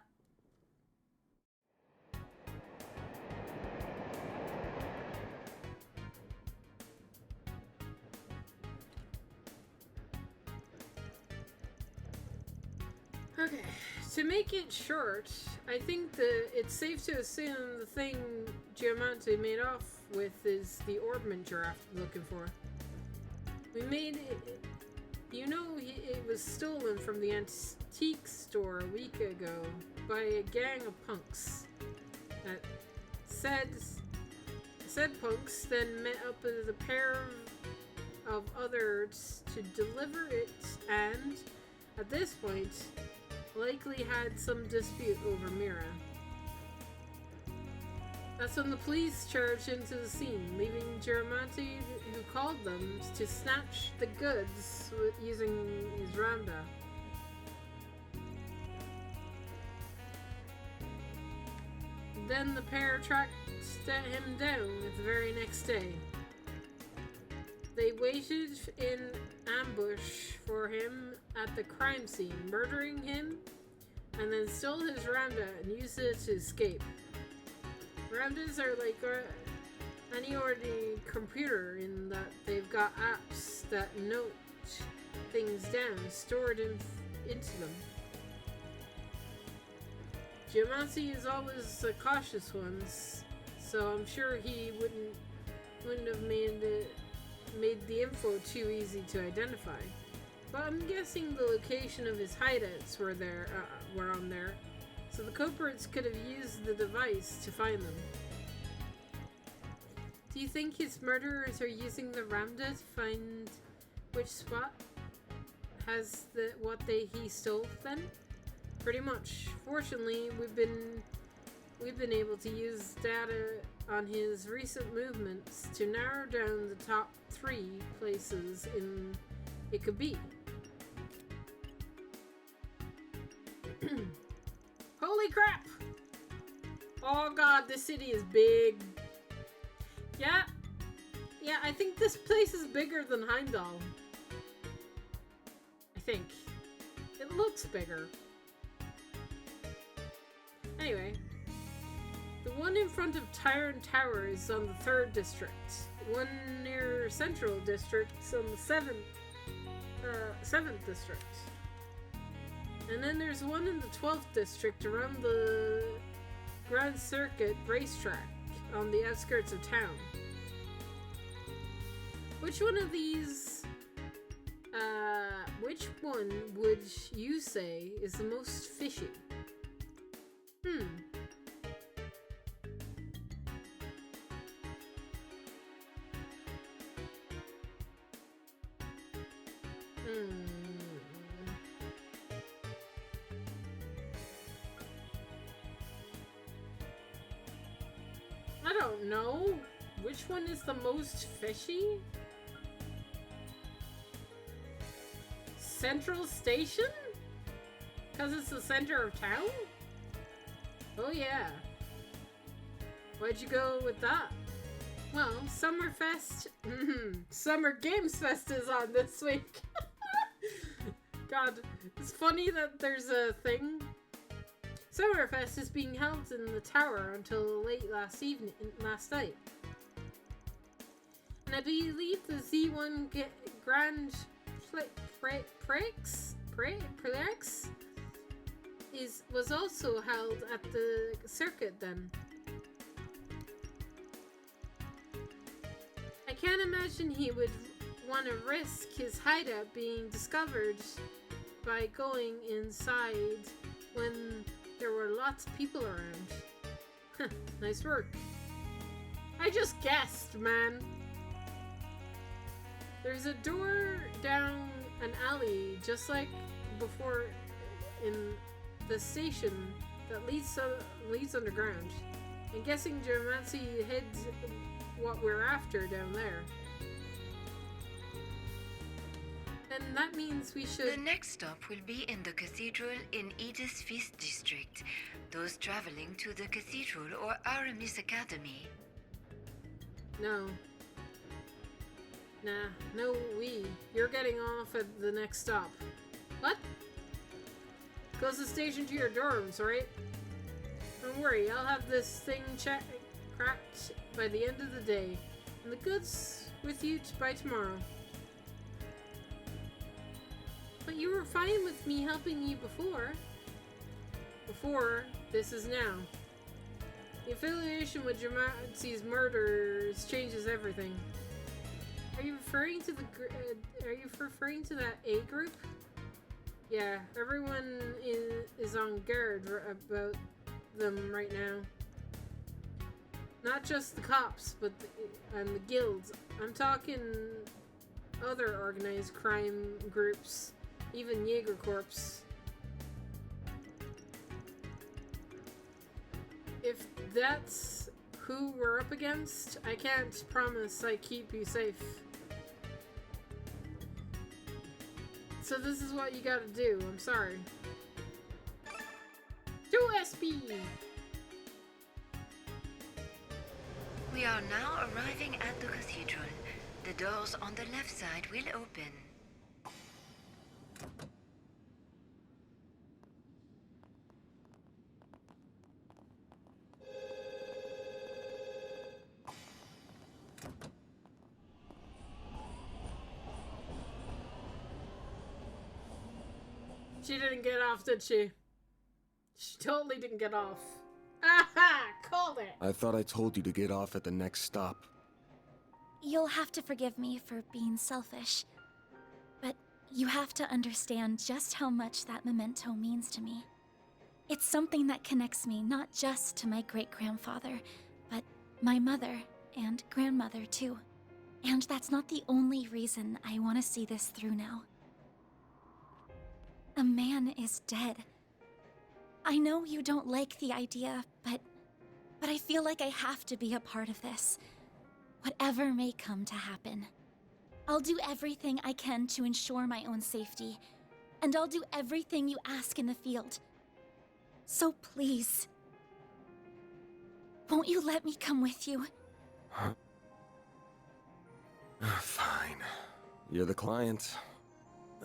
Okay, to make it short, I think that it's safe to assume the thing Giamatti made off with is the orbment you're looking for. We made it, you know, it was stolen from the antique store a week ago by a gang of punks. That said punks then met up with a pair of others to deliver it, and at this point likely had some dispute over Mira. That's when the police charged into the scene, leaving Giamatti, who called them, to snatch the goods using his Ramda. Then the pair tracked him down the very next day. They waited in ambush for him at the crime scene, murdering him, and then stole his Ramda and used it to escape. Ramdas are like any ordinary computer in that they've got apps that note things down, stored into them. Giamatti is always the cautious one, so I'm sure he wouldn't have made the info too easy to identify. But I'm guessing the location of his hideouts were on there, so the culprits could have used the device to find them. Do you think his murderers are using the Ramda to find which spot has what he stole then? Pretty much. Fortunately, we've been able to use data on his recent movements to narrow down the top 3 places it could be. Holy crap! Oh god, this city is big. Yeah, I think this place is bigger than Heimdall. I think. It looks bigger. Anyway, the one in front of Tyrant Tower is on the 3rd district. One near Central District is on the 7th district. And then there's one in the 12th district around the Grand Circuit racetrack on the outskirts of town. Which one of these, which one would you say is the most fishy? I don't know. Which one is the most fishy? Central Station? Because it's the center of town? Oh yeah. Why'd you go with that? Well, Summerfest, Summer Games Fest is on this week. God, it's funny that there's a thing. Summerfest is being held in the tower until late last night. And I believe the Z1 Grand Prix was also held at the circuit then. I can't imagine he would want to risk his hideout being discovered by going inside when there were lots of people around. Nice work. I just guessed, man. There's a door down an alley just like before in the station that leads underground. I'm guessing Geomancy hid what we're after down there. And that means we should... The next stop will be in the cathedral in Edith's Feast District. Those traveling to the cathedral or Aramis Academy. No. Nah, no we. You're getting off at the next stop. What? Closest station to your dorms, right? Don't worry, I'll have this thing cracked by the end of the day. And the goods with you by tomorrow. But you were fine with me helping you before. Before, this is now. The affiliation with Jamatsi's murders changes everything. Are you referring to that A group? Yeah, everyone is on guard about them right now. Not just the cops, but the guilds. I'm talking other organized crime groups, even Jaeger Corps. If that's who we're up against, I can't promise I keep you safe. So this is what you gotta do. I'm sorry. 2 SP! We are now arriving at the cathedral. The doors on the left side will open. She didn't get off, did she? She totally didn't get off. Aha! Called it! I thought I told you to get off at the next stop. You'll have to forgive me for being selfish, but you have to understand just how much that memento means to me. It's something that connects me not just to my great-grandfather, but my mother and grandmother too. And that's not the only reason I want to see this through now. A man is dead. I know you don't like the idea, but I feel like I have to be a part of this. Whatever may come to happen. I'll do everything I can to ensure my own safety, and I'll do everything you ask in the field. So please, won't you let me come with you? Huh? Fine. You're the client.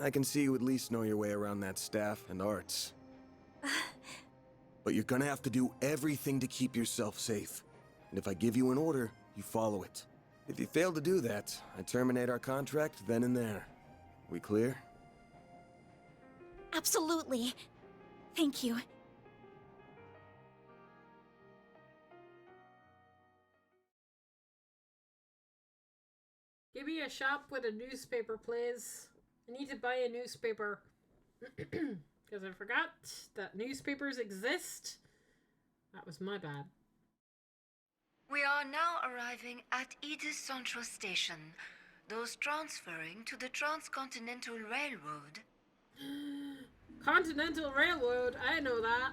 I can see you at least know your way around that staff and arts. But you're gonna have to do everything to keep yourself safe. And if I give you an order, you follow it. If you fail to do that, I terminate our contract then and there. We clear? Absolutely. Thank you. Give me a shop with a newspaper, please. I need to buy a newspaper. Because I forgot that newspapers exist. That was my bad. We are now arriving at Edith Central Station. Those transferring to the Transcontinental Railroad. Continental Railroad, I know that.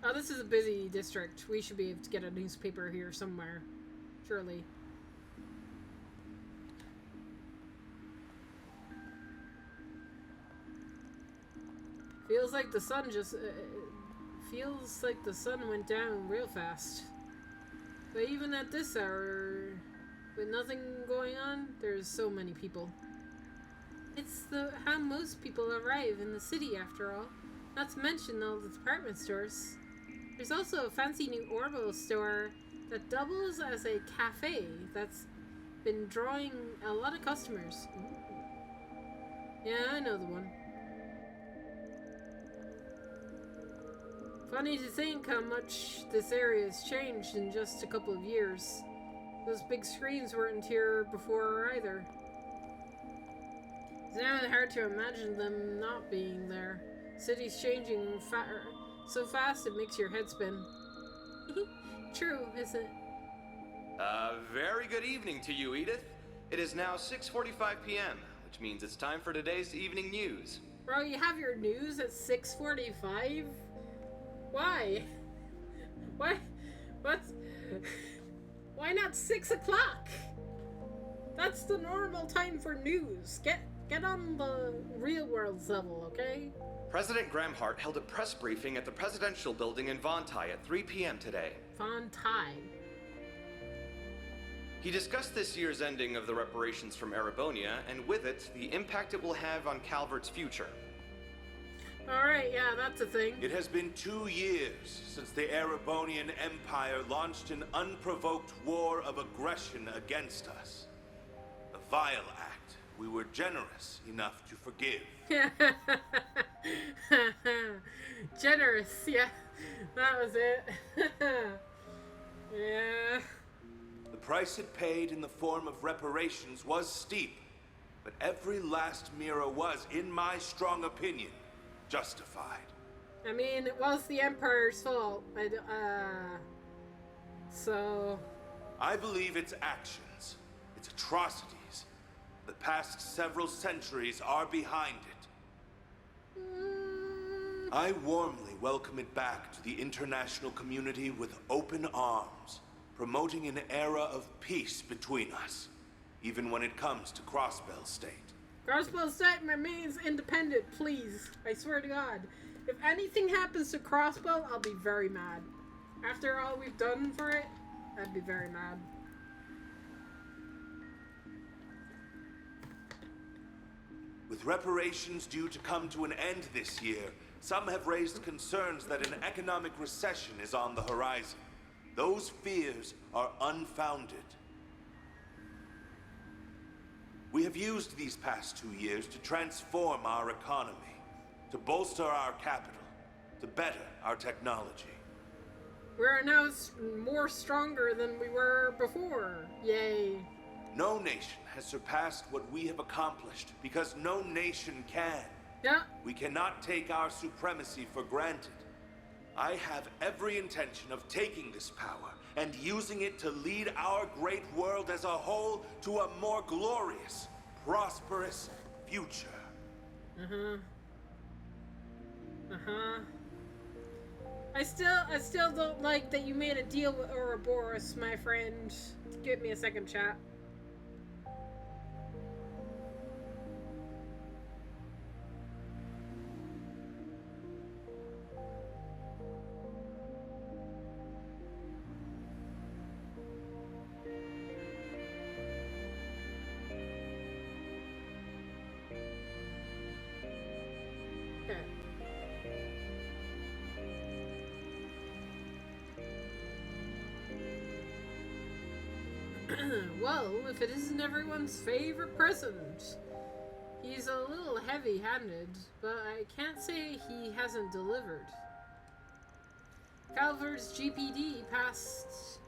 Oh, this is a busy district. We should be able to get a newspaper here somewhere. Surely. Feels like the sun just... feels like the sun went down real fast. But even at this hour, with nothing going on, there's so many people. It's how most people arrive in the city, after all. Not to mention all the department stores. There's also a fancy new Orville store that doubles as a cafe that's been drawing a lot of customers. Ooh. Yeah, I know the one. Funny to think how much this area has changed in just a couple of years. Those big screens weren't here before either. It's now hard to imagine them not being there. City's changing so fast it makes your head spin. True, isn't it? Very good evening to you, Edith. It is now 6:45 p.m., which which means it's time for today's evening news. Bro, you have your news at 6:45? Why? Why? What's... Why not 6 o'clock? That's the normal time for news. Get on the real world level, okay? President Graham Hart held a press briefing at the presidential building in Vontai at 3 p.m. today. Vontai. He discussed this year's ending of the reparations from Erebonia, and with it, the impact it will have on Calvert's future. Alright, yeah, that's a thing. It has been 2 years since the Erebonian Empire launched an unprovoked war of aggression against us. A vile act we were generous enough to forgive. Generous, yeah. That was it. Yeah. The price it paid in the form of reparations was steep, but every last Mira was, in my strong opinion, justified. I mean, it was the Empire's fault. So... I believe its actions, its atrocities, the past several centuries are behind it. I warmly welcome it back to the international community with open arms, promoting an era of peace between us, even when it comes to Crossbell State. Crossbell State means independent, please. I swear to God. If anything happens to Crossbell, I'll be very mad. After all we've done for it, I'd be very mad. With reparations due to come to an end this year, some have raised concerns that an economic recession is on the horizon. Those fears are unfounded. We have used these past 2 years to transform our economy, to bolster our capital, to better our technology. We are now more stronger than we were before. Yay. No nation has surpassed what we have accomplished because no nation can. Yeah. We cannot take our supremacy for granted. I have every intention of taking this power and using it to lead our great world as a whole to a more glorious, prosperous future. I still don't like that you made a deal with Ouroboros, my friend. Give me a second, chat. Well, if it isn't everyone's favorite president. He's a little heavy-handed, but I can't say he hasn't delivered. Calvert's GPD passed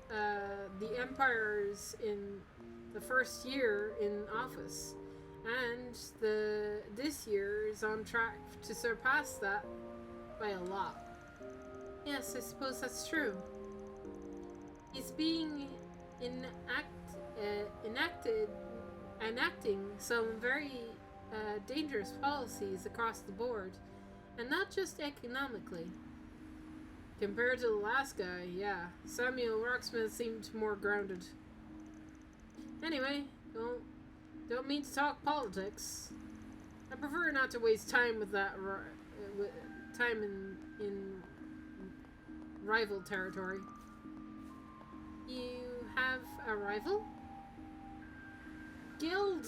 the Empire's in the first year in office, and this year is on track to surpass that by a lot. Yes, I suppose that's true. He's being enacting some very dangerous policies across the board, and not just economically. Compared to the last guy, yeah, Samuel Rocksmith seemed more grounded. Anyway, don't mean to talk politics. I prefer not to waste time with that time in rival territory. You have a rival? Guild!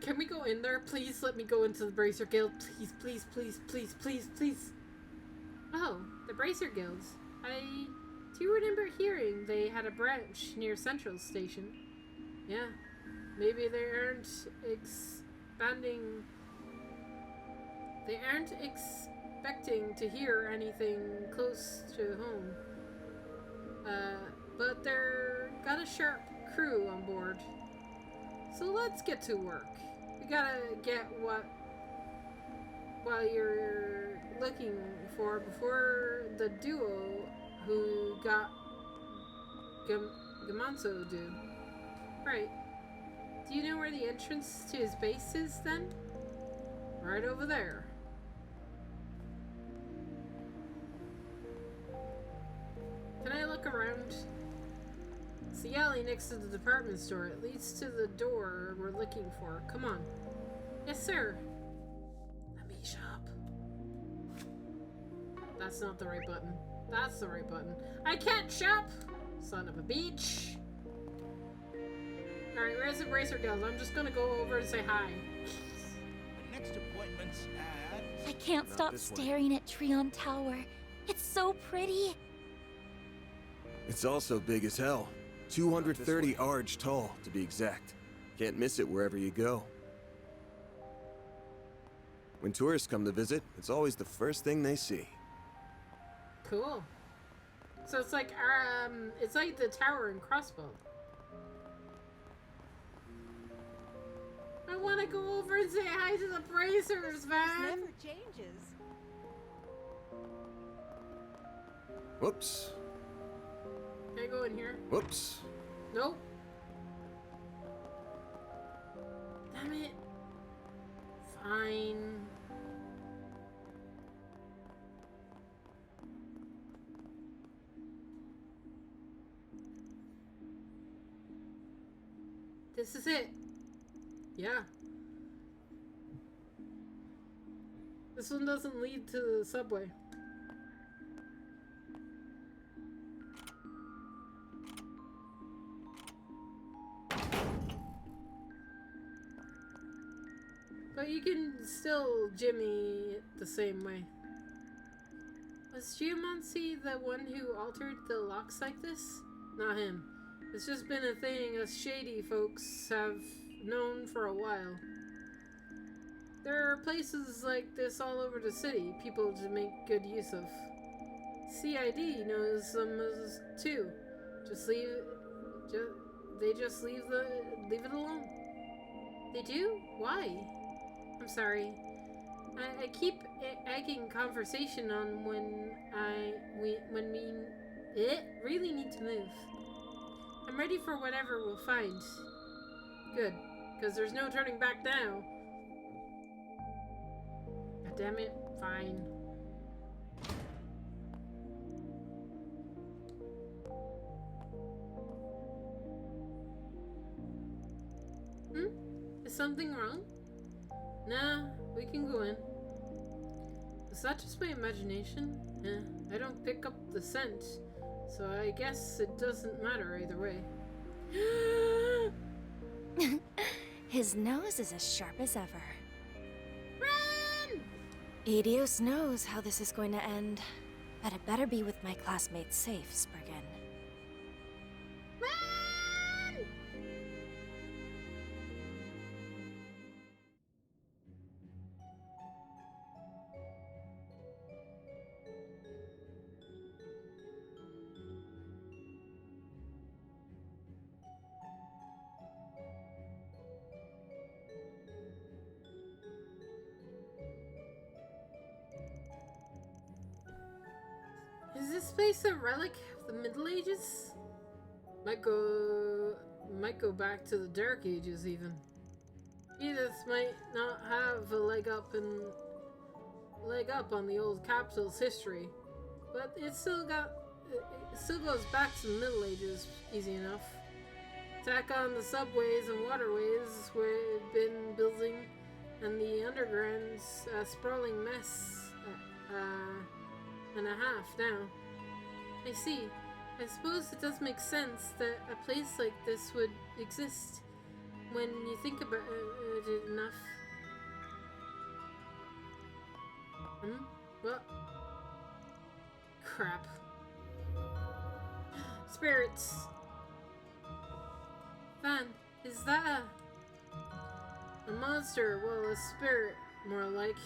Can we go in there? Please let me go into the Bracer Guild. Please, please, please, please, please, please. Oh, the Bracer Guild. I do remember hearing they had a branch near Central Station. Yeah, maybe they aren't expanding. They aren't expecting to hear anything close to home. But they're got a sharp crew on board. So let's get to work. We gotta get what you're looking for before the duo who got Gamanso do. Right. Do you know where the entrance to his base is then? Right over there. Can I look around? It's the alley next to the department store. It leads to the door we're looking for. Come on. Yes, sir. Let me shop. That's not the right button. That's the right button. I can't shop! Son of a beach. Alright, where's the Bracer Guild? I'm just gonna go over and say hi. The next appointment's at... I can't stop staring at Treon Tower. It's so pretty. It's also big as hell. 230 arge tall, to be exact. Can't miss it wherever you go. When tourists come to visit, it's always the first thing they see. Cool. So it's like the tower in Crossbow. I want to go over and say hi to the Bracers, man. Never changes. Whoops. Can I go in here? Whoops. Nope. Damn it. Fine. This is it. Yeah. This one doesn't lead to the subway. But you can still jimmy it the same way. Was Geomancy the one who altered the locks like this? Not him. It's just been a thing us shady folks have known for a while. There are places like this all over the city, people to make good use of. CID knows them too. They just leave it alone. They do? Why? I'm sorry. I keep egging conversation on when we really need to move. I'm ready for whatever we'll find. Good, because there's no turning back now. God damn it, fine. Is something wrong? Nah, we can go in. Is that just my imagination? I don't pick up the scent, so I guess it doesn't matter either way. His nose is as sharp as ever. Run! Edios knows how this is going to end. But it better be with my classmates safe, Spriggan. Run! Is this place a relic of the Middle Ages? Might go back to the Dark Ages even. Edith might not have a leg up on the old capital's history, but it still goes back to the Middle Ages easy enough. Tack on the subways and waterways we've been building, and the underground's a sprawling mess and a half now. I see. I suppose it does make sense that a place like this would exist when you think about it enough. What? Crap. Spirits. Van, is that a monster? Well, a spirit, more like.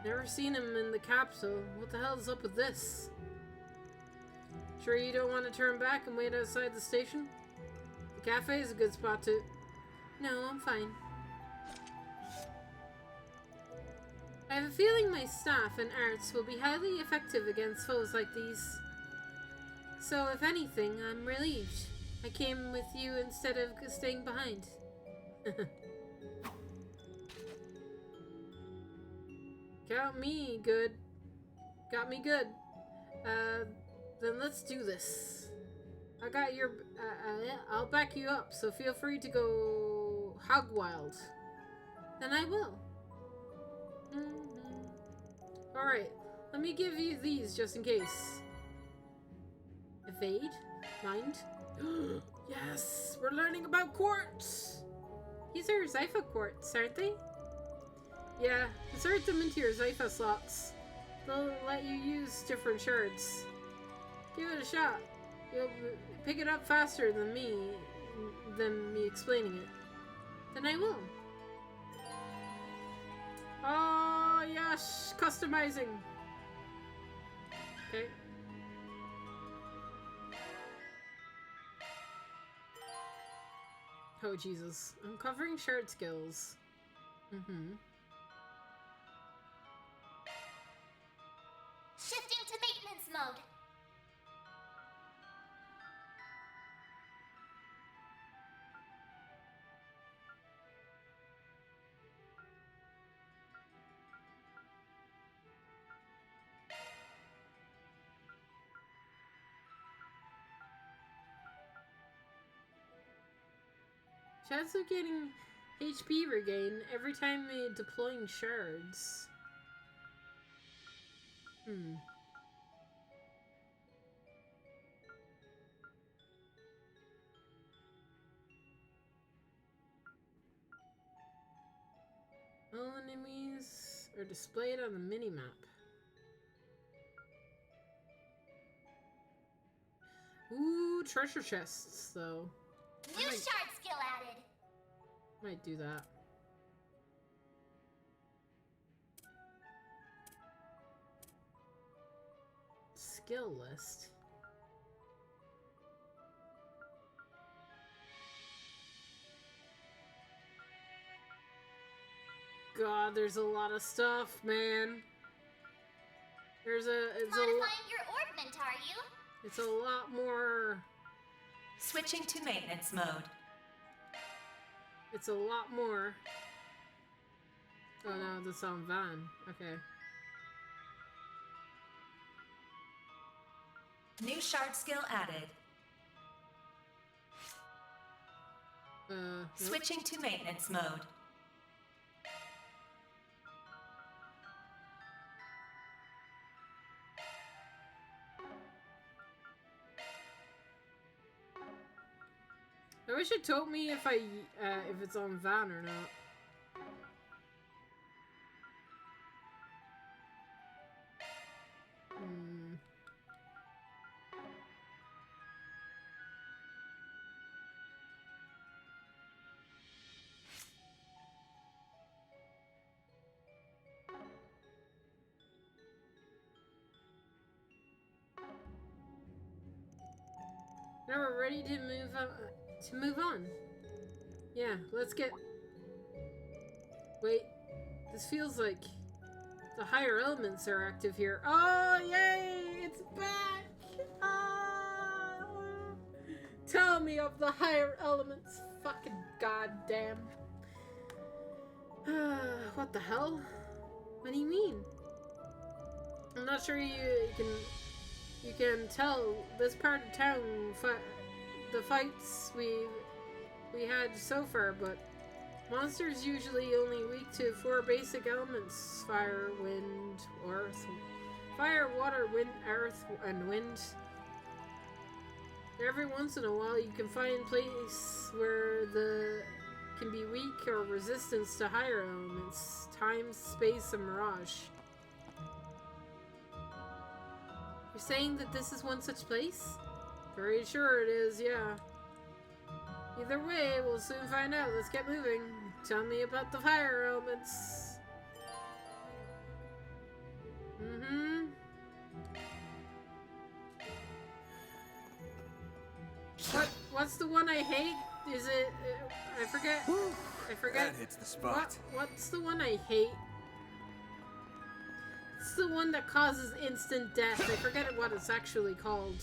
Never seen him in the capital. What the hell is up with this? Sure you don't want to turn back and wait outside the station? The cafe is a good spot to... No, I'm fine. I have a feeling my staff and arts will be highly effective against foes like these. So, if anything, I'm relieved. I came with you instead of staying behind. Got me good. Got me good. Then let's do this. I got your... I'll back you up, so feel free to go hog wild. Then I will. Alright, let me give you these just in case. Evade? Mind? Yes! We're learning about quartz! These are Zypha quartz, aren't they? Yeah, insert them into your Zypha slots. They'll let you use different shards. Give it a shot. You'll pick it up faster than me explaining it. Then I will. Oh, yes! Customizing! Okay. Oh, Jesus. Uncovering shard skills. Shifting to maintenance mode. Chance of getting HP regain every time deploying shards. All enemies are displayed on the minimap. Ooh, treasure chests, though. New shard skill added. Might do that. Skill list. God, there's a lot of stuff, man. It's Modifying your orbment, are you? It's a lot more. Switching to maintenance mode. It's a lot more. Oh no, that's on Van. Okay. New shard skill added. Nope. Switching to maintenance mode. I wish it told me if it's on Van or not. Now we're ready to move on. Yeah, let's get... Wait, this feels like the higher elements are active here. Oh, yay! It's back! Ah! Tell me of the higher elements. Fucking goddamn. What the hell? What do you mean? I'm not sure you can tell this part of town, the fights we had so far, but monsters usually only weak to 4 basic elements: fire, wind, earth. Fire, water, wind, earth, and wind. Every once in a while you can find place where can be weak or resistance to higher elements: time, space, and mirage. You're saying that this is one such place? Very sure it is, yeah. Either way, we'll soon find out. Let's get moving. Tell me about the fire elements. What's the one I hate? Is it... I forget. I forget. That hits the spot. What's the one I hate? It's the one that causes instant death. I forget what it's actually called.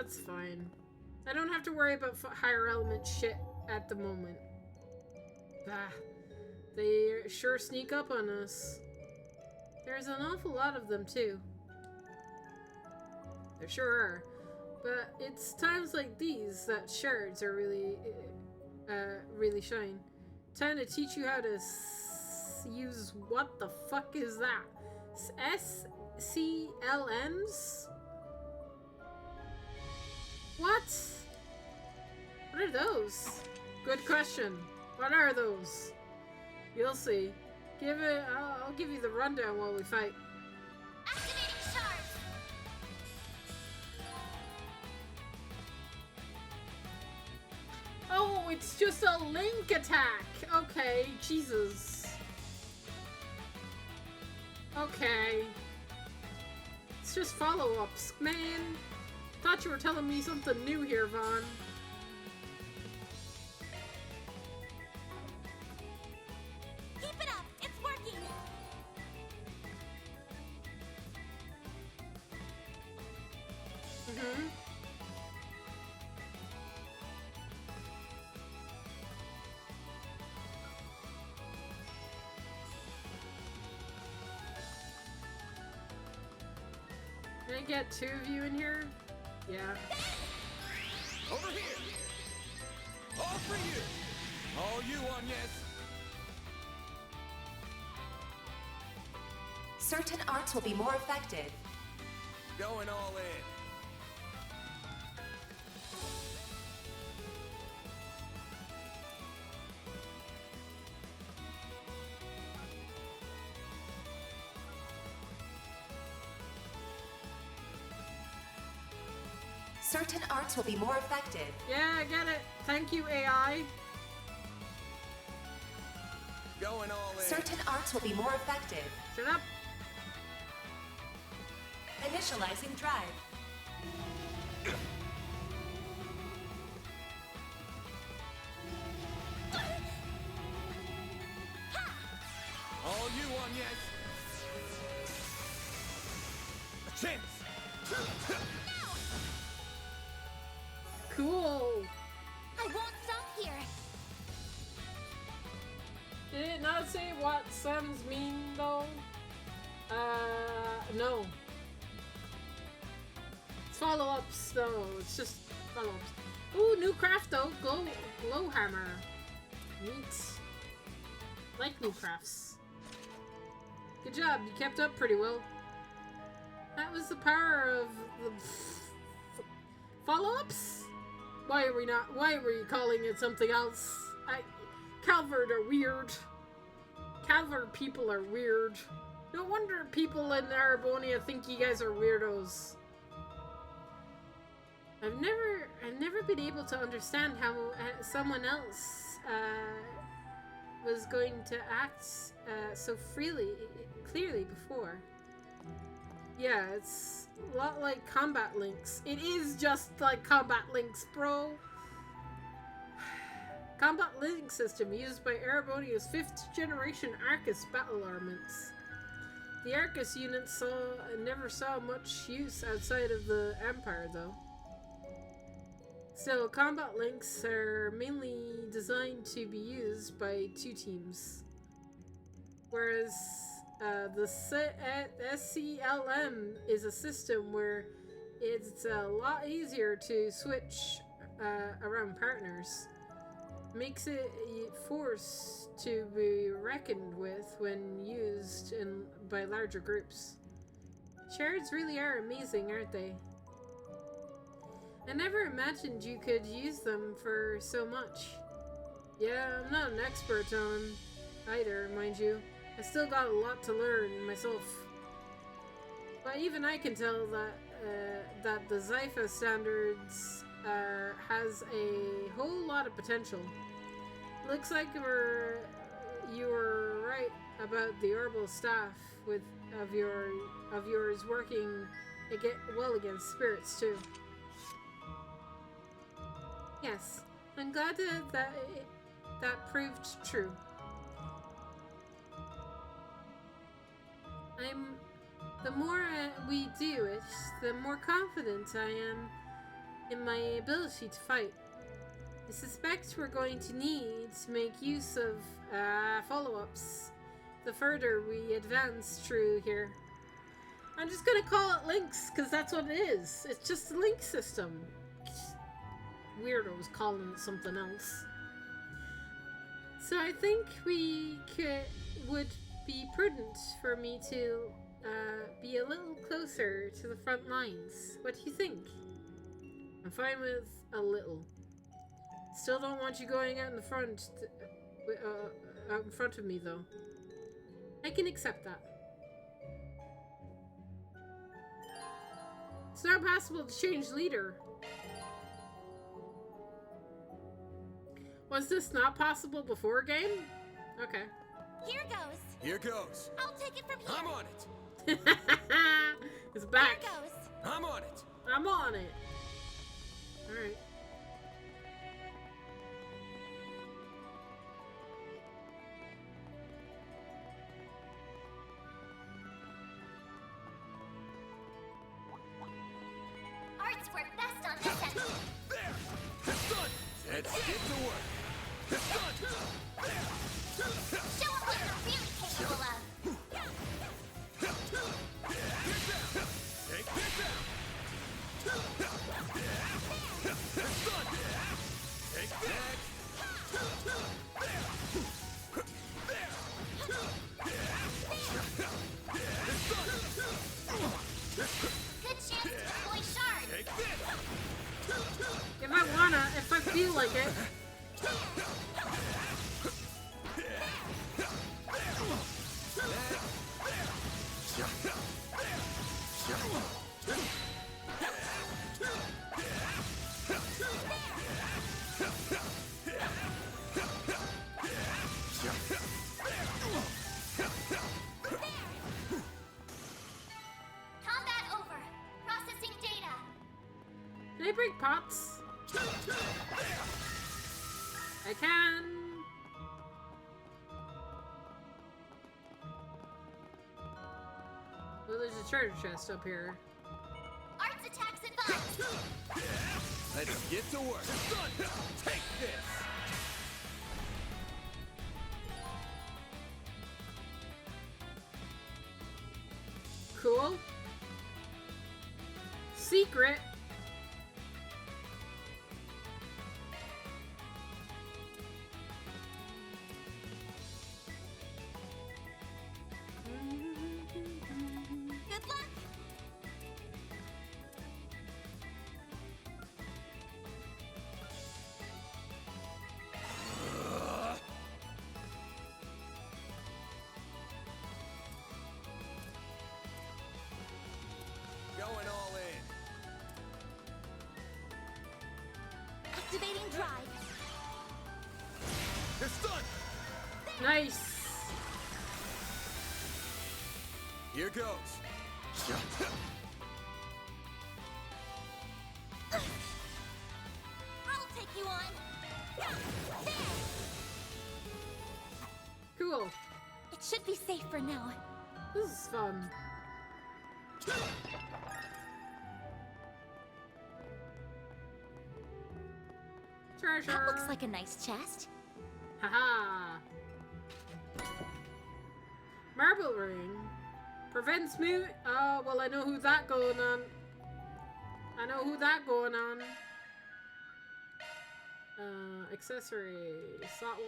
That's fine. I don't have to worry about higher element shit at the moment. Ah, they sure sneak up on us. There's an awful lot of them, too. There sure are. But it's times like these that shards are really shine. Time to teach you how to use what the fuck is that? SCLMs? What? What are those? Good question. What are those? You'll see. I'll give you the rundown while we fight. Activating shards. Oh, it's just a link attack. Okay, Jesus. Okay. It's just follow-ups, man. Thought you were telling me something new here, Vaughn. Keep it up. It's working. Mm-hmm. Can I get two of you in here? Yeah. Over here! All for you! All you on, yes! Certain arts will be more effective. Going all in. Certain arts will be more effective. Yeah, I get it. Thank you, AI. Going all in. Certain arts will be more effective. Shut up. Initializing drive. All you on, yes! A chance! Cool. I won't stop here. Did it not say what Sam's mean, though? No. It's follow-ups, though. It's just follow-ups. Ooh, new craft, though. Glow hammer. Neat. Like new crafts. Good job. You kept up pretty well. That was the power of the follow-ups? Why are we calling it something else? Calvard are weird. Calvard people are weird. No wonder people in Arabonia think you guys are weirdos. I've never been able to understand how someone else was going to act so clearly before. Yeah, it's a lot like combat links. It is just like combat links, bro. Combat link system used by Erebonia's 5th generation Arcus battle armaments. The Arcus units never saw much use outside of the Empire, though. Still, combat links are mainly designed to be used by 2 teams. Whereas the SCLM is a system where it's a lot easier to switch around partners. Makes it a force to be reckoned with when used by larger groups. Shards really are amazing, aren't they? I never imagined you could use them for so much. Yeah, I'm not an expert on them either, mind you. I still got a lot to learn myself. But even I can tell that the Zypha standards has a whole lot of potential. Looks like you were right about the orbital staff of yours working well against spirits too. Yes, I'm glad that proved true. The more we do it, the more confident I am in my ability to fight. I suspect we're going to need to make use of follow-ups the further we advance through here. I'm just gonna call it links, because that's what it is. It's just a link system. Weirdos calling it something else. So I think would be prudent for me to be a little closer to the front lines. What do you think? I'm fine with a little. Still don't want you going out in the front, out in front of me though. I can accept that. It's not possible to change leader. Was this not possible before game? Okay. Here goes. Here goes. I'll take it from here. I'm on it. It's back. Here goes. I'm on it. I'm on it. Alright. Arts work best on this end. There. It's done. Let's get to work. It's done. Show them what you're really capable of. Take this out. It's done. Take that. Good chance to deploy shards. Take this. If I wanna, if I feel like it. Combat over. Processing data. Daybreak pots. I can. Well, there's a treasure chest up here. Arts attacks advised. Let's get to work. It's done. Take this. Cool. Secret. Good luck. Going all in. Activating drive. It's done. Nice. Here goes. I'll take you on. There. Cool. It should be safe for now. This is fun. Treasure. That looks like a nice chest. Haha. Marble ring. Prevents me. Oh, well, I know who that going on. I know who that going on. Accessory. Slot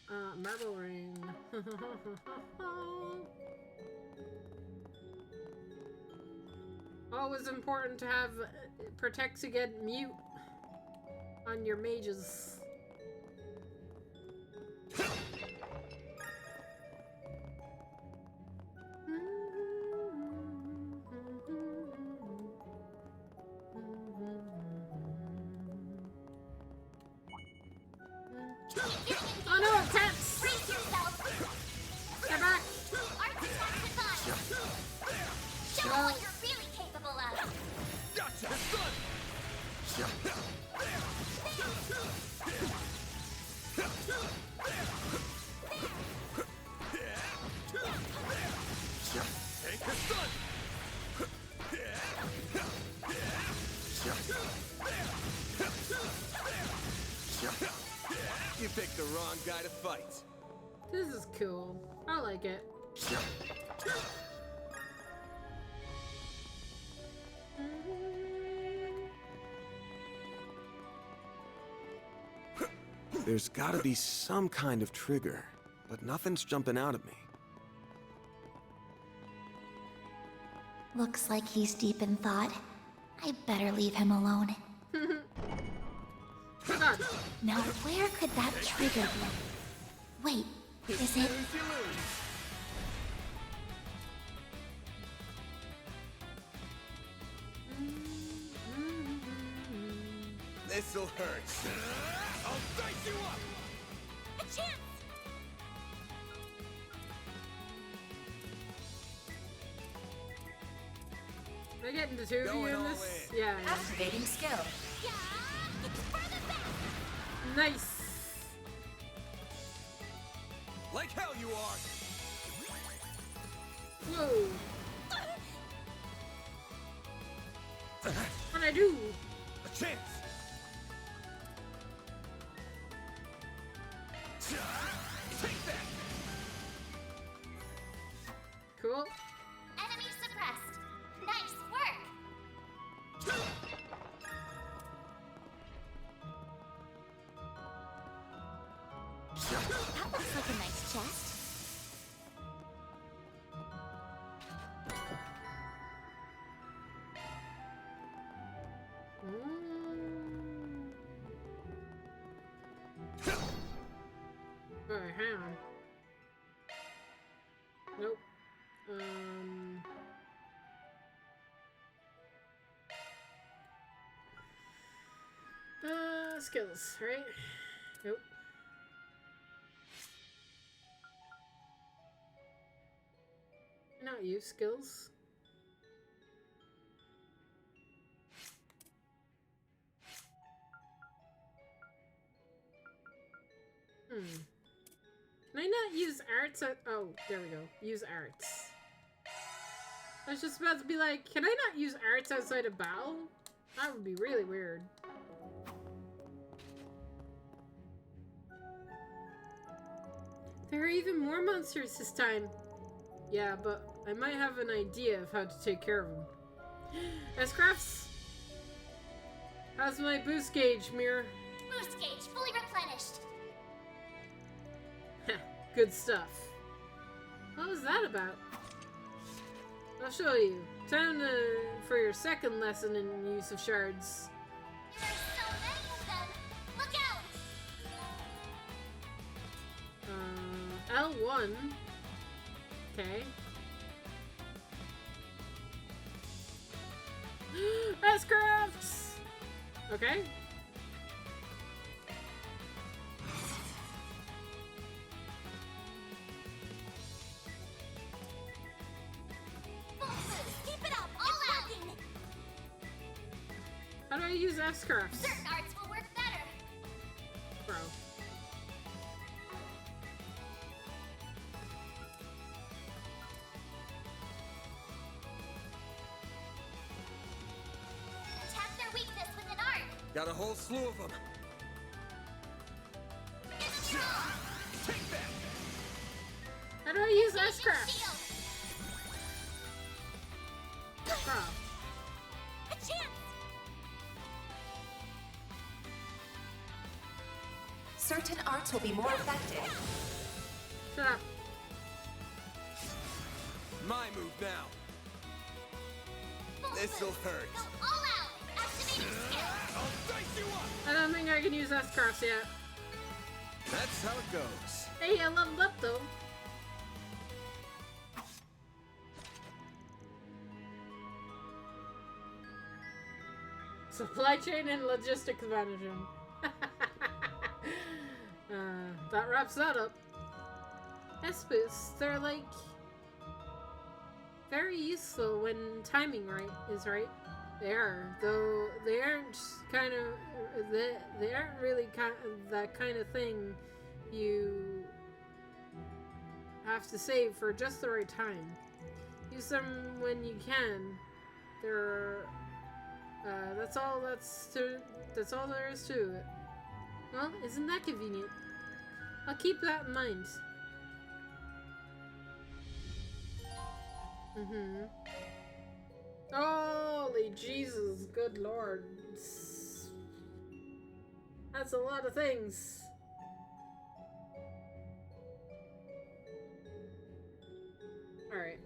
1. Marble ring. Always important to have protect against mute on your mages. Oh no, attacks! Brace yourself. Get back! Arts attacks advised. Show them what you're really capable of. Gotcha. It's done. Take this done. guy to fight. This is cool. I like it. There's gotta be some kind of trigger, but nothing's jumping out at me. Looks like he's deep in thought. I better leave him alone. Now where could that trigger be? Wait, is it... This'll hurt. I'll dice you up! A chance! Am I getting the two of you in this? Yeah. Activating skill. Yeah, it's for the best! Nice. Like hell you are! Whoa. What'd I do? A chance! Take that! Cool. Enemy suppressed. Nice work! That looks like a nice chest. Alright, hang on. Nope. Skills, right? Nope. Not use skills. Can I not use arts? Oh, there we go. Use arts. I was just about to be like, can I not use arts outside of battle? That would be really weird. There are even more monsters this time. Yeah, but I might have an idea of how to take care of them. S-Crafts! How's my boost gauge, Mirror? Boost gauge fully replenished. Good stuff. What was that about? I'll show you. Time for your second lesson in use of shards. There are so many of them. Look out! L1. Okay. S-Crafts! Okay. Keep it up, all out! How do I use S-Crafts? Certain arts will work better. Bro. Attack their weakness with an art. Got a whole slew of them. Take that! How do I use S-Crafts? Bro. A chance! Certain arts will be more effective. Shut up. My move now. This'll hurt. Go all out! Activating skill! I'll dice you up! I don't think I can use S-Crafts yet. That's how it goes. Hey, I leveled up though. Supply chain and logistics management. That wraps that up. S-Boosts, they're like very useful when timing is right. They are, though they aren't kind of they aren't really that kind of thing you have to save for just the right time. Use them when you can. They're that's all there is to it. Well, isn't that convenient? I'll keep that in mind. Holy Jesus, good lord. That's a lot of things. Alright.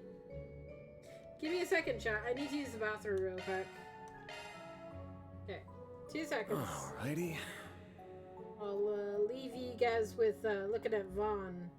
Give me a second, chat. I need to use the bathroom real quick. Okay. 2 seconds. Alrighty. I'll leave you guys with looking at Van.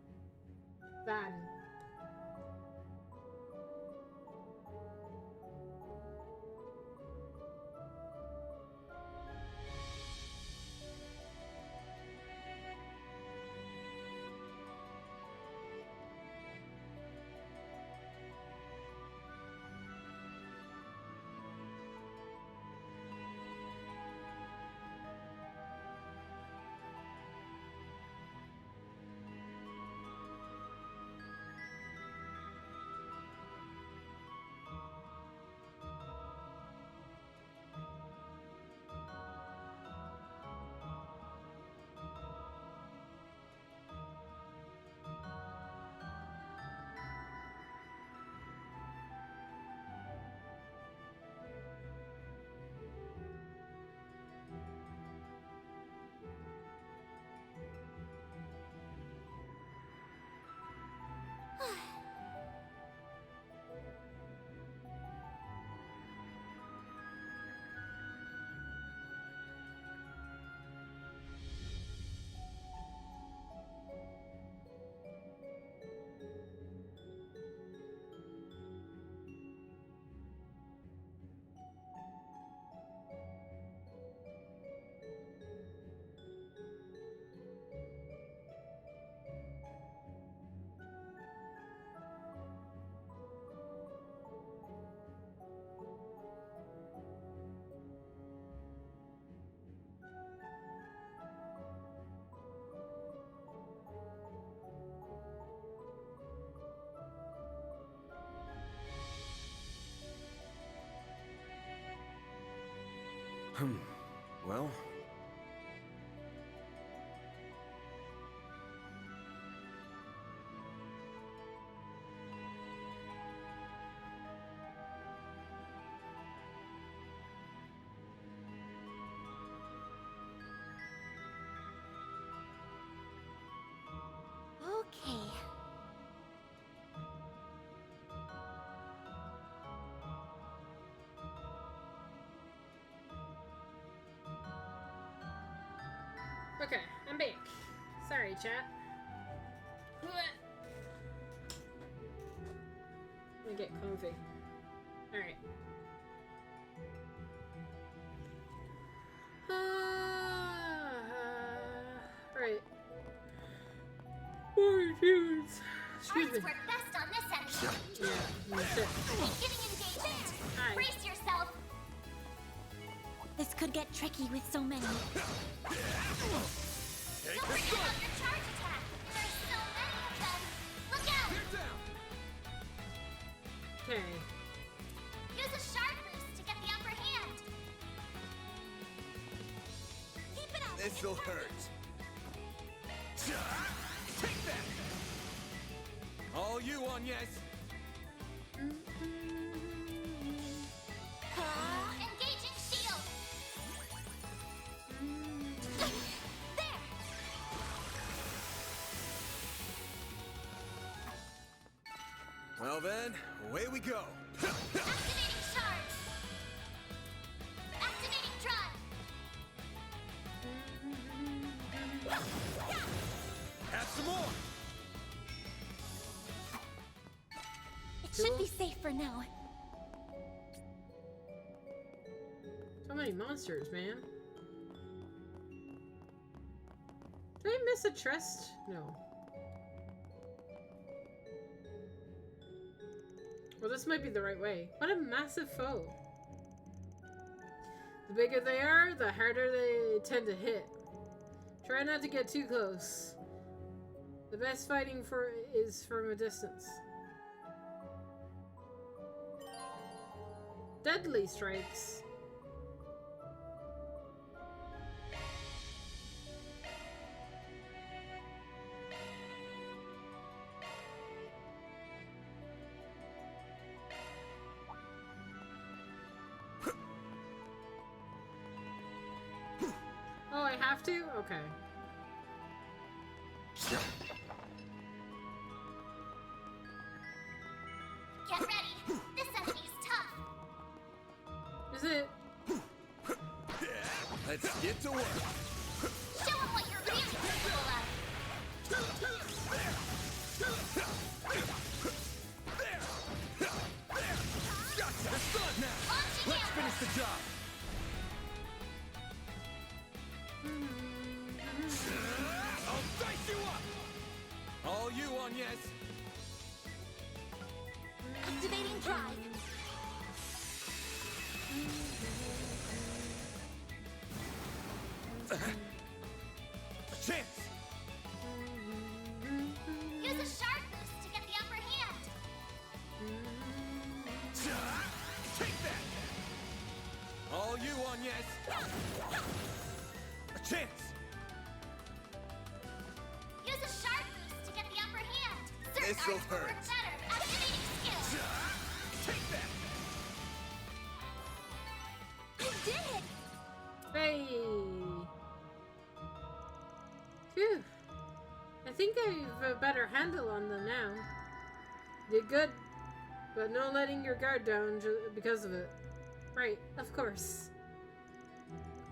Well. Okay. Okay, I'm back. Sorry, chat. Let me get comfy. Alright. Right. Oh, jeez. Excuse me. Arts work best on this end. Yeah, that's it. Beginning engagement. Hi. Brace yourself. This could get tricky with so many. Don't forget about your charge attack. There's so many of them. Look out! Okay. Use a sharp boost to get the upper hand. Keep it up. This'll hurt. Take that! All you on, yes. Engaging shield. There. Well then, away we go. Activating charge. Activating drive. Have some more. It should be safe for now. So many monsters, man. Did I miss a chest? No. Well, this might be the right way. What a massive foe. The bigger they are, the harder they tend to hit. Try not to get too close. The best fighting is from a distance. Deadly strikes. have to? Okay. Get ready. This enemy's tough. Is it? Let's get to work. Show him what you're really capable of. Gotcha. It's done now. Let's finish the job. I'll dice you up. All you on, yes. Activating drive. A chance. Use a sharp boost to get the upper hand. Take that. All you on, yes. A chance. Use a sharp boost to get the upper hand. Certain This'll arts will work hurt. better. Activating skill. Take that. I did it. Hey. Phew. I think I have a better handle on them now. Did good, but no letting your guard down because of it. Right, of course.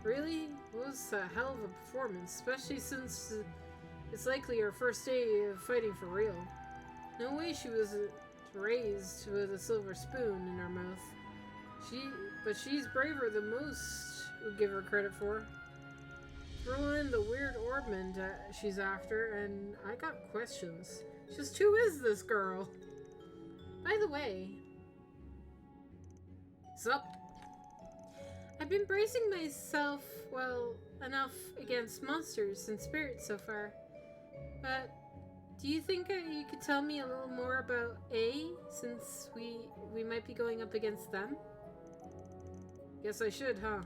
Really? It was a hell of a performance, especially since it's likely her first day of fighting for real. No way she was raised with a silver spoon in her mouth. But she's braver than most would give her credit for. Throw in the weird orbment she's after, and I got questions. Just who is this girl? By the way, sup? I've been bracing myself, well, enough against monsters and spirits so far. But do you think you could tell me a little more about A, since we might be going up against them? Guess I should, huh?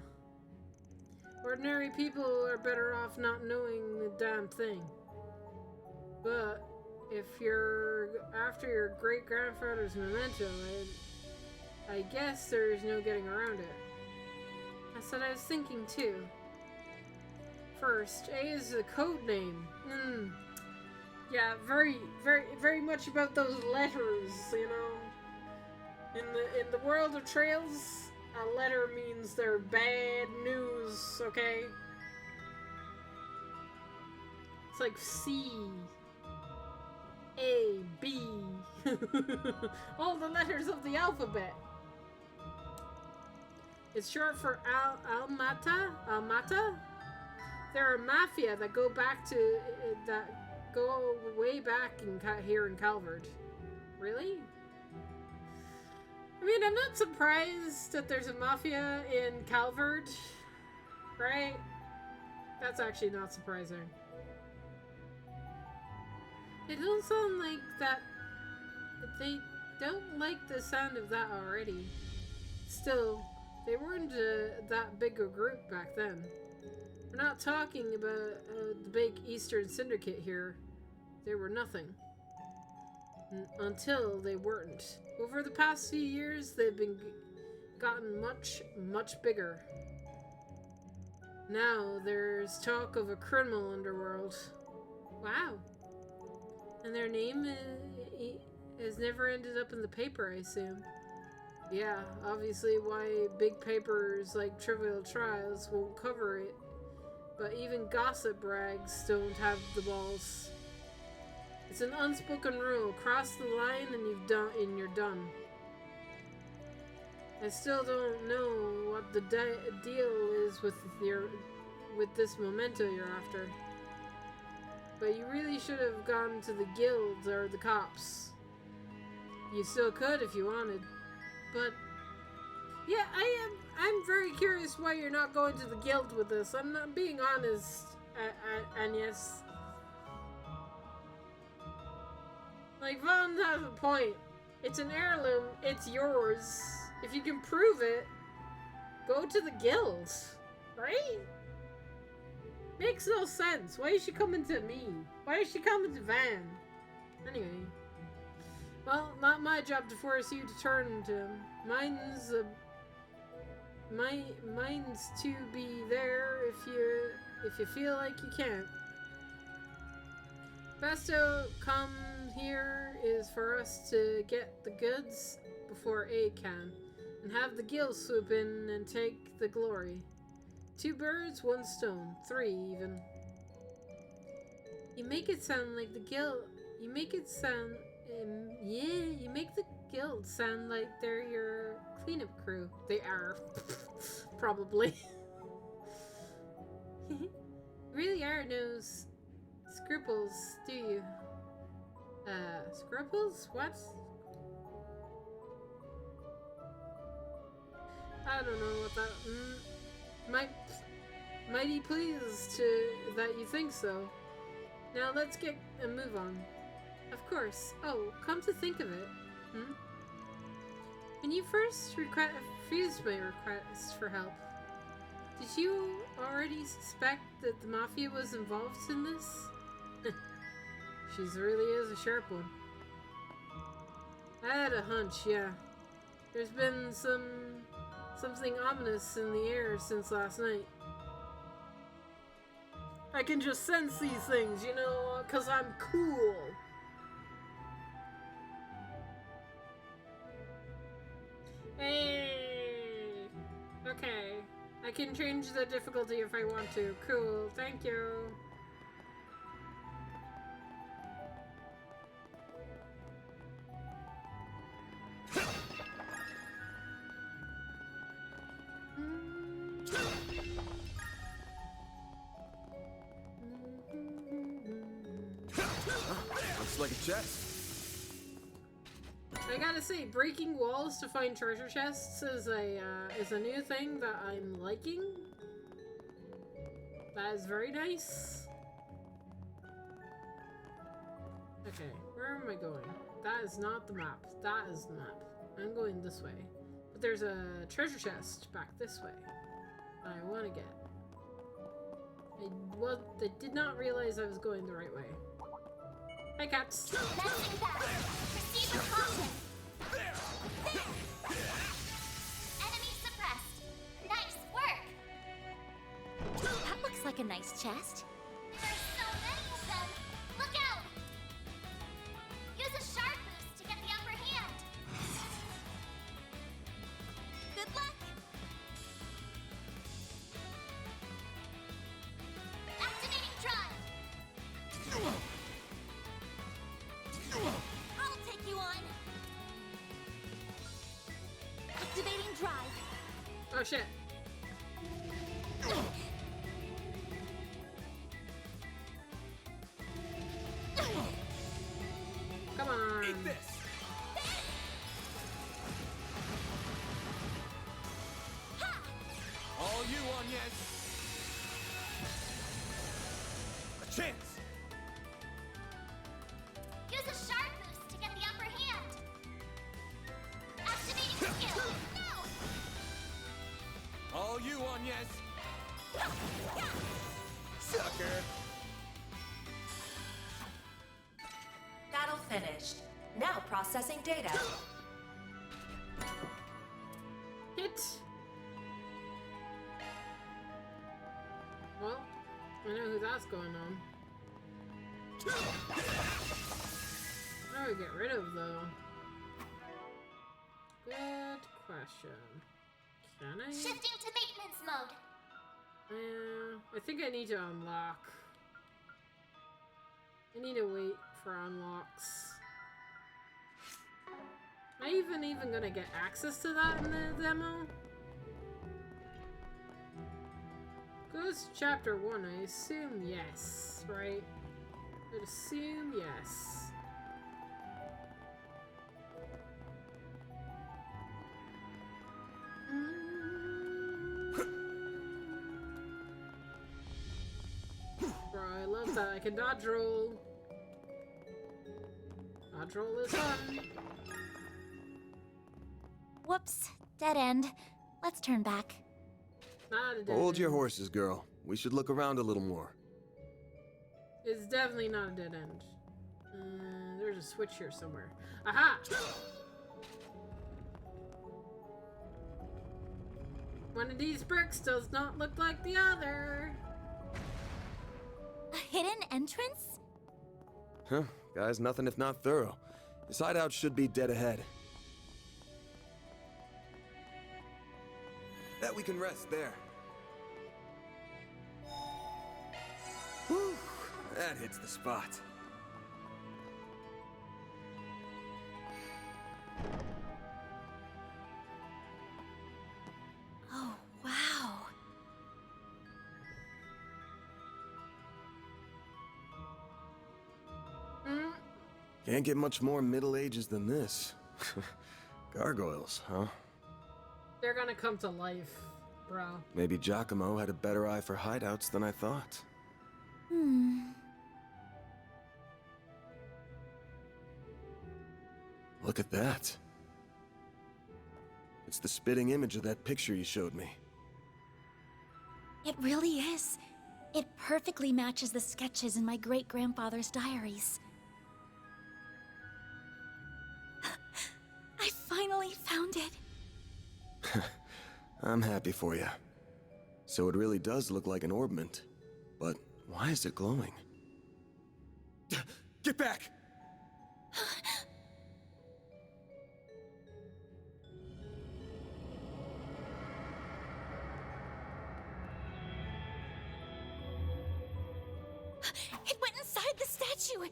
Ordinary people are better off not knowing the damn thing. But if you're after your great-grandfather's memento, I guess there's no getting around it. That's what I was thinking too. First, A is a code name. Yeah, very much about those letters, you know. In the world of trails, a letter means they're bad news, okay? It's like C, A, B. All the letters of the alphabet. It's short for Almata. Almata? They're a mafia that go way back here in Calvert. Really? I mean, I'm not surprised that there's a mafia in Calvert, right? That's actually not surprising. It don't sound like that. They don't like the sound of that already. Still, they weren't that big a group back then. We're not talking about the big Eastern Syndicate here. They were nothing. Until they weren't. Over the past few years, they've gotten much bigger. Now there's talk of a criminal underworld. Wow. And their name has never ended up in the paper, I assume. Yeah, obviously why big papers like Trivial Trials won't cover it. But even gossip rags don't have the balls. It's an unspoken rule. Cross the line and you're done. I still don't know what the deal is with this memento you're after. But you really should have gone to the guilds or the cops. You still could if you wanted. But yeah, I'm very curious why you're not going to the guild with us. I'm not being honest, Agnes. Like, Vaughn has a point. It's an heirloom. It's yours. If you can prove it, go to the guild. Right? Makes no sense. Why is she coming to me? Why is she coming to Van? Anyway. Well, not my job to force you to turn to him. Mine's to be there if if you feel like you can't. Best outcome here is for us to get the goods before A can, and have the guild swoop in and take the glory. 2 birds, 1 stone. 3 even. You make it sound like the guild. You make it sound. You make the guild sound like they're your cleanup crew. They are. Probably. Really are no scruples, do you? Scruples? What? I don't know what that. Mighty pleased that you think so. Now let's get a move on. Of course. Oh, come to think of it. When you first refused my request for help, did you already suspect that the Mafia was involved in this? She really is a sharp one. I had a hunch, yeah. There's been something ominous in the air since last night. I can just sense these things, you know, 'cause I'm cool. Hey! Okay. I can change the difficulty if I want to. Cool. Thank you. Looks like a chest. I gotta say, breaking walls to find treasure chests is a new thing that I'm liking. That is very nice. Okay, where am I going? That is not the map. That is the map. I'm going this way. But there's a treasure chest back this way I want to get. I did not realize I was going the right way. Hi, cats. Messing back. Proceed with caution. There. Enemy suppressed. Nice work. That looks like a nice chest. There are so many of them. Look out. Use a sharp boost to get the upper hand. Good luck. Activating drive. I'll take you on. Activating drive. Oh shit. Come on. Eat this. All you on, yes. A chance. Use a sharp boost to get the upper hand. Activating skill. No. All you on, yes. Sucker. Battle finished. Now processing data. Hit. Well, I know who that's going on. How do we get rid of though? Good question. Can I? Shifting to maintenance mode. I think I need to unlock. I need to wait for unlocks. Am I even gonna get access to that in the demo? Goes chapter 1, I assume yes, right? I'd assume yes. Bro, I love that. I can dodge roll. Dodge roll is fun. Whoops. Dead end. Let's turn back. Not a dead Hold your end. horses, girl. We should look around a little more. It's definitely not a dead end. There's a switch here somewhere. Aha! One of these bricks does not look like the other. hidden entrance? Huh, guy's nothing if not thorough. This hideout should be dead ahead. Bet we can rest there. Whew, that hits the spot. Oh, wow. Can't get much more Middle Ages than this. Gargoyles, huh? They're gonna come to life, bro. Maybe Giacomo had a better eye for hideouts than I thought. Look at that. It's the spitting image of that picture you showed me. It really is. It perfectly matches the sketches in my great-grandfather's diaries. I finally found it. I'm happy for you. So it really does look like an orbment. But why is it glowing? Get back! It went inside the statue!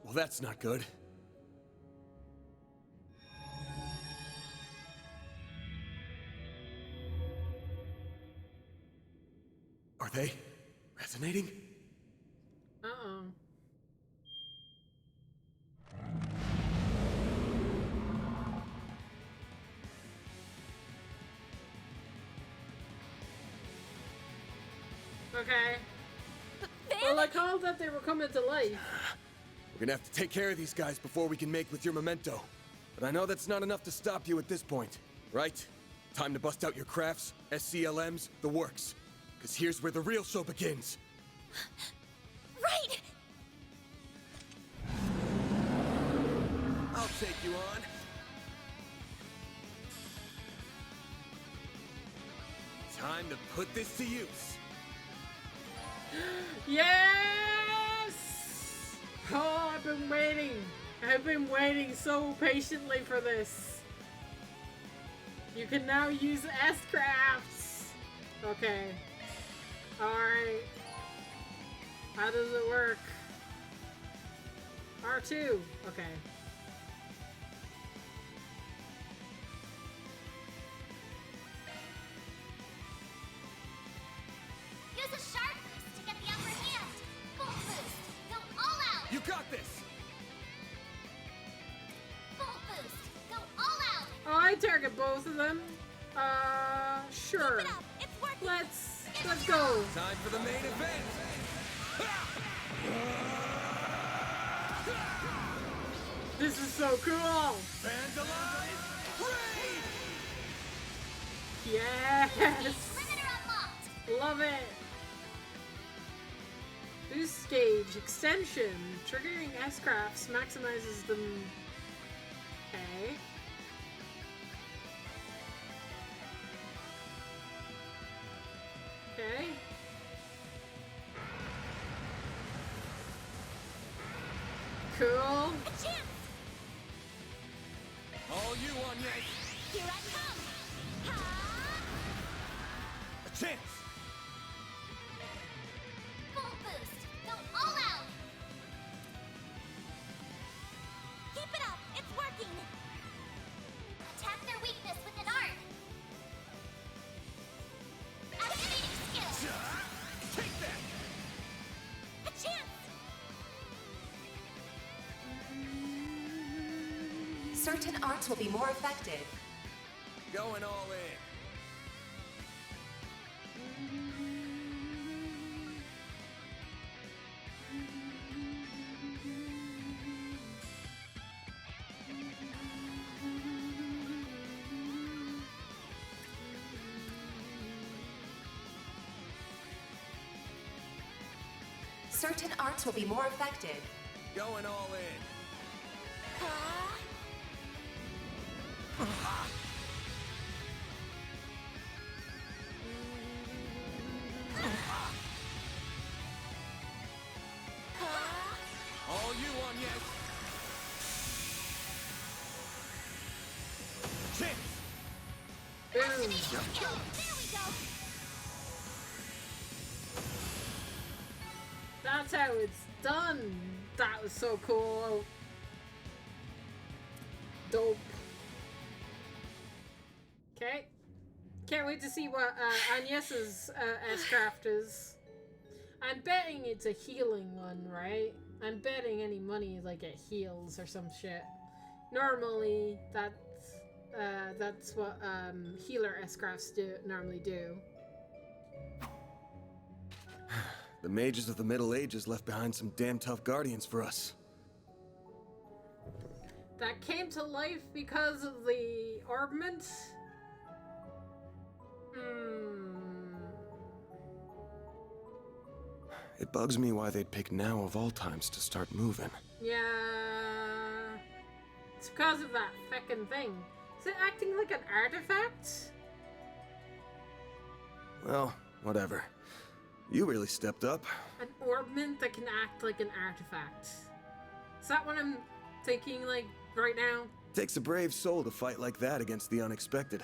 Well, that's not good. Are they resonating? Uh-oh. Okay. Well, I called that they were coming to life. We're gonna have to take care of these guys before we can make with your memento. But I know that's not enough to stop you at this point, right? Time to bust out your crafts, SCLMs, the works. Because here's where the real show begins. Right! I'll take you on. Time to put this to use. Yes! Oh, I've been waiting. I've been waiting so patiently for this. You can now use S-crafts. Okay. Alright. How does it work? R2. Okay. Use a sharp boost to get the upper hand. Full boost. Go all out. You got this! Full boost. Go all out. Oh, I target both of them. Sure. Keep it up. It's working. Let's go. Time for the main event! This is so cool. Fans alive! Raid! Yes. Limiter unlocked. Love it. Boost gauge extension. Triggering S-crafts maximizes them. Okay. Okay. Cool. A chance! All you on, Yank! Here I come! Ha! A chance! Full boost. Go all out. Keep it up! It's working! Attack their weakness with an art. Activating skill. Take that! A chance! Certain arts will be more effective. Going all in. Certain arts will be more effective. Going all in. Ha! Boom. That's how it's done. That was so cool. Dope. Okay. Can't wait to see what Agnes's S-craft is. I'm betting it's a healing one, right? I'm betting any money like it heals or some shit. Normally, that's what healer S-crafts normally do. The mages of the Middle Ages left behind some damn tough guardians for us. That came to life because of the orbment? It bugs me why they'd pick now of all times to start moving. Yeah. It's because of that feckin' thing. Is it acting like an artifact? Well, whatever. You really stepped up. An orbment that can act like an artifact. Is that what I'm thinking, like, right now? Takes a brave soul to fight like that against the unexpected.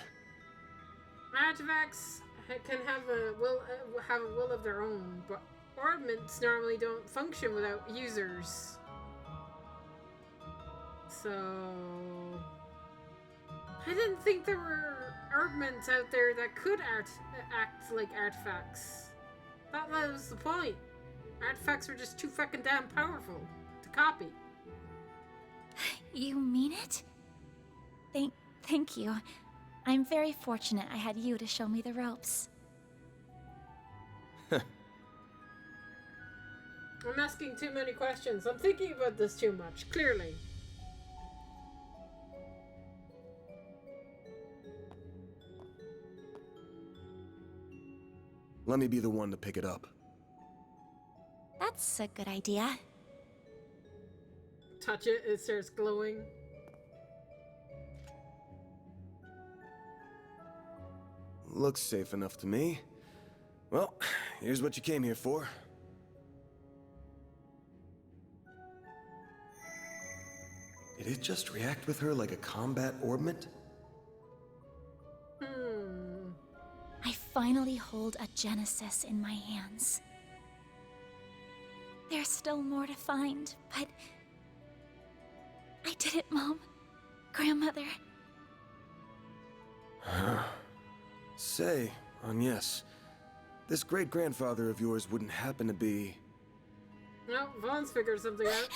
Artifacts can have a will of their own, but orbments normally don't function without users. So I didn't think there were orbments out there that could act like artifacts. Thought that was the point. Artifacts were just too fucking damn powerful to copy. You mean it? Thank you. I'm very fortunate I had you to show me the ropes. I'm asking too many questions. I'm thinking about this too much, clearly. Let me be the one to pick it up. That's a good idea. Touch it, it starts glowing. Looks safe enough to me. Well, here's what you came here for. Did it just react with her like a combat orbment? I finally hold a Genesis in my hands. There's still more to find, but I did it, Mom. Grandmother. Say, Agnes, this great-grandfather of yours wouldn't happen to be... No, Vaughn's figured something out.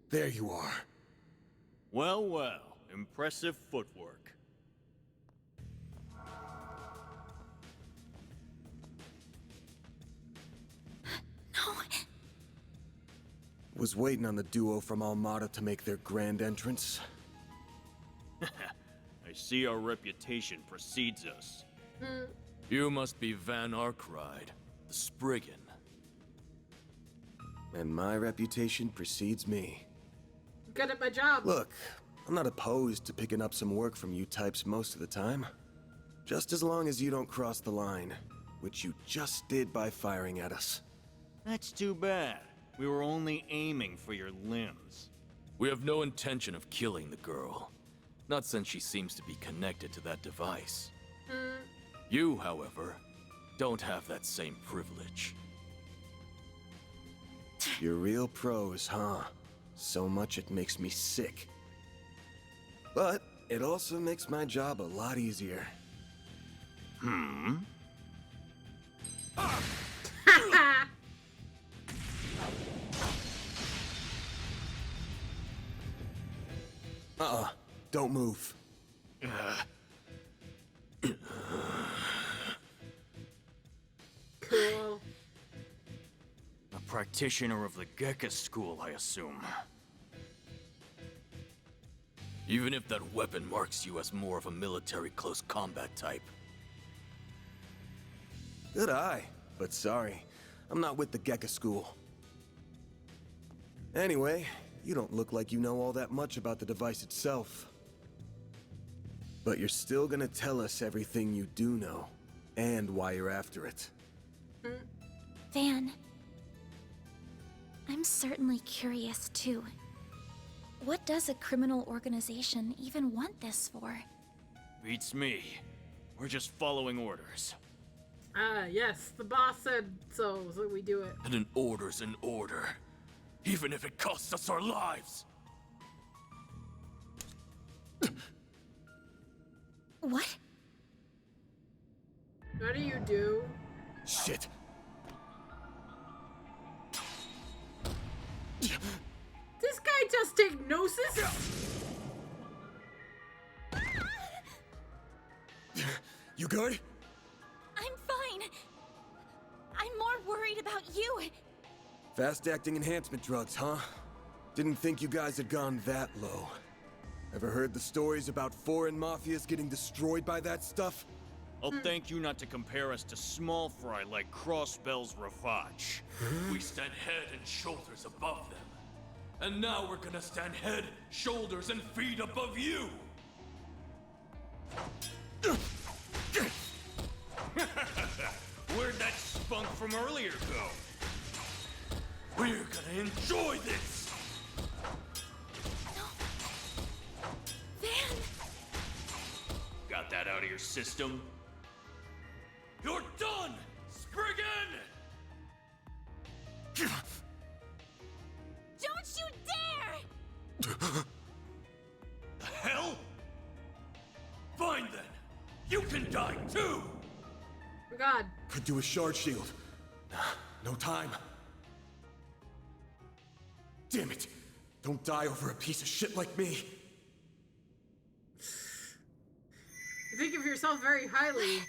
There you are. Well, well. Impressive footwork. No. Was waiting on the duo from Almada to make their grand entrance. I see our reputation precedes us. You must be Van Arkride, the Spriggan. And my reputation precedes me. Good at my job. Look, I'm not opposed to picking up some work from you types most of the time. Just as long as you don't cross the line, which you just did by firing at us. That's too bad. We were only aiming for your limbs. We have no intention of killing the girl. Not since she seems to be connected to that device. You, however, don't have that same privilege. You're real pros, huh? So much it makes me sick. But it also makes my job a lot easier. Don't move. Cool. A practitioner of the Gekka school, I assume. Even if that weapon marks you as more of a military close combat type. Good eye, but sorry. I'm not with the Gekka school. Anyway, you don't look like you know all that much about the device itself. But you're still gonna tell us everything you do know, and why you're after it. Van, I'm certainly curious too. What does a criminal organization even want this for? Beats me. We're just following orders. Ah, yes, the boss said so we do it. And an order's an order. Even if it costs us our lives. What? What do you do? Shit. This guy just take gnosis? You good? I'm fine. I'm more worried about you. Fast-acting enhancement drugs, huh? Didn't think you guys had gone that low. Ever heard the stories about foreign mafias getting destroyed by that stuff? I'll thank you not to compare us to small fry like Crossbell's Ravage. We stand head and shoulders above them. And now we're gonna stand head, shoulders, and feet above you! Where'd that spunk from earlier go? We're gonna enjoy this! Van! Got that out of your system? You're done, Spriggan! Don't you dare! The hell? Fine then. You can die too! Oh God. Could do a shard shield. No time. Damn it! Don't die over a piece of shit like me. You think of yourself very highly.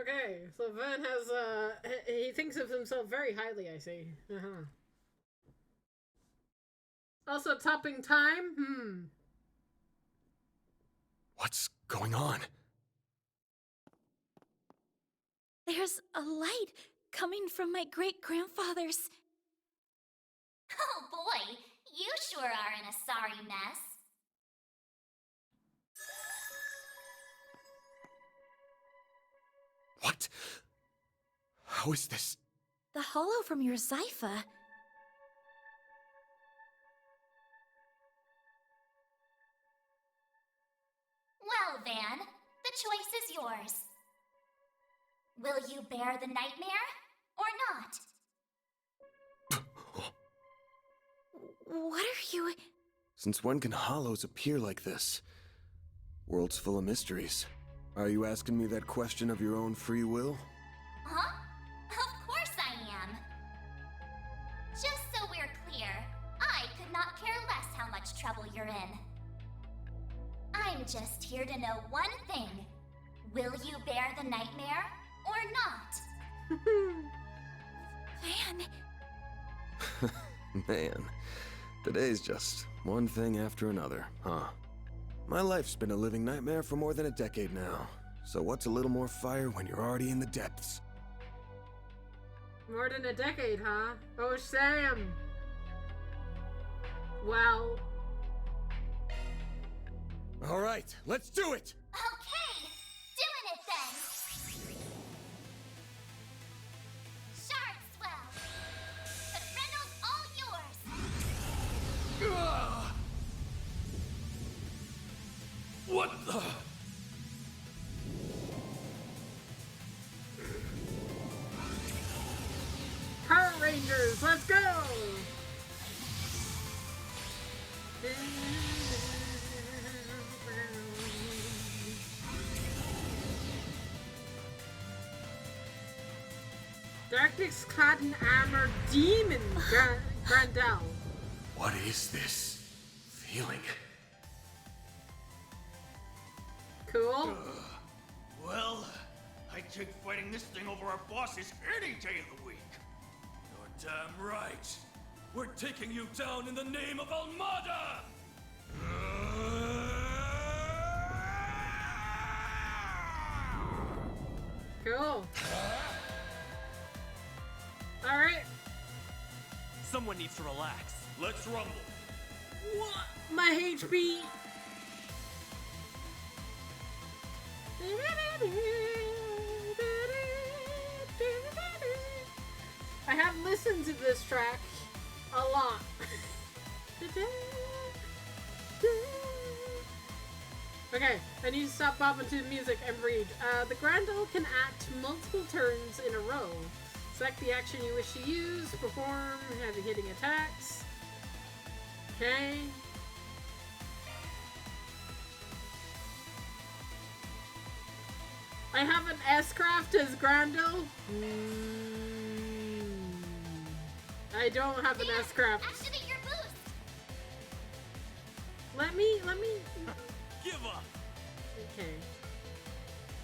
Okay, so Van has, he thinks of himself very highly, I see. Uh-huh. Also, topping time? What's going on? There's a light coming from my great-grandfather's. Oh boy, you sure are in a sorry mess. What? How is this? The hollow from your Zypha. Well, Van, the choice is yours. Will you bear the nightmare, or not? What are you... Since when can hollows appear like this? World's full of mysteries. Are you asking me that question of your own free will? Huh? Of course I am. Just so we're clear, I could not care less how much trouble you're in. I'm just here to know one thing. Will you bear the nightmare, or not? Van... Man, today's just one thing after another, huh? My life's been a living nightmare for more than a decade now. So what's a little more fire when you're already in the depths? More than a decade, huh? Oh, Sam! Well... All right, let's do it! Okay, doing it then! Shard swell! The Frindle's all yours! Ugh. What the? Power Rangers, let's go! Darkness clad in armor demon Grandel. What is this feeling? Cool. Well, I'd take fighting this thing over our bosses any day of the week. You're damn right. We're taking you down in the name of Almada! Cool. Alright. Someone needs to relax. Let's rumble. What? My HP. I have listened to this track a lot. Okay, I need to stop bopping to the music and read. The Grendel can act multiple turns in a row. Select the action you wish to use, perform heavy hitting attacks. Okay. I have an S-Craft as Grendel. I don't have an S-Craft. Activate your boost. Let me. Give up. Okay.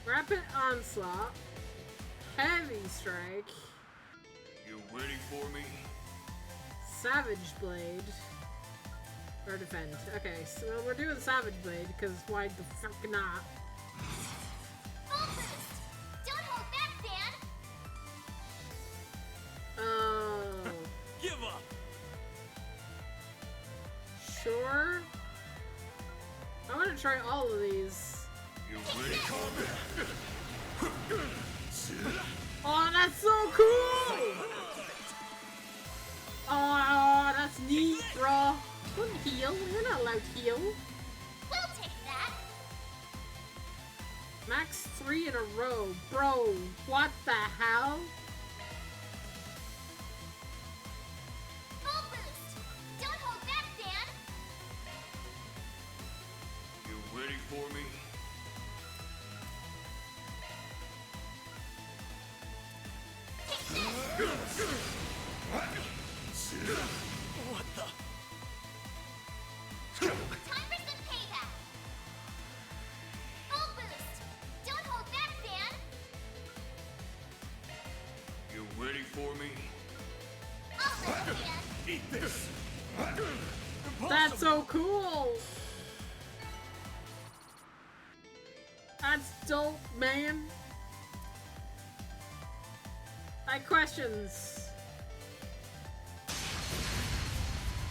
Rapid Onslaught. Heavy Strike. You waiting for me? Savage Blade. Or Defend. Okay, so we're doing Savage Blade, because why the fuck not? Full boost. Don't hold back, Dan. Oh. Give up. Sure. I want to try all of these. You ready? Oh, that's so cool! Oh, that's neat, bro. Don't heal. We're not allowed to heal. We'll take that. Max 3 in a row. Bro, what the hell? Full boost. Don't hold back, Dan. You waiting for me? What the? Time for some payback. Full boost. Don't hold back, Dan. You waiting for me? Also, Dan. Eat this. That's so cool! That's dope, man. I have questions.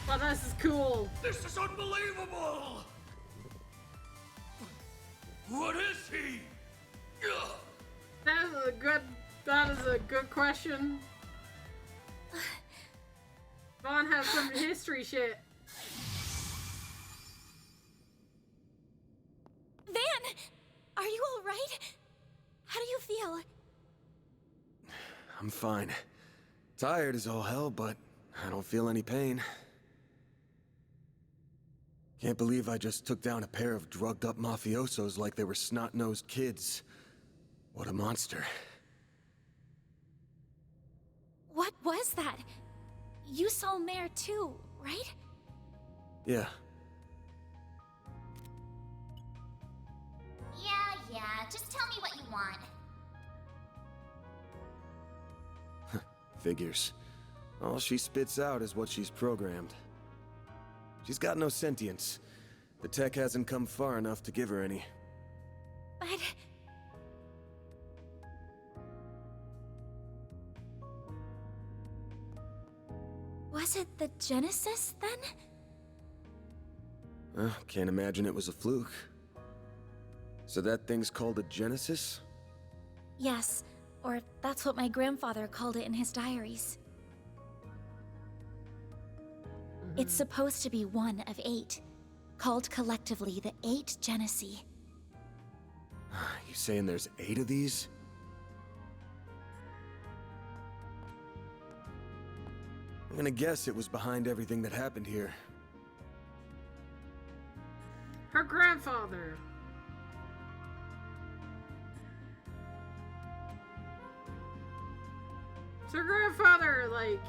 Oh, this is cool. This is unbelievable! What is he? That is a good question. Vaughn has some history shit. Van! Are you alright? How do you feel? I'm fine. Tired as all hell, but I don't feel any pain. Can't believe I just took down a pair of drugged-up mafiosos like they were snot-nosed kids. What a monster. What was that? You saw Mare too, right? Yeah. Yeah. Just tell me what you want. Figures. All she spits out is what she's programmed. She's got no sentience. The tech hasn't come far enough to give her any. But... was it the Genesis, then? Can't imagine it was a fluke. So that thing's called a Genesis? Yes, or that's what my grandfather called it in his diaries. It's supposed to be one of 8, called collectively the 8 Genesee. You saying there's 8 of these? I'm gonna guess it was behind everything that happened here. Her grandfather. It's her grandfather, like...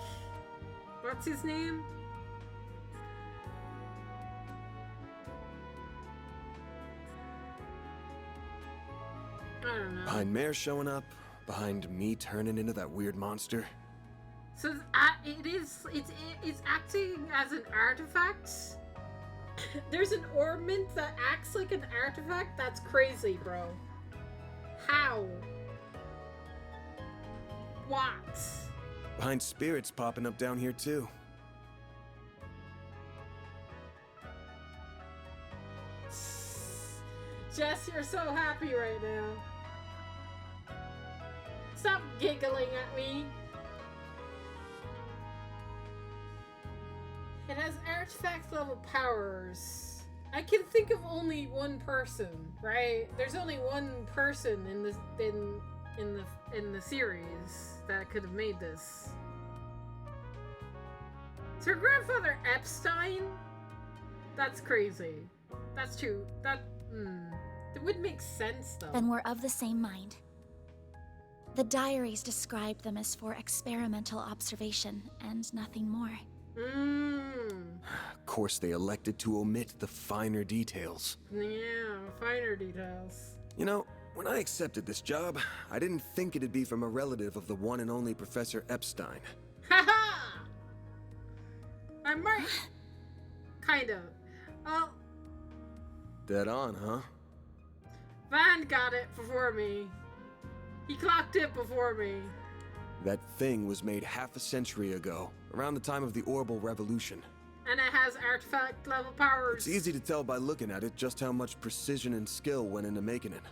what's his name? I don't know. Behind Mare showing up, behind me turning into that weird monster. So it's acting as an artifact? There's an ornament that acts like an artifact? That's crazy, bro. How? What? Behind spirits popping up down here too. Jess, you're so happy right now. Stop giggling at me. artifact level powers. I can think of only one person, right? There's only one person in the series that could have made this. Is her grandfather Epstein? That's crazy. That's true. It would make sense though. Then we're of the same mind. The diaries described them as for experimental observation and nothing more. Of course, they elected to omit the finer details. Yeah, finer details. You know, when I accepted this job, I didn't think it'd be from a relative of the one and only Professor Epstein. Haha! I might. Kind of. Well, Dead on, huh? Van got it before me. He clocked it before me. That thing was made half a century ago, around the time of the Orbital Revolution. And it has artifact level powers. It's easy to tell by looking at it just how much precision and skill went into making it.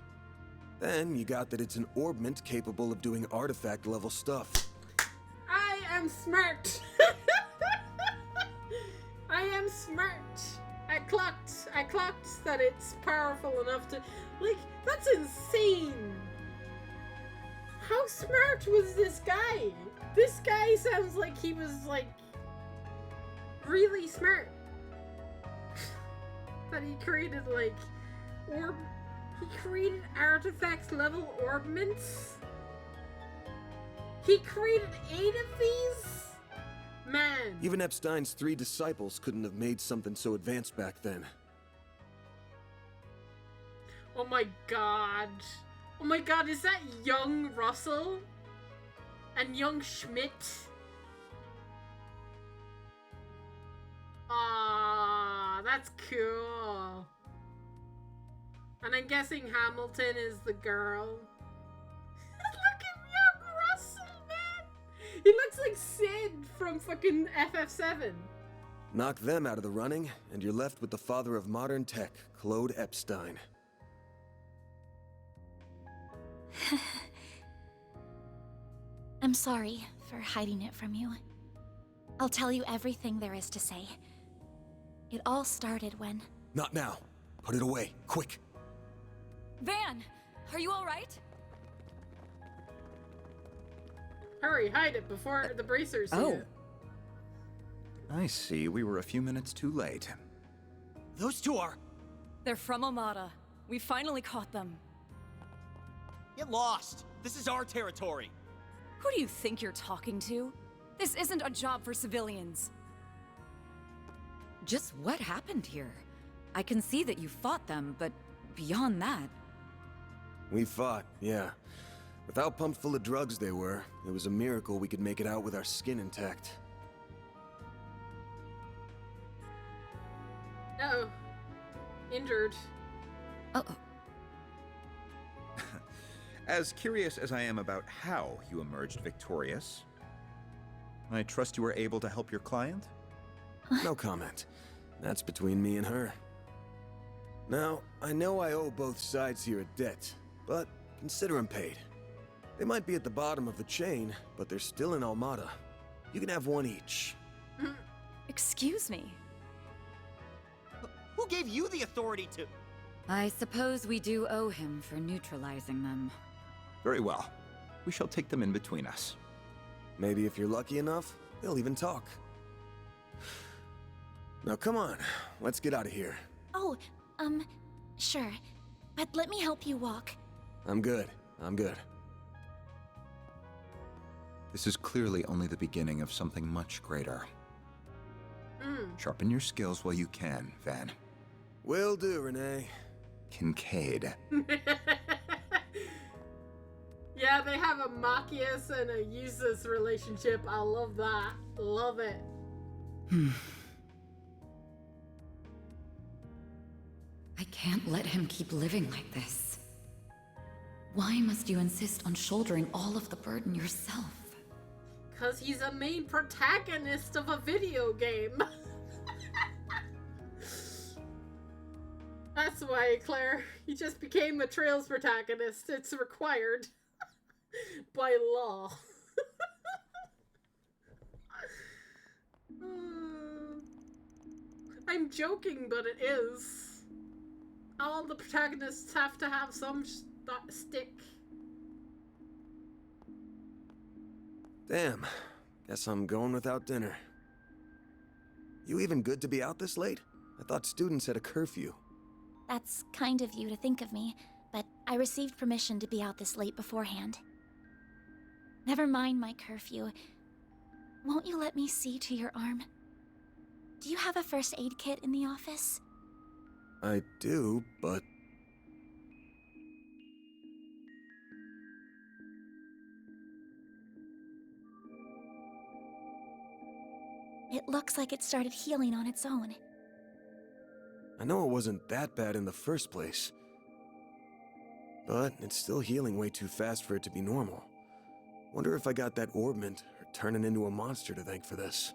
Then you got that it's an orbment capable of doing artifact level stuff. I am smart. I am smart. I clocked that it's powerful enough to, like, that's insane. How smart was this guy? This guy sounds like he was, like, really smart. That he created, like, he created artifact level orbments? He created 8 of these? Man. Even Epstein's 3 disciples couldn't have made something so advanced back then. Oh my god. Oh my god, is that young Russell? And young Schmidt? Ah, that's cool. And I'm guessing Hamilton is the girl. Look at young Russell, man! He looks like Sid from fucking FF7. Knock them out of the running, and you're left with the father of modern tech, Claude Epstein. I'm sorry for hiding it from you. I'll tell you everything there is to say. It all started when... Not now. Put it away, quick. Van, are you all right? Hurry, hide it before the bracers see it. I see. We were a few minutes too late. Those two are... They're from Armada. We finally caught them. Get lost! This is our territory! Who do you think you're talking to? This isn't a job for civilians. Just what happened here? I can see that you fought them, but beyond that... We fought, yeah. With how pumped full of drugs they were, it was a miracle we could make it out with our skin intact. Uh-oh. Injured. Uh-oh. As curious as I am about how you emerged victorious, I trust you were able to help your client? No comment. That's between me and her. Now, I know I owe both sides here a debt, but consider them paid. They might be at the bottom of the chain, but they're still in Armada. You can have one each. Excuse me. Who gave you the authority to... I suppose we do owe him for neutralizing them. Very well. We shall take them in between us. Maybe if you're lucky enough, they'll even talk. Now come on, let's get out of here. Oh, sure. But let me help you walk. I'm good. This is clearly only the beginning of something much greater. Sharpen your skills while you can, Van. Will do, Renee. Kincaid. Yeah, they have a Machias and a useless relationship. I love that. Love it. I can't let him keep living like this. Why must you insist on shouldering all of the burden yourself? Because he's a main protagonist of a video game. That's why, Claire. He just became a Trails protagonist. It's required by law. I'm joking, but it is. All the protagonists have to have some stick. Damn. Guess I'm going without dinner. You even good to be out this late? I thought students had a curfew. That's kind of you to think of me, but I received permission to be out this late beforehand. Never mind my curfew. Won't you let me see to your arm? Do you have a first aid kit in the office? I do, but... It looks like it started healing on its own. I know it wasn't that bad in the first place. But it's still healing way too fast for it to be normal. Wonder if I got that orbment or turning into a monster to thank for this.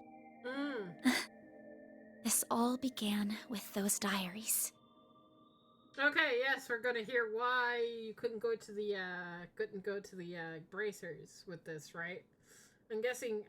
This all began with those diaries. Okay, yes, we're gonna hear why you couldn't go to the bracers with this, right? I'm guessing